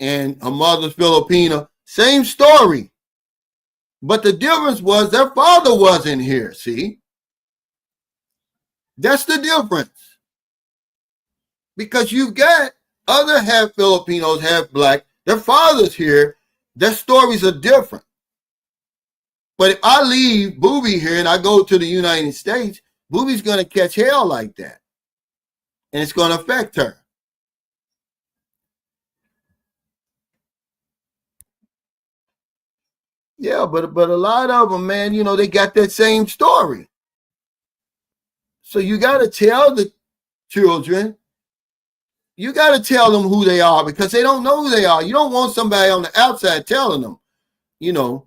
and her mother's Filipino. Same story. But the difference was their father wasn't here, see? That's the difference. Because you've got other half Filipinos, half black, their father's here, their stories are different. But if I leave Booby here and I go to the United States, Booby's going to catch hell like that. And it's going to affect her. Yeah, but a lot of them, man, you know, they got that same story. So you got to tell the children, you got to tell them who they are because they don't know who they are. You don't want somebody on the outside telling them, you know.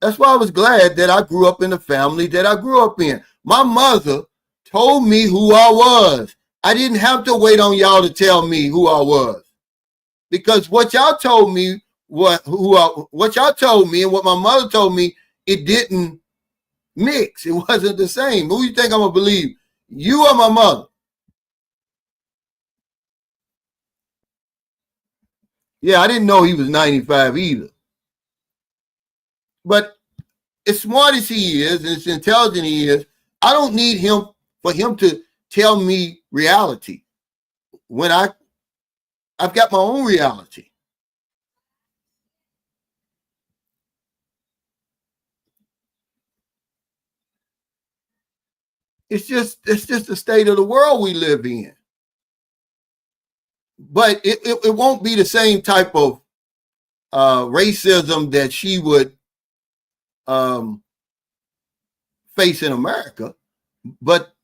That's why I was glad that I grew up in the family that I grew up in. My mother told me who I was. I didn't have to wait on y'all to tell me who I was. Because what y'all told me, what y'all told me and what my mother told me, it didn't mix. It wasn't the same. Who you think I'm gonna believe? You or my mother? Yeah, I didn't know he was 95 either. But as smart as he is and as intelligent he is, I don't need him for him to tell me reality when I've got my own reality. It's just the state of the world we live in. But it won't be the same type of racism that she would um, face in America. But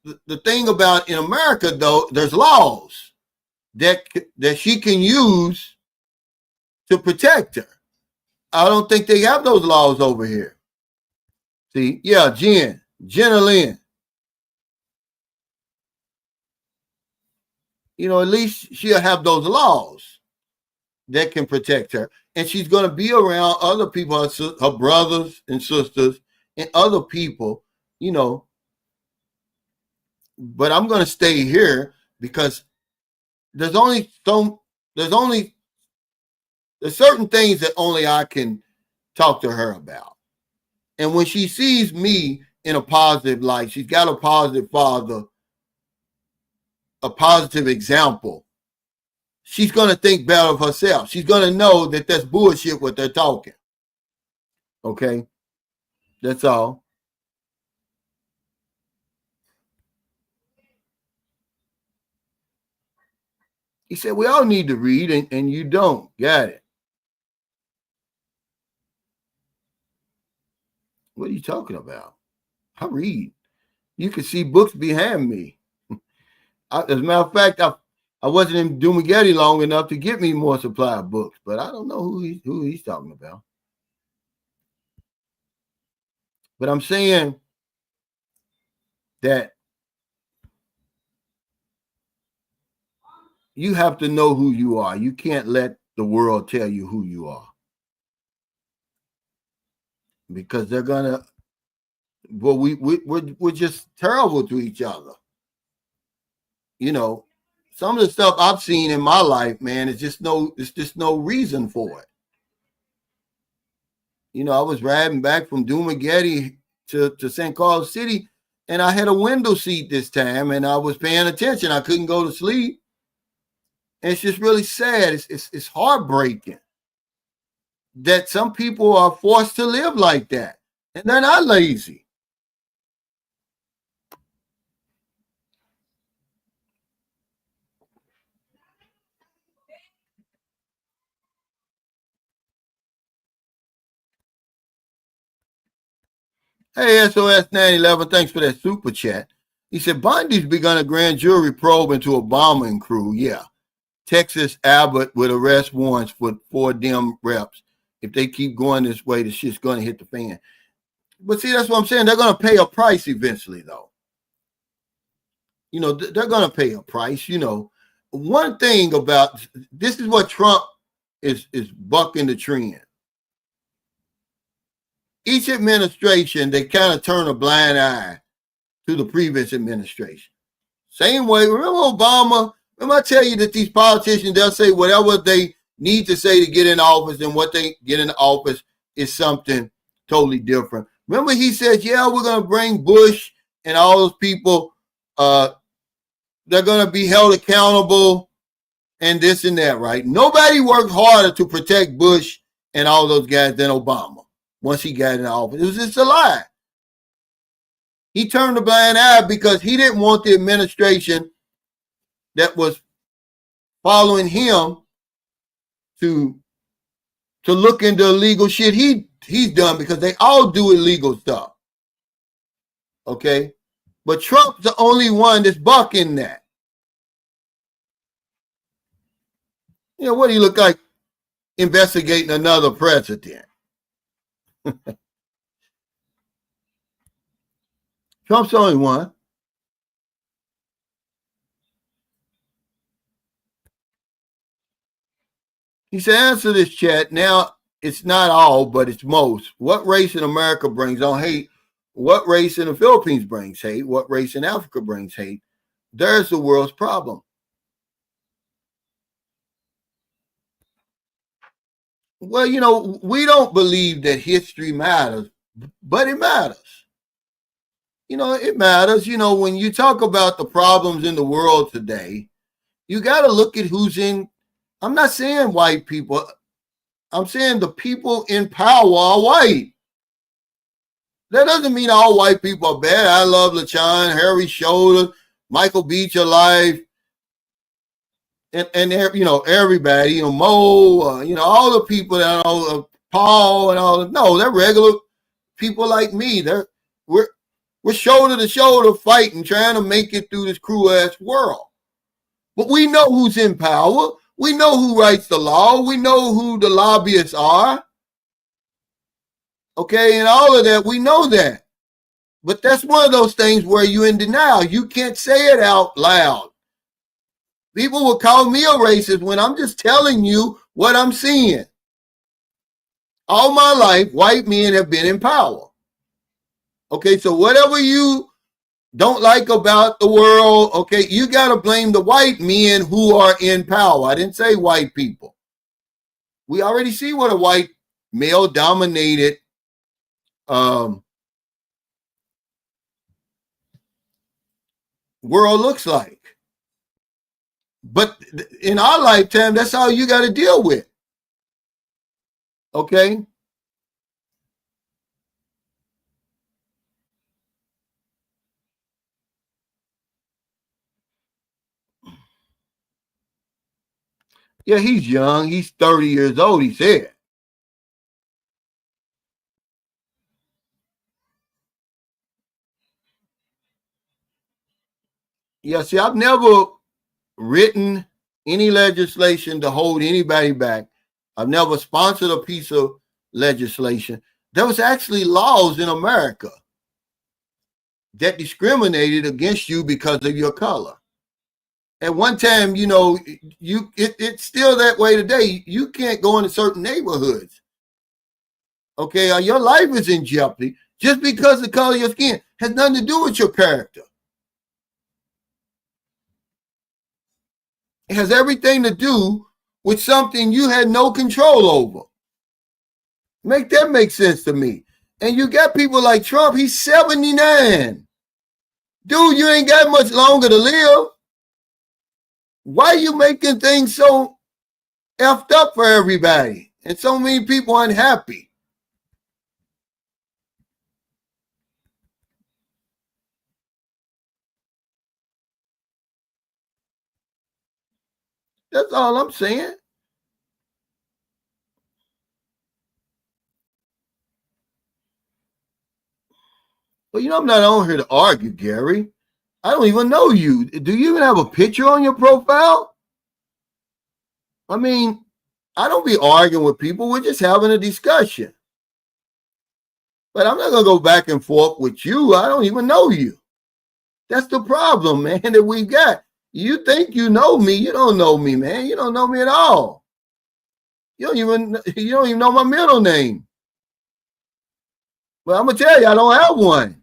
the thing about in America, though, there's laws that she can use to protect her. I don't think they have those laws over here. See, yeah, Jenna Lynn. You know, at least she'll have those laws that can protect her. And she's going to be around other people, her brothers and sisters, and other people, you know. But I'm going to stay here because there's only so there's certain things that only I can talk to her about. And when she sees me in a positive light, she's got a positive father, a positive example. She's going to think better of herself. She's going to know that that's bullshit what they're talking. Okay? That's all. He said, we all need to read, and you don't. Got it. What are you talking about? I read. You can see books behind me. As a matter of fact, I wasn't in Dumagetti long enough to get me more supply of books, but I don't know who he's talking about. But I'm saying that you have to know who you are. You can't let the world tell you who you are. Because they're gonna well, we're just terrible to each other. You know, some of the stuff I've seen in my life, man, it's just no reason for it. You know, I was riding back from Dumagetti to St. Carlos City, and I had a window seat this time, and I was paying attention. I couldn't go to sleep. And it's just really sad. It's heartbreaking that some people are forced to live like that. And they're not lazy. Hey, SOS 911, thanks for that super chat. He said, Bundy's begun a grand jury probe into Obama and crew. Yeah. Texas Abbott with arrest warrants for 4 Dem reps. If they keep going this way, the shit's going to hit the fan. But see, that's what I'm saying. They're going to pay a price eventually, though. You know, they're going to pay a price. You know, one thing about this is what Trump is bucking the trend. Each administration, they kind of turn a blind eye to the previous administration. Same way, remember Obama? Remember I tell you that these politicians, they'll say whatever they need to say to get in office, and what they get in office is something totally different. Remember he said, yeah, we're going to bring Bush and all those people, they're going to be held accountable and this and that, right? Nobody worked harder to protect Bush and all those guys than Obama once he got in office. It was just a lie. He turned a blind eye because he didn't want the administration that was following him to look into illegal shit he's done, because they all do illegal stuff. Okay? But Trump's the only one that's bucking that. You know, what do you look like investigating another president? Trump's the only one. He said, answer this chat. Now, it's not all, but it's most. What race in America brings on hate? What race in the Philippines brings hate? What race in Africa brings hate? There's the world's problem. Well, you know, we don't believe that history matters, but it matters. You know, it matters. You know, when you talk about the problems in the world today, you got to look at who's in. I'm not saying white people. I'm saying the people in power are white. That doesn't mean all white people are bad. I love LaChon, Harry Schroeder, Michael Beach alive, and you know, everybody, you know, Mo, you know, all the people that I know, Paul and all. No, they're regular people like me. We're shoulder to shoulder fighting, trying to make it through this cruel ass world. But we know who's in power. We know who writes the law. We know who the lobbyists are. Okay, and all of that, we know that. But that's one of those things where you're in denial. You can't say it out loud. People will call me a racist when I'm just telling you what I'm seeing. All my life, white men have been in power. Okay, so whatever you don't like about the world, okay, you got to blame the white men who are in power. I didn't say white people. We already see what a white male-dominated world looks like. But in our lifetime, that's all you got to deal with. Okay? Yeah, he's young. He's 30 years old, he said. Yeah, see, I've never written any legislation to hold anybody back. I've never sponsored a piece of legislation. There was actually laws in America that discriminated against you because of your color. At one time, you know, it's still that way today. You can't go into certain neighborhoods. Okay, your life is in jeopardy just because the color of your skin has nothing to do with your character. It has everything to do with something you had no control over. Make that make sense to me. And you got people like Trump, he's 79. Dude, you ain't got much longer to live. Why are you making things so effed up for everybody and so many people unhappy? That's all I'm saying. But I'm not on here to argue, Gary. I don't even know you. Do you even have a picture on your profile? I mean, I don't be arguing with people. We're just having a discussion. But I'm not going to go back and forth with you. I don't even know you. That's the problem, man, that we got. You think you know me. You don't know me, man. You don't know me at all. You don't even know my middle name. Well, I'm going to tell you, I don't have one.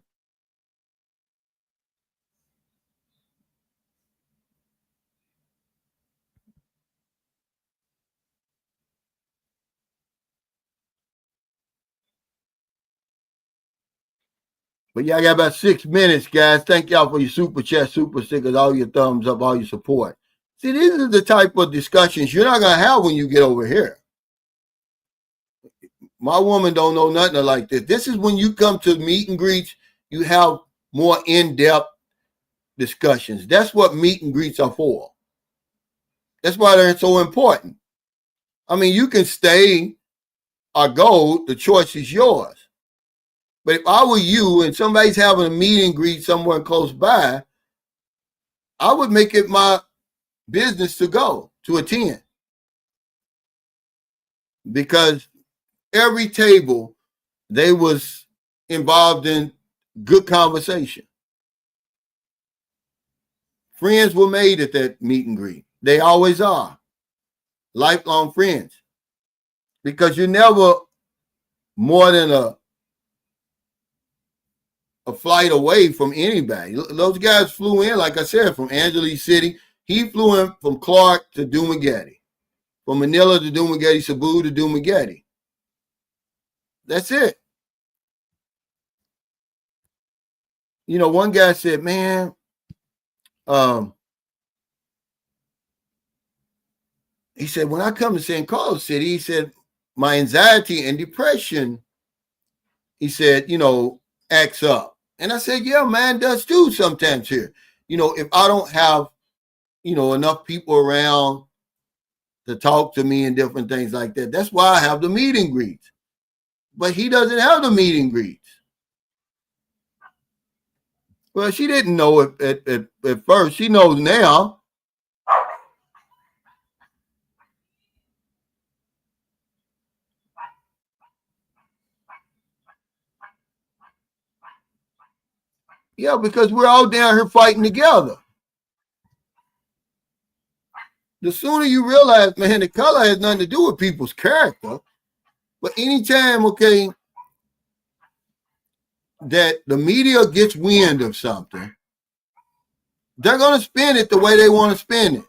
But yeah, I got about 6 minutes, guys. Thank y'all for your super chat, super stickers, all your thumbs up, all your support. See, these are the type of discussions you're not going to have when you get over here. My woman don't know nothing like this. This is when you come to meet and greets, you have more in-depth discussions. That's what meet and greets are for. That's why they're so important. I mean, you can stay or go. The choice is yours. But if I were you and somebody's having a meet and greet somewhere close by, I would make it my business to go, to attend. Because every table, they was involved in good conversation. Friends were made at that meet and greet. They always are. Lifelong friends. Because you're never more than a flight away from anybody. Those guys flew in, like I said, from Angeles City. He flew in from Clark to Dumaguete. From Manila to Dumaguete, Cebu to Dumaguete. That's it. One guy said, man, he said, when I come to San Carlos City, he said, my anxiety and depression, he said, acts up. And I said, yeah, man, does too sometimes here. If I don't have, enough people around to talk to me and different things like that. That's why I have the meet and greets. But he doesn't have the meet and greets. Well, she didn't know it at first. She knows now. Yeah, because we're all down here fighting together. The sooner you realize, man, the color has nothing to do with people's character. But anytime, okay, that the media gets wind of something, they're going to spin it the way they want to spin it.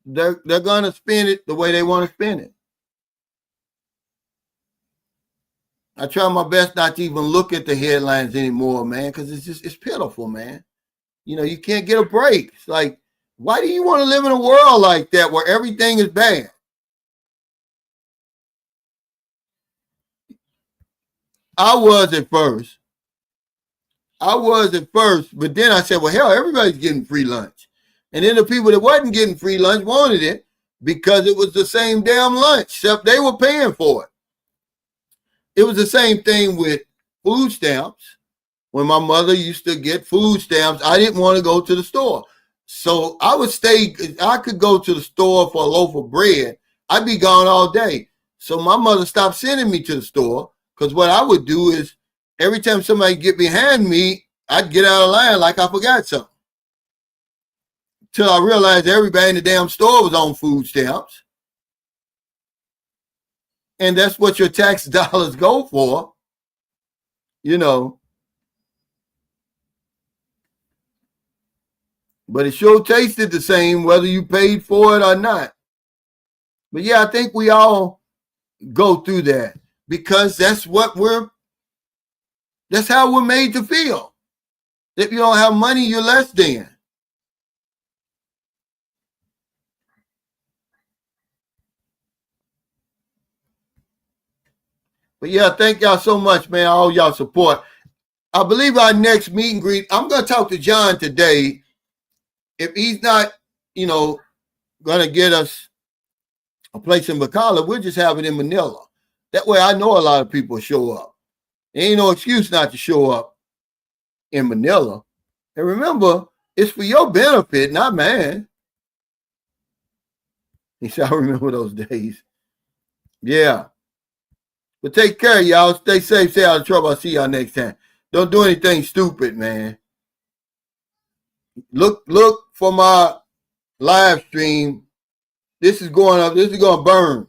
They're going to spin it the way they want to spin it. I try my best not to even look at the headlines anymore, man, because it's pitiful, man. You can't get a break. It's like, why do you want to live in a world like that where everything is bad? I was at first, but then I said, well, hell, everybody's getting free lunch. And then the people that wasn't getting free lunch wanted it because it was the same damn lunch, except they were paying for it. It was the same thing with food stamps. When my mother used to get food stamps, I didn't want to go to the store. So I would stay. I could go to the store for a loaf of bread. I'd be gone all day. So my mother stopped sending me to the store because what I would do is every time somebody get behind me, I'd get out of line like I forgot something. Till I realized everybody in the damn store was on food stamps. And that's what your tax dollars go for, But it sure tasted the same whether you paid for it or not. But yeah, I think we all go through that because that's how we're made to feel. If you don't have money, you're less than. But yeah, thank y'all so much, man. All y'all support. I believe our next meet and greet, I'm going to talk to John today. If he's not, going to get us a place in Bacala, we'll just have it in Manila. That way I know a lot of people show up. There ain't no excuse not to show up in Manila. And remember, it's for your benefit, not mine. He said, I remember those days. Yeah. But take care, y'all. Stay safe, stay out of trouble. I'll see y'all next time. Don't do anything stupid, man. Look for my live stream. This is going up. This is going to burn.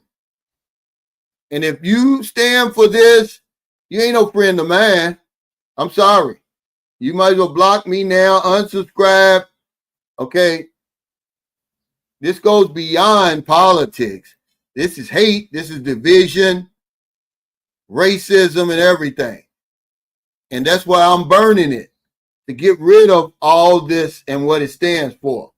And if you stand for this, you ain't no friend of mine. I'm sorry. You might as well block me now, unsubscribe. Okay. This goes beyond politics. This is hate. This is division, racism, and everything. And that's why I'm burning it, to get rid of all this and what it stands for.